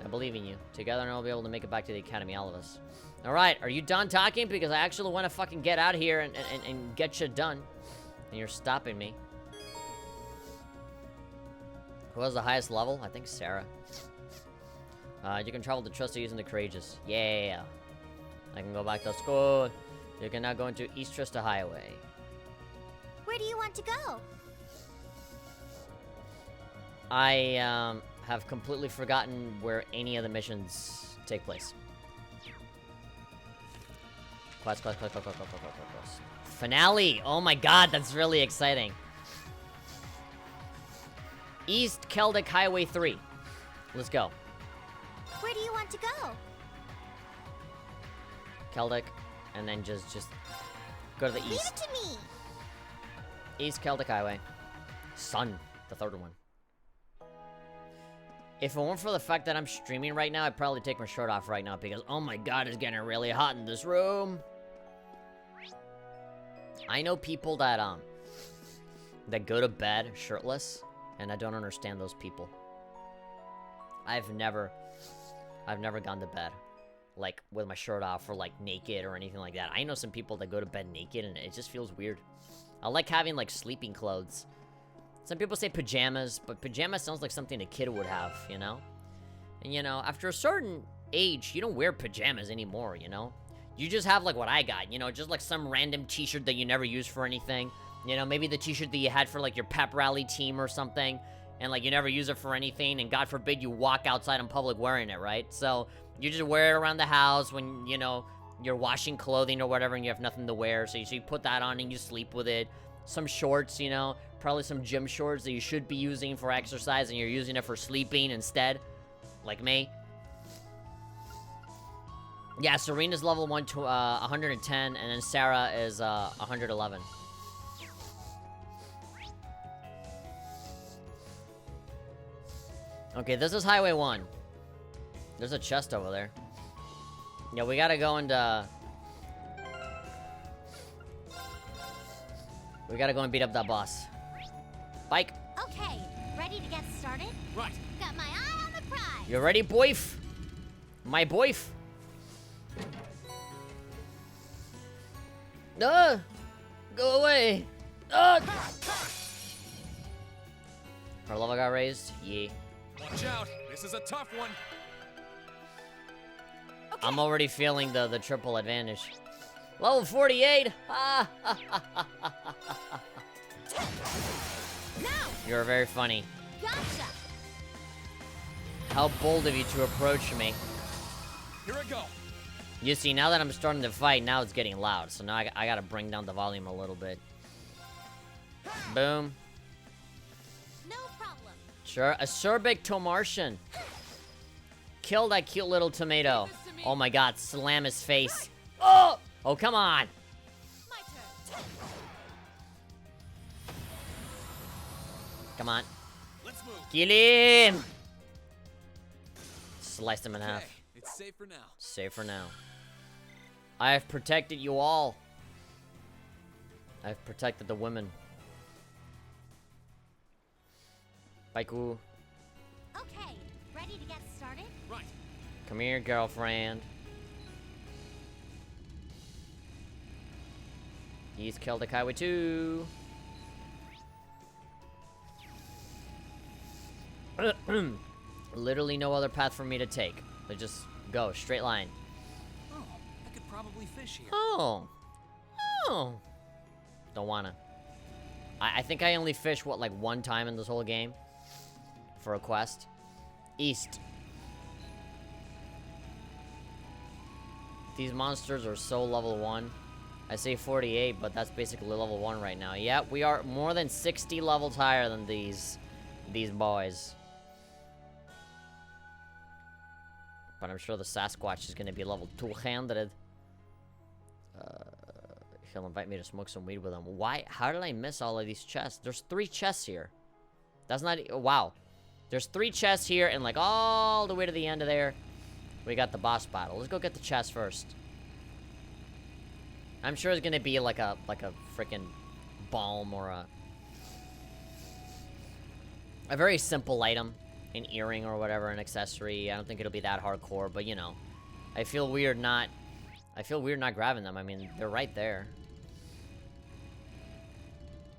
I believe in you. Together, and we'll be able to make it back to the Academy, all of us. Alright, are you done talking? Because I actually want to fucking get out here and get shit done. And you're stopping me. Who has the highest level? I think Sara. You can travel to Trista using the Courageous. Yeah. I can go back to school. You can now go into East Trista Highway. Where do you want to go? I have completely forgotten where any of the missions take place. Quest. Finale! Oh my god, that's really exciting. East Celtic Highway 3. Let's go. Where do you want to go? Celtic, and then just go to the Leave east. it to me. East Celtic Highway. Sun, the third one. If it weren't for the fact that I'm streaming right now, I'd probably take my shirt off right now because, oh my god, it's getting really hot in this room. I know people that go to bed shirtless, and I don't understand those people. I've never gone to bed like with my shirt off or like naked or anything like that. I know some people that go to bed naked and it just feels weird. I like having like sleeping clothes. Some people say pajamas, but pajamas sounds like something a kid would have, you know? And you know, after a certain age, you don't wear pajamas anymore, you know? You just have like what I got, you know, just like some random t-shirt that you never use for anything. You know, maybe the t-shirt that you had for like your pep rally team or something, and like you never use it for anything, and God forbid you walk outside in public wearing it, right? So you just wear it around the house when, you know, you're washing clothing or whatever and you have nothing to wear. So you put that on and you sleep with it. Some shorts, you know, probably some gym shorts that you should be using for exercise and you're using it for sleeping instead, like me. Yeah, Serena's level 110, and then Sara is 111. Okay, this is Highway 1. There's a chest over there. Yeah, we gotta go and, we gotta go and beat up that boss. Bike. Okay, ready to get started? Right. Got my eye on the prize. You ready, boyf? My boyf? Go away. Her level got raised? Yeah. Watch out. This is a tough one. Okay. I'm already feeling the triple advantage. Level 48! You're very funny. Gotcha. How bold of you to approach me. Here I go. You see, now that I'm starting to fight, now it's getting loud. So now I gotta bring down the volume a little bit. Boom. No problem. Sure. Acerbic Tomartian. Kill that cute little tomato. Oh my god, slam his face. Oh! Oh, come on. My turn. Come on. Let's move. Kill him! Slice him in half. Okay, it's safe for now. Safe for now. I have protected you all. I've protected the women. Baiku. Okay, ready to get started? Right. Come here, girlfriend. He's killed a Kaiwi too. Literally no other path for me to take. They just go straight line. Oh, I could probably fish here. Oh. Oh. Don't wanna. I think I only fish, what, like one time in this whole game? For a quest. East. These monsters are so level 1. I say 48, but that's basically level 1 right now. Yeah, we are more than 60 levels higher than these boys. But I'm sure the Sasquatch is going to be level 200. He'll invite me to smoke some weed with him. Why? How did I miss all of these chests? There's 3 chests here. That's not... Wow. There's 3 chests here, and like all the way to the end of there, we got the boss battle. Let's go get the chest first. I'm sure it's going to be like a freaking balm or a very simple item. An earring or whatever, an accessory. I don't think it'll be that hardcore, but you know. I feel weird not grabbing them. I mean, they're right there.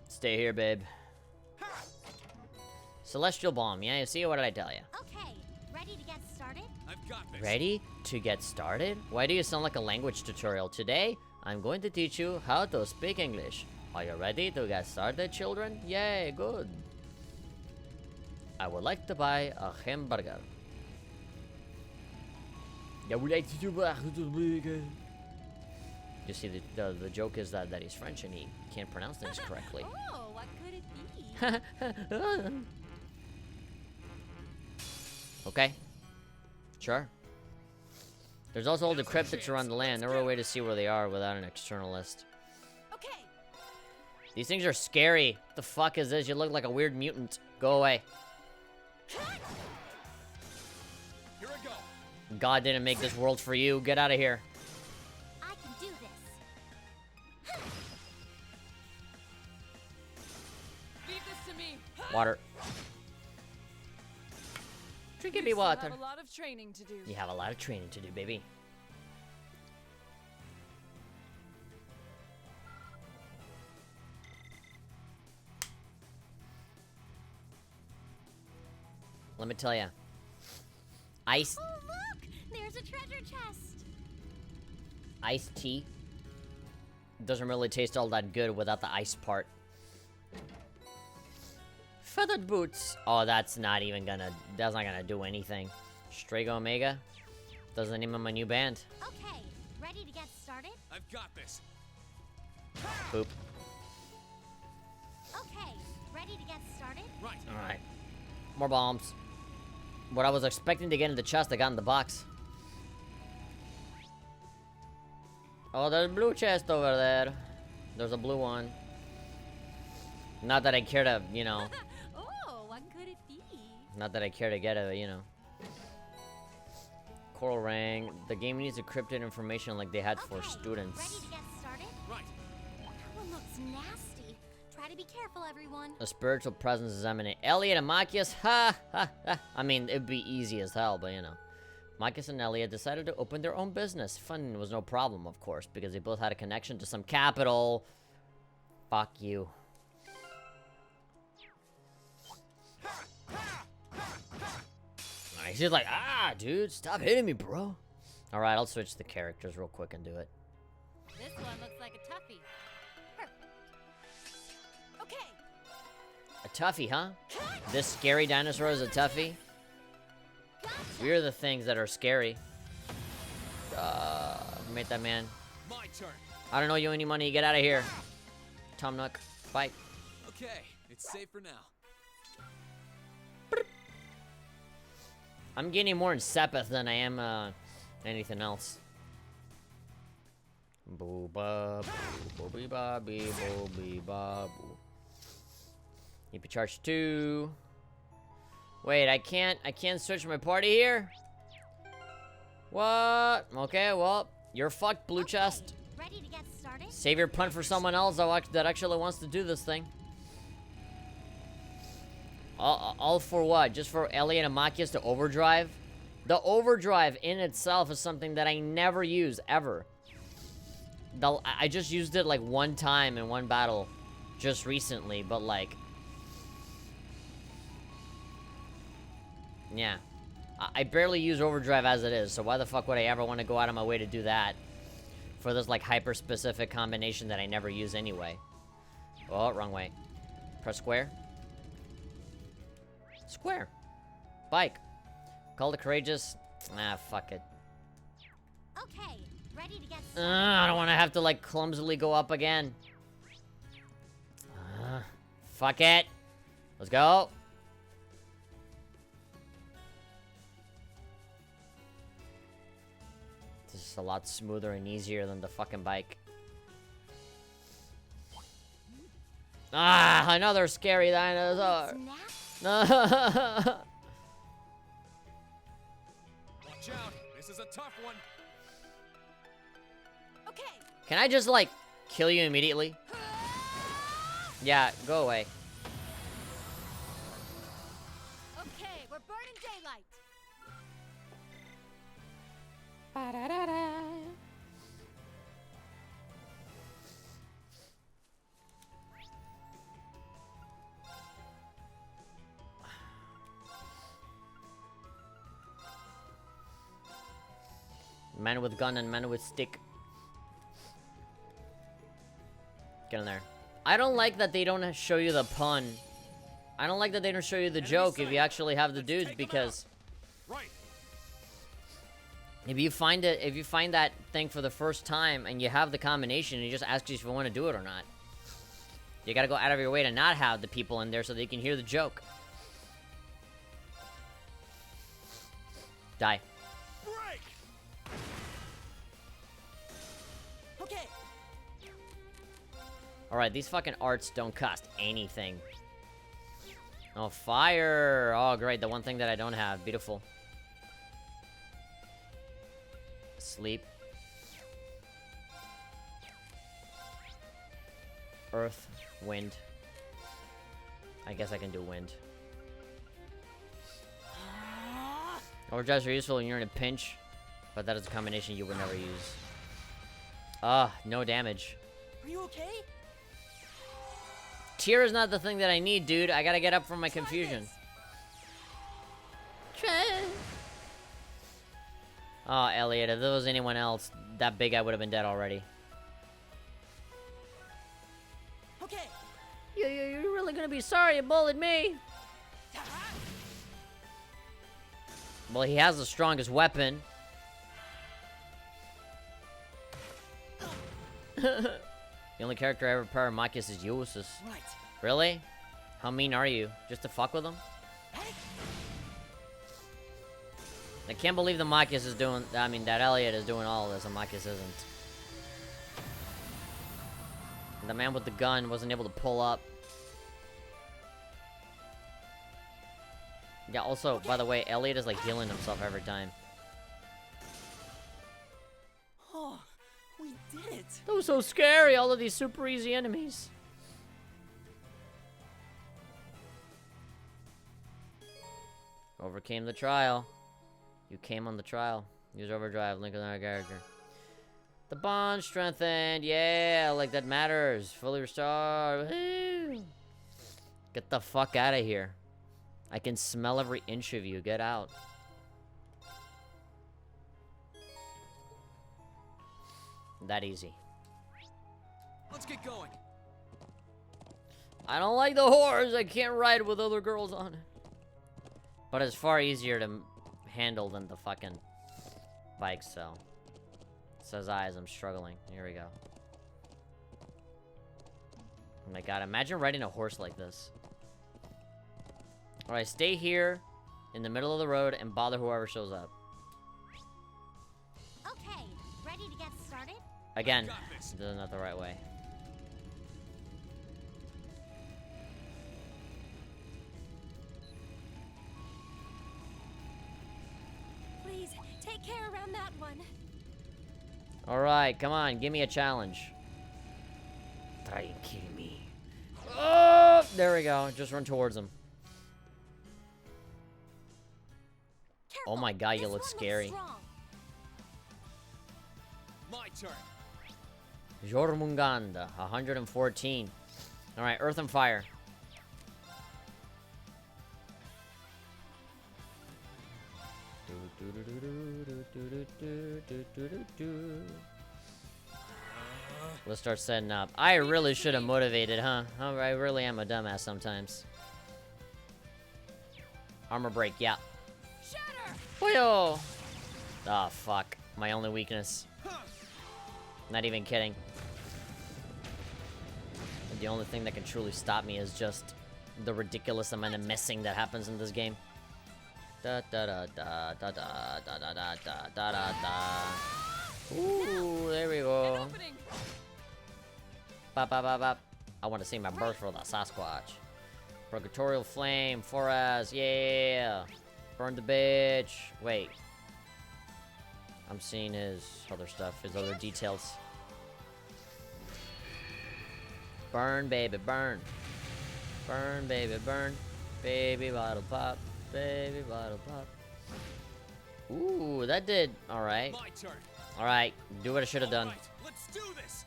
Stay here, babe. Celestial Bomb. Yeah, you see? What did I tell you? Okay, ready to get started? I've got this. Ready to get started? Why do you sound like a language tutorial? Today, I'm going to teach you how to speak English. Are you ready to get started, children? Yay, good. I would like to buy a hamburger. I would like to buy a hamburger. You see, the joke is that he's French and he can't pronounce things correctly. Oh, what could it be? Okay. Sure. There's also all the cryptids around the land. Never a way to see where they are without an external list. Okay. These things are scary. What the fuck is this? You look like a weird mutant. Go away. Here I go. God didn't make this world for you. Get out of here. I can do this. Leave this to me. Water. Drink me water. I have a lot of training to do. You have a lot of training to do, baby. Let me tell you. Ice Oh, look! There's a treasure chest. iced tea doesn't really taste all that good without the ice part. Feathered boots. Oh, that's not gonna do anything. Strago Omega. That's the name of my new band. Okay, ready to get started? I've got this. Boop. Okay, ready to get started? Right. Alright. More bombs. What I was expecting to get in the chest, I got in the box. Oh, there's a blue chest over there. There's a blue one. Not that I care to, you know. Oh, what could it be? Not that I care to get it, you know. Coral ring. The game needs encrypted information like they had for Okay, students. ready to get started? Right. That one looks nasty. Try to be careful, everyone. A spiritual presence is eminent. Elliot and Machias, ha, ha, ha. I mean, it'd be easy as hell, but you know. Machias and Elliot decided to open their own business. Funding was no problem, of course, because they both had a connection to some capital. Fuck you. He's just like, dude, stop hitting me, bro. Alright, I'll switch the characters real quick and do it. This one looks like a toughie. A Okay. toughie, huh? This scary dinosaur is a toughie? We're the things that are scary. Made that man. My turn. I don't know you any money. Get out of here. Tom Nook. Bye. Okay, it's safe for now. I'm getting more in Sepith than I am anything else. Boo ba boo boo ba bee boo bee ba boo. EP charge 2. Wait, I can't switch my party here? What? Okay, well, you're fucked, blue chest. Ready to get started? Save your punt for someone else that actually wants to do this thing. All for what? Just for Elliot and Machias to overdrive? The overdrive in itself is something that I never use, ever. I just used it like one time in one battle just recently, but like... Yeah. I barely use overdrive as it is, so why the fuck would I ever want to go out of my way to do that? For this like hyper-specific combination that I never use anyway. Oh, wrong way. Press square. Square. Bike. Call the courageous. Ah, fuck it. Okay, ready to get started. I don't want to have to like clumsily go up again. Fuck it. Let's go. This is a lot smoother and easier than the fucking bike. Ah, another scary dinosaur. Snap. Watch out, this is a tough one. Okay. Can I just like kill you immediately? Yeah, go away. Okay, we're burning daylight. Ba-da-da-da. Man with gun and man with stick. Get in there. I don't like that they don't show you the pun. I don't like that they don't show you the joke if you actually have the dudes, because Right. if you find that thing for the first time and you have the combination and you just ask you if you want to do it or not, you gotta go out of your way to not have the people in there so they can hear the joke. Die. Break. Okay. Alright, these fucking arts don't cost anything. Oh, fire! Oh, great, the one thing that I don't have. Beautiful. Sleep. Earth. Wind. I guess I can do wind. Overdrives are useful when you're in a pinch, but that is a combination you would never use. No damage. Are you okay? Tear is not the thing that I need, dude. I gotta get up from my confusion. Oh, Elliot, if there was anyone else that big, I would have been dead already. Okay. You're really gonna be sorry you bullied me? Well, he has the strongest weapon. The only character I ever power Machias is Ulysses. Right. Really? How mean are you? Just to fuck with him? I can't believe the Machias is doing... I mean, that Elliot is doing all of this and Machias isn't. And the man with the gun wasn't able to pull up. Yeah, also, by the way, Elliot is like healing himself every time. Oh, we did it. That was so scary, all of these super easy enemies. Overcame the trial. You came on the trial. Use overdrive, link with our character. The bond strengthened. Yeah, like that matters. Fully restored. Woo. Get the fuck out of here. I can smell every inch of you. Get out. That easy. Let's get going. I don't like the horse. I can't ride with other girls on it. But it's far easier to handle than the fucking bike, so. Says I as I'm struggling. Here we go. Oh my god, imagine riding a horse like this. Alright, stay here in the middle of the road and bother whoever shows up. Okay, ready to get started? Again, doing that the right way. Please, take care around that one. Alright, come on, give me a challenge. Try and kill me. Oh, there we go. Just run towards him. Careful, Oh my god, you this look one scary. looks strong. My turn. Jormunganda, 114. Alright, Earth and Fire. Let's start setting up. I really should have motivated, huh? I really am a dumbass sometimes. Armor break, yeah. Shatter! Boyo! Oh, fuck. My only weakness. Not even kidding. The only thing that can truly stop me is just the ridiculous amount of missing that happens in this game. Da da da da da da da da da da da da da. Ooh, there we An go. opening! Bop, bop, bop, bop. I want to see my birth for the Sasquatch. Purgatorial Flame, Foraz, yeah. Burn the bitch. Wait. I'm seeing his other stuff, his other details. Burn, baby, burn. Burn, baby, burn. Baby bottle pop. Baby bottle pop. Ooh, that did alright. My turn. Alright, do what I should have done. Right, let's do this.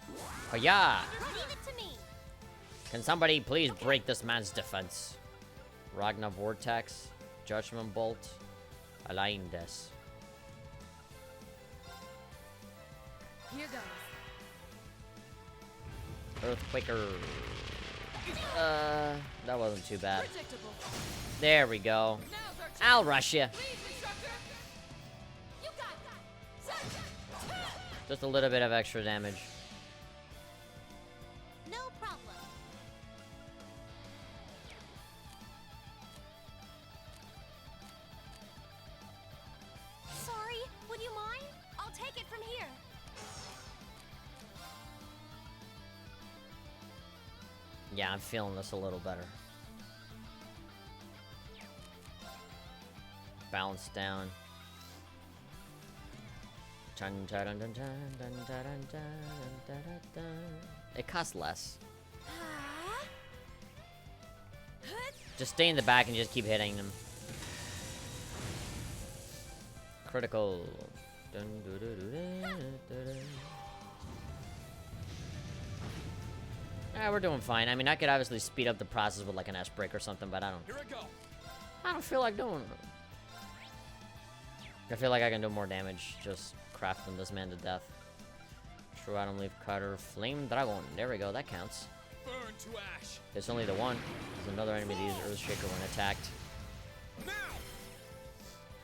Oh yeah! Leave it to me. Can somebody please break this man's defense? Ragnar Vortex, Judgment Bolt, Alaindes. Here goes. Earthquaker. That wasn't too bad. Predictable. There we go. Now's our chance. I'll rush you. Please, instructor. You got that. Just a little bit of extra damage. No problem. Sorry, would you mind? I'll take it from here. Yeah, I'm feeling this a little better. Balance down. Dun, dun, dun, dun, dun, dun, dun, dun, dun, dun, dun, dun. It costs less. Just stay in the back and just keep hitting them. Critical. Dun, dun, dun, dun, dun, dun, dun. Yeah, we're doing fine. I mean, I could obviously speed up the process with like an S break or something, but I Here I go. don't feel like doing it. I feel like I can do more damage just crafting this man to death. True Atom Leaf Cutter, Flame Dragon. There we go, that counts. Burn to ash. It's only the one. There's another enemy that uses Earthshaker when attacked. Now.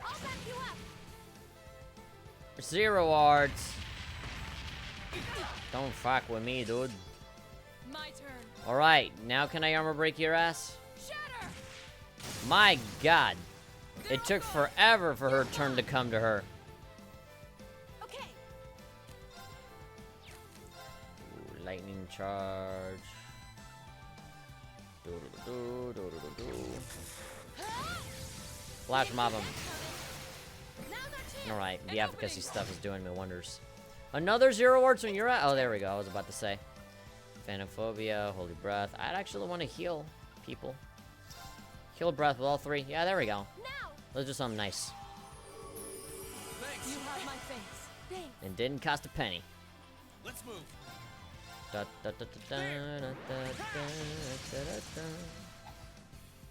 I'll back you up. 0 wards. Don't fuck with me, dude. My turn. Alright, now can I armor break your ass? Shatter! My god. It took forever for her turn to come to her. Okay. Ooh, lightning charge. Do, do, do, do, do, do. Flash mob him. Now's our chance. Alright, the efficacy stuff is doing me wonders. Another 0 wards when you're at. Oh, there we go. I was about to say. Phanophobia, Holy Breath. I'd actually want to heal people. Heal breath with all 3. Yeah, there we go. Now. Let's do something nice. Thanks. You have my thanks. Thanks. And didn't cost a penny. Let's move. Da, da, da, da, da, da, da, da, da, da.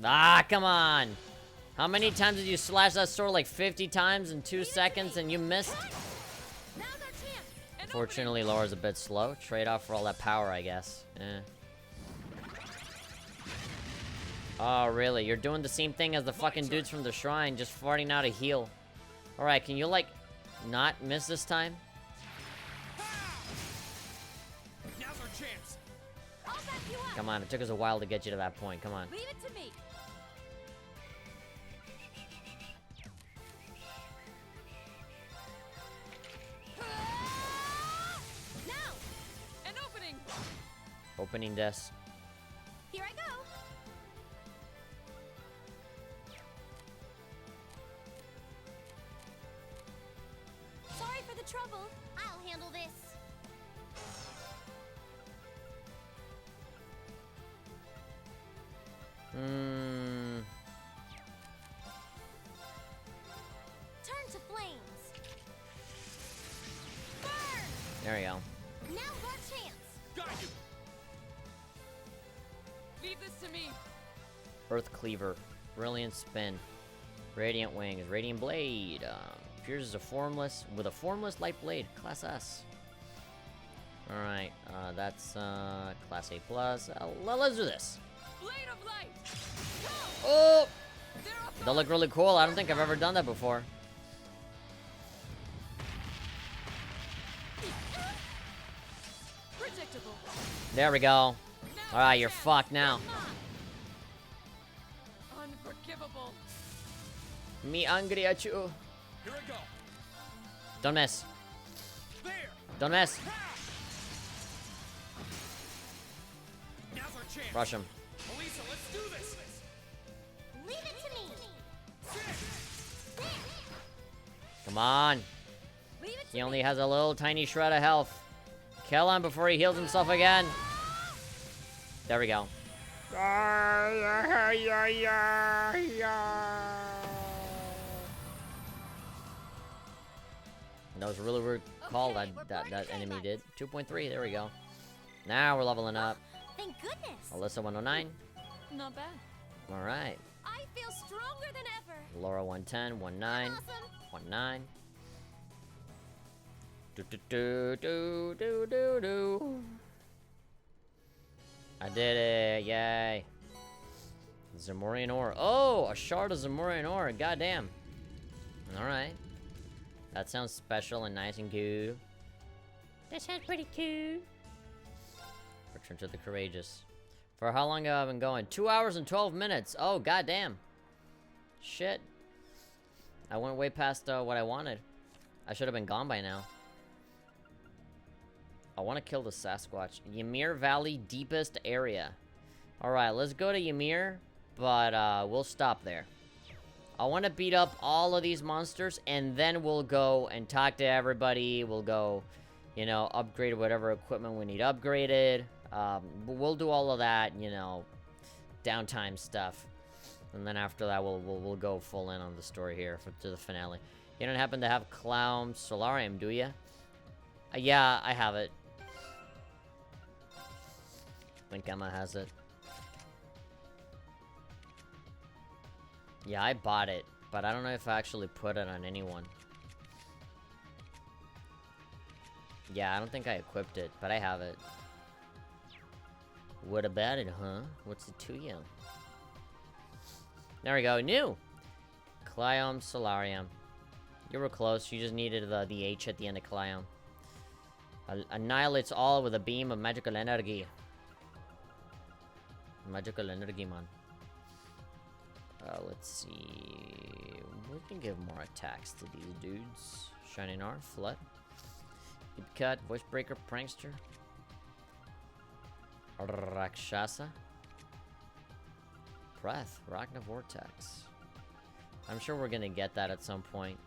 Ah, come on! How many times did you slash that sword? Like 50 times in 2 seconds and you missed? Now's our chance. An Fortunately, Laura's a bit slow. Trade off for all that power, I guess. Eh. Oh, really? You're doing the same thing as the fucking dudes from the shrine, just farting out a heal. Alright, can you, like, not miss this time? Now's our chance. I'll back you up. Come on, it took us a while to get you to that point. Come on. Leave it to me. Now, an opening. Opening this. Here I go. Sorry for the trouble. I'll handle this. Turn to flames. Burn! There we go. Now's our chance. Got you. Leave this to me. Earth Cleaver. Brilliant Spin. Radiant Wings. Radiant Blade. Pierces a formless with a formless light blade. Class S. Alright, that's Class A+. Let's do this. Blade of light. Oh! They're up. That look really cool. I don't think I've ever done that before. Predictable. There we go. Now Alright, you're chance. fucked now. Unforgivable. Me angry at you. Here I go. Don't miss. There. Don't miss. Now's our chance. Rush him. Alisa, let's do this. Leave it to me. There. Come on. Leave it to He only has a little tiny shred of health. Kill him before he heals himself again. There we go. That was a really weird call Okay, that we're that burning enemy daylight. did. 2.3, there we go. Now we're leveling up. Thank goodness. Alyssa 109. Not bad. Alright. I feel stronger than ever. Laura 110, 19, Awesome. 19. Do do do do do do do. I did it, yay. Zamorian ore. Oh, a shard of Zamorian ore, goddamn. Alright. That sounds special and nice and cool. That sounds pretty cool. Return to the Courageous. For how long have I been going? 2 hours and 12 minutes. Oh, goddamn. Shit. I went way past what I wanted. I should have been gone by now. I want to kill the Sasquatch. Ymir Valley, deepest area. Alright, let's go to Ymir, but we'll stop there. I want to beat up all of these monsters, and then we'll go and talk to everybody. We'll go, you know, upgrade whatever equipment we need upgraded. We'll do all of that, you know, downtime stuff. And then after that, we'll go full in on the story here to the finale. You don't happen to have Clown Solarium, do you? Yeah, I have it. I think Emma has it. Yeah, I bought it, but I don't know if I actually put it on anyone. Yeah, I don't think I equipped it, but I have it. What about it, huh? What's it to you? There we go, new! Clyom Solarium. You were close, you just needed the H at the end of Clyom. Annihilates all with a beam of magical energy. Magical energy, man. Let's see. We can give more attacks to these dudes. Shining Arm, Flood. Deep Cut, Voice Breaker, Prankster. Rakshasa. Breath, Ragna Vortex. I'm sure we're gonna get that at some point.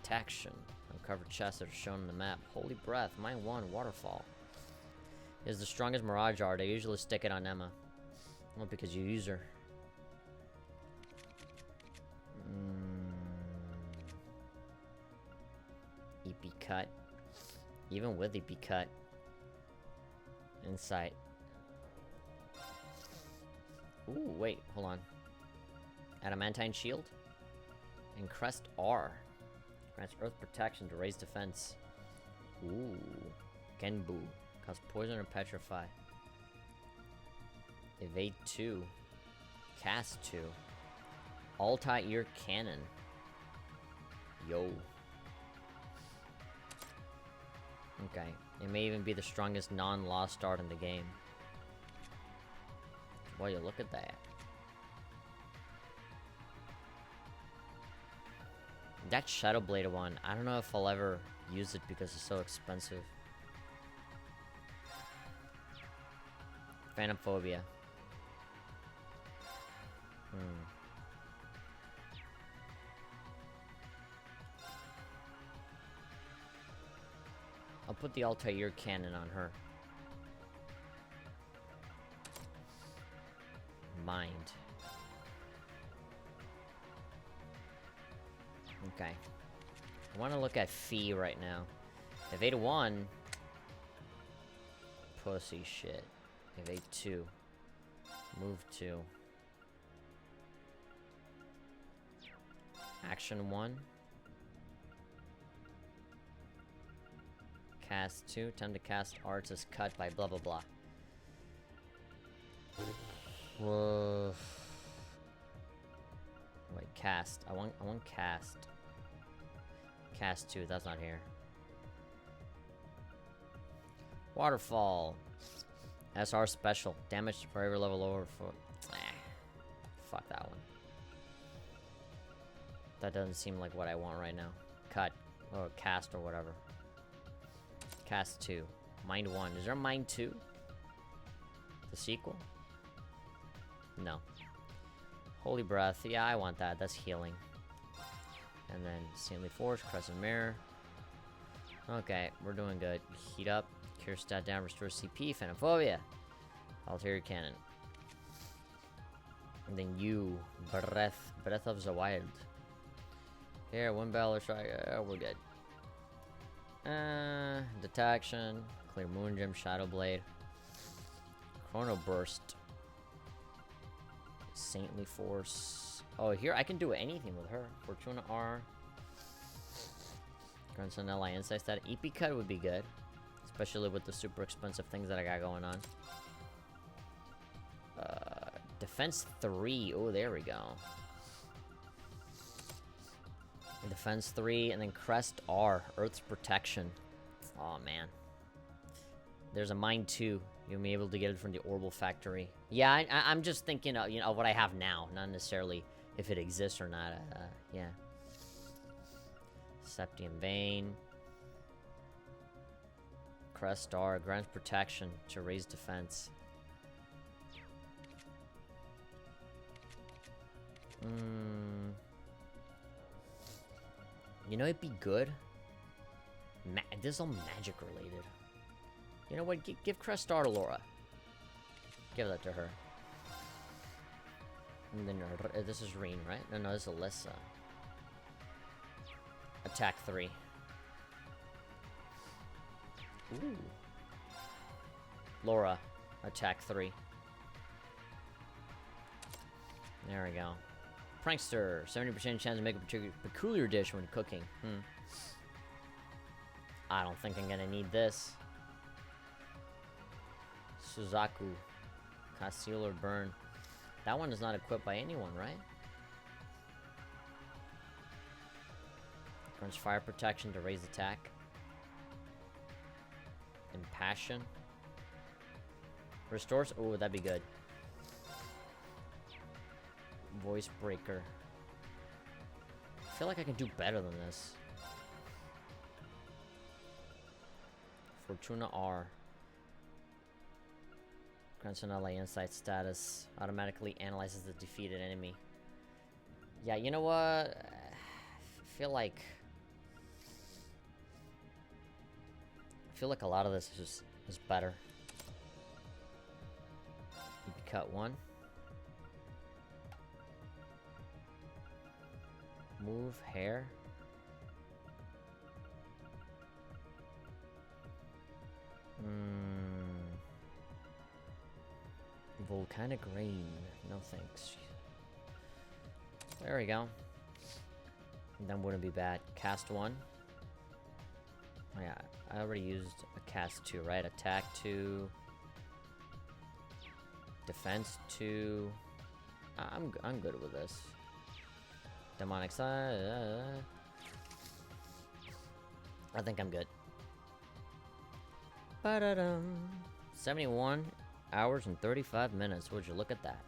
Detection. Uncovered chests that are shown on the map. Holy Breath, Mine 1, Waterfall. Is the strongest Mirage Art. I usually stick it on Emma. Well, because you use her. EP Cut. Even with EP Cut. Insight. Ooh, wait, hold on. Adamantine Shield. And Crest R. Grants Earth Protection to raise defense. Ooh. Genbu. Cause poison or petrify. Evade 2. Cast 2. Altair Cannon. Yo. Okay. It may even be the strongest non-lost art in the game. Boy, you look at that. That Shadow Blade one, I don't know if I'll ever use it because it's so expensive. Phantom Phobia. I'll put the Altair Cannon on her. Mind. Okay. I want to look at Fee right now. Evade 1. Pussy shit. Evade 2. Move 2. Action 1. Cast 2. Time to cast arts is cut by blah blah blah. Whoa. Wait, cast. I want cast. Cast 2, that's not here. Waterfall. SR special. Damage for every level over for... Fuck that one. That doesn't seem like what I want right now. Cut. Or cast or whatever. Cast 2. Mind 1. Is there Mind 2? The sequel? No. Holy Breath. Yeah, I want that. That's healing. And then Saintly Force, Crescent Mirror. Okay, we're doing good. Heat up. Cure stat down. Restore CP. Phantom Phobia. Altair Cannon. And then you. Breath of the Wild. Here, one battle or strike. We're good. Detection. Clear Moon Gem. Shadow Blade. Chrono Burst. Saintly Force. Oh, here I can do anything with her. Fortuna R. Grandson Ally Insight stat. EP Cut would be good. Especially with the super expensive things that I got going on. Defense 3. Oh, there we go. Defense 3, and then Crest R. Earth's Protection. Oh, man. There's a Mind 2. You'll be able to get it from the Orbital Factory. Yeah, I'm just thinking of, you know, what I have now. Not necessarily if it exists or not. Yeah. Septium Vein. Crest Star. Grants protection to raise defense. You know, it'd be good. This is all magic related. You know what? Give Crest Star to Laura. Give that to her. And then this is Reen, right? No, this is Alisa. Attack 3. Ooh. Laura. Attack 3. There we go. Prankster. 70% chance to make a peculiar dish when cooking. I don't think I'm gonna need this. Suzaku. Conceal or burn. That one is not equipped by anyone, right? Grants fire protection to raise attack. Impassion. Restores. Oh, that'd be good. Voice breaker. I feel like I can do better than this. Fortuna R. Grants an ally insight status. Automatically analyzes the defeated enemy. Yeah, you know what? I feel like a lot of this is better. You can cut 1. Move hair. Volcanic rain. No thanks. There we go. That wouldn't be bad. Cast 1. Oh yeah, I already used a cast 2, right? Attack 2. Defense 2. I'm good with this. Demonic side. I think I'm good. Ba-da-dum. 71 hours and 35 minutes. Would you look at that?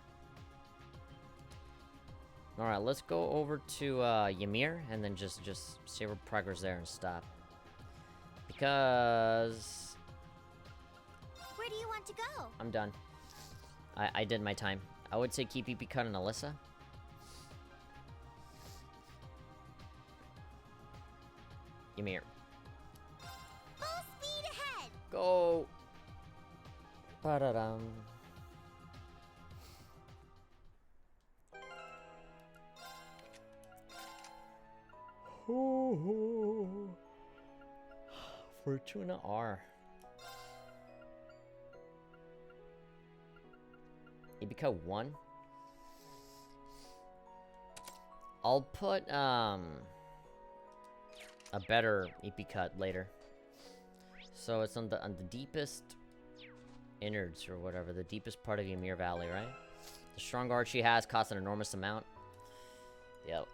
Alright, let's go over to Ymir and then just see our progress there and stop. Because Where do you want to go? I'm done. I did my time. I would say keep EP Cut and Alisa. Ymir. Full speed ahead! Go! Ba-da-dum. Fortuna R. You become 1. I'll put a better EP cut later. So it's on the deepest innards or whatever, the deepest part of Ymir Valley, right? The strong art she has costs an enormous amount. Yep.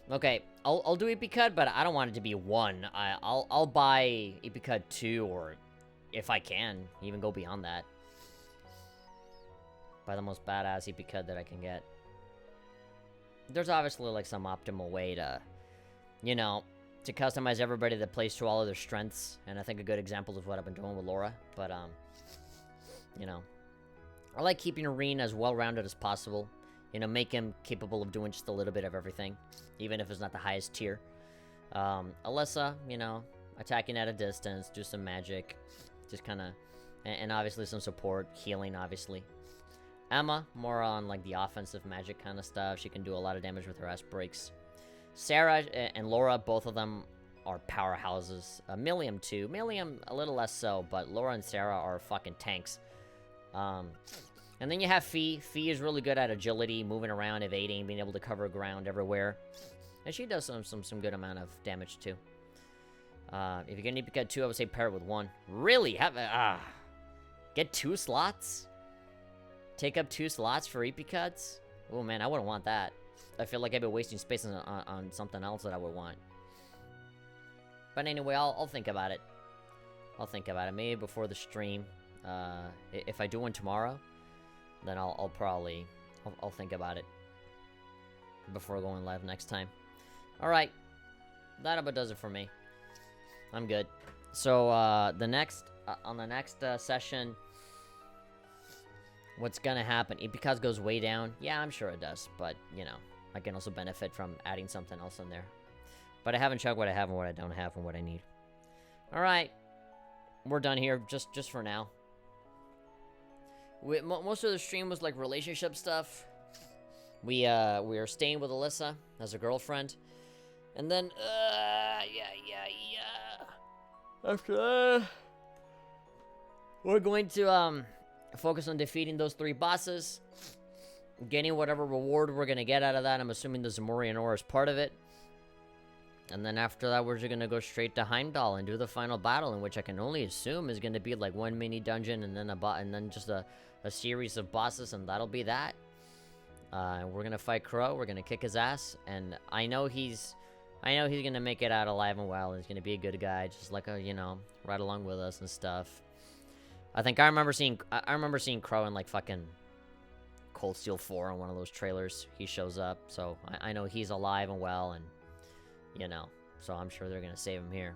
Okay, I'll do EP cut, but I don't want it to be 1. I'll buy EP cut 2, or if I can, even go beyond that. Buy the most badass EP cut that I can get. There's obviously like some optimal way to, you know, to customize everybody that plays to all of their strengths, and I think a good example is what I've been doing with Laura. But you know, I like keeping Irene as well-rounded as possible. You know, make him capable of doing just a little bit of everything, even if it's not the highest tier. Alisa, you know, attacking at a distance, do some magic, just kind of, and obviously some support, healing, obviously. Emma, more on like the offensive magic kind of stuff. She can do a lot of damage with her ass breaks. Sara and Laura, both of them are powerhouses. Milliam too. Milliam a little less so, but Laura and Sara are fucking tanks. And then you have Fee. Fee is really good at agility, moving around, evading, being able to cover ground everywhere. And she does some good amount of damage too. If you're gonna need to get 2, I would say pair it with 1. Really? Get 2 slots? Take up 2 slots for EP cuts? Oh man, I wouldn't want that. I feel like I've been wasting space on something else that I would want. But anyway, I'll think about it. I'll think about it. Maybe before the stream. If I do one tomorrow, then I'll probably think about it before going live next time. Alright. That about does it for me. I'm good. So, on the next session, what's gonna happen? EP Cuts goes way down. Yeah, I'm sure it does. But, you know, I can also benefit from adding something else in there. But I haven't checked what I have and what I don't have and what I need. Alright. We're done here, just for now. Most of the stream was like relationship stuff. We are staying with Alisa as a girlfriend. And then, after that, we're going to, focus on defeating those 3 bosses. Getting whatever reward we're gonna get out of that. I'm assuming the Zamorian ore is part of it. And then after that, we're just gonna go straight to Heimdall and do the final battle, in which I can only assume is gonna be like 1 mini dungeon and then just a series of bosses, and that'll be that. We're gonna fight Crow. We're gonna kick his ass, and I know he's gonna make it out alive and well. He's gonna be a good guy, just like you know, right along with us and stuff. I think I remember seeing Crow in like fucking Cold Steel 4 on one of those trailers. He shows up, so I know he's alive and well, and you know, so I'm sure they're gonna save him here.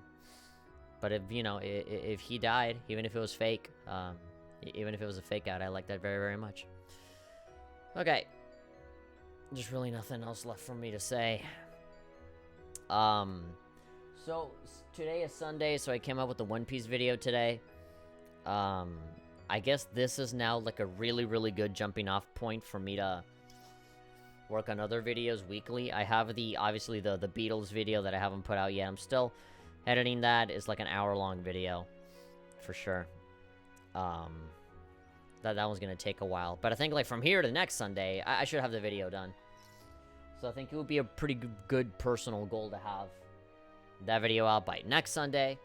But if you know, if he died, even if it was fake, even if it was a fake out, I like that very, very much. Okay, there's really nothing else left for me to say. So today is Sunday, so I came up with the One Piece video today. I guess this is now like a really, really good jumping off point for me to work on other videos weekly. I have obviously the Beatles video that I haven't put out yet. I'm still editing that. It's like an hour-long video for sure. That one's gonna take a while, but I think like from here to next Sunday, I should have the video done. So I think it would be a pretty good personal goal to have that video out by next Sunday.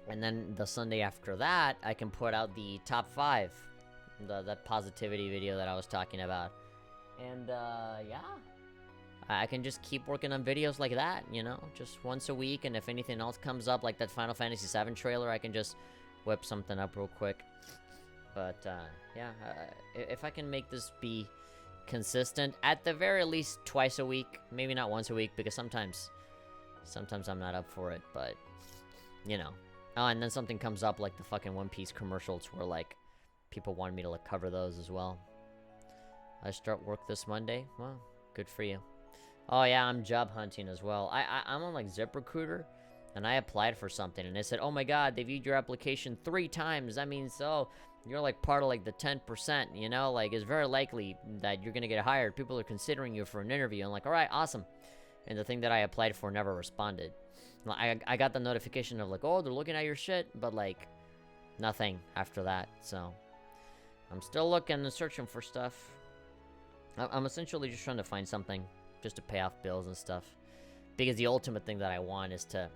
And then the Sunday after that, I can put out the top 5. That positivity video that I was talking about. And, yeah. I can just keep working on videos like that, you know? Just once a week, and if anything else comes up, like that Final Fantasy VII trailer, I can just whip something up real quick. But, yeah. If I can make this be consistent, at the very least twice a week. Maybe not once a week, because sometimes I'm not up for it, but, you know. Oh, and then something comes up, like the fucking One Piece commercials, where, like, people wanted me to, like, cover those as well. I start work this Monday? Well, good for you. Oh, yeah, I'm job hunting as well. I'm on, like, ZipRecruiter, and I applied for something, and they said, oh my god, they viewed your application 3 times. That means, oh, you're, like, part of, like, the 10%, you know? Like, it's very likely that you're gonna get hired. People are considering you for an interview. I'm like, alright, awesome. And the thing that I applied for never responded. I got the notification of, like, oh, they're looking at your shit, but, like, nothing after that, so... I'm still looking and searching for stuff. I'm essentially just trying to find something just to pay off bills and stuff. Because the ultimate thing that I want is to,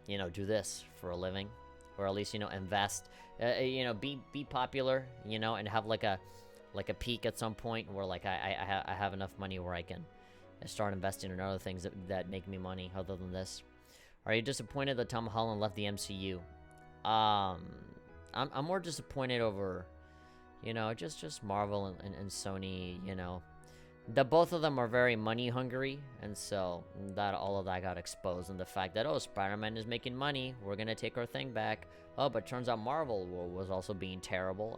you know, do this for a living. Or at least, you know, invest. You know, be popular, you know, and have like a peak at some point where, like, I have enough money where I can start investing in other things that make me money other than this. Are you disappointed that Tom Holland left the MCU? I'm more disappointed over... You know, just Marvel and Sony, you know. Both of them are very money hungry, and so all of that got exposed. And the fact that, oh, Spider-Man is making money, we're gonna take our thing back. Oh, but turns out Marvel was also being terrible.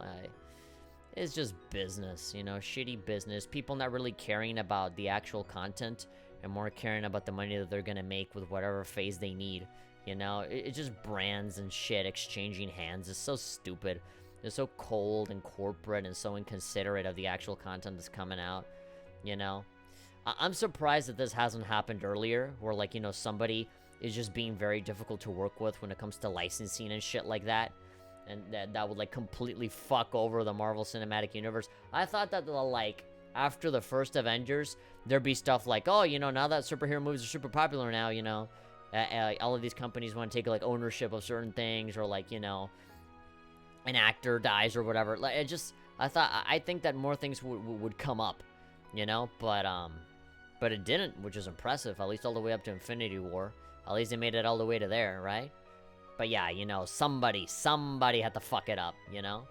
It's just business, you know, shitty business. People not really caring about the actual content and more caring about the money that they're gonna make with whatever phase they need. You know, it's just brands and shit exchanging hands. It's so stupid. They're so cold and corporate and so inconsiderate of the actual content that's coming out, you know? I'm surprised that this hasn't happened earlier, where, like, you know, somebody is just being very difficult to work with when it comes to licensing and shit like that. And that would, like, completely fuck over the Marvel Cinematic Universe. I thought that, like, after the first Avengers, there'd be stuff like, oh, you know, now that superhero movies are super popular now, you know, all of these companies want to take, like, ownership of certain things, or, like, you know... an actor dies or whatever. Like, I think that more things would come up, you know, but it didn't, which is impressive, at least all the way up to Infinity War. At least they made it all the way to there, right? But yeah, you know, somebody had to fuck it up, you know?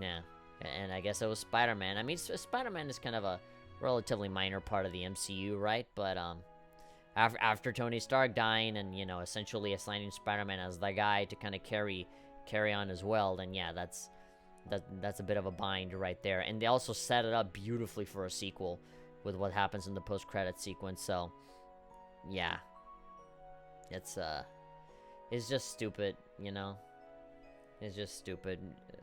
Yeah, and I guess it was Spider-Man. I mean, Spider-Man is kind of a relatively minor part of the MCU, right? But, after Tony Stark dying and, you know, essentially assigning Spider-Man as the guy to kind of carry on as well, then yeah, that's a bit of a bind right there. And they also set it up beautifully for a sequel with what happens in the post-credit sequence. So yeah, it's just stupid, you know. It's just stupid,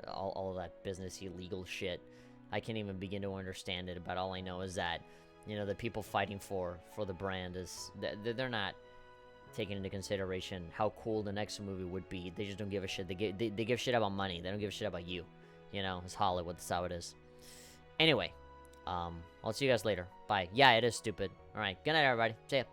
all of that business illegal shit. I can't even begin to understand it, but all I know is that, you know, the people fighting for the brand is they're not taking into consideration how cool the next movie would be. They just don't give a shit. They give shit about money. They don't give a shit about you. You know, it's Hollywood. That's how it is. Anyway, I'll see you guys later. Bye. Yeah, it is stupid. All right. Good night, everybody. See ya.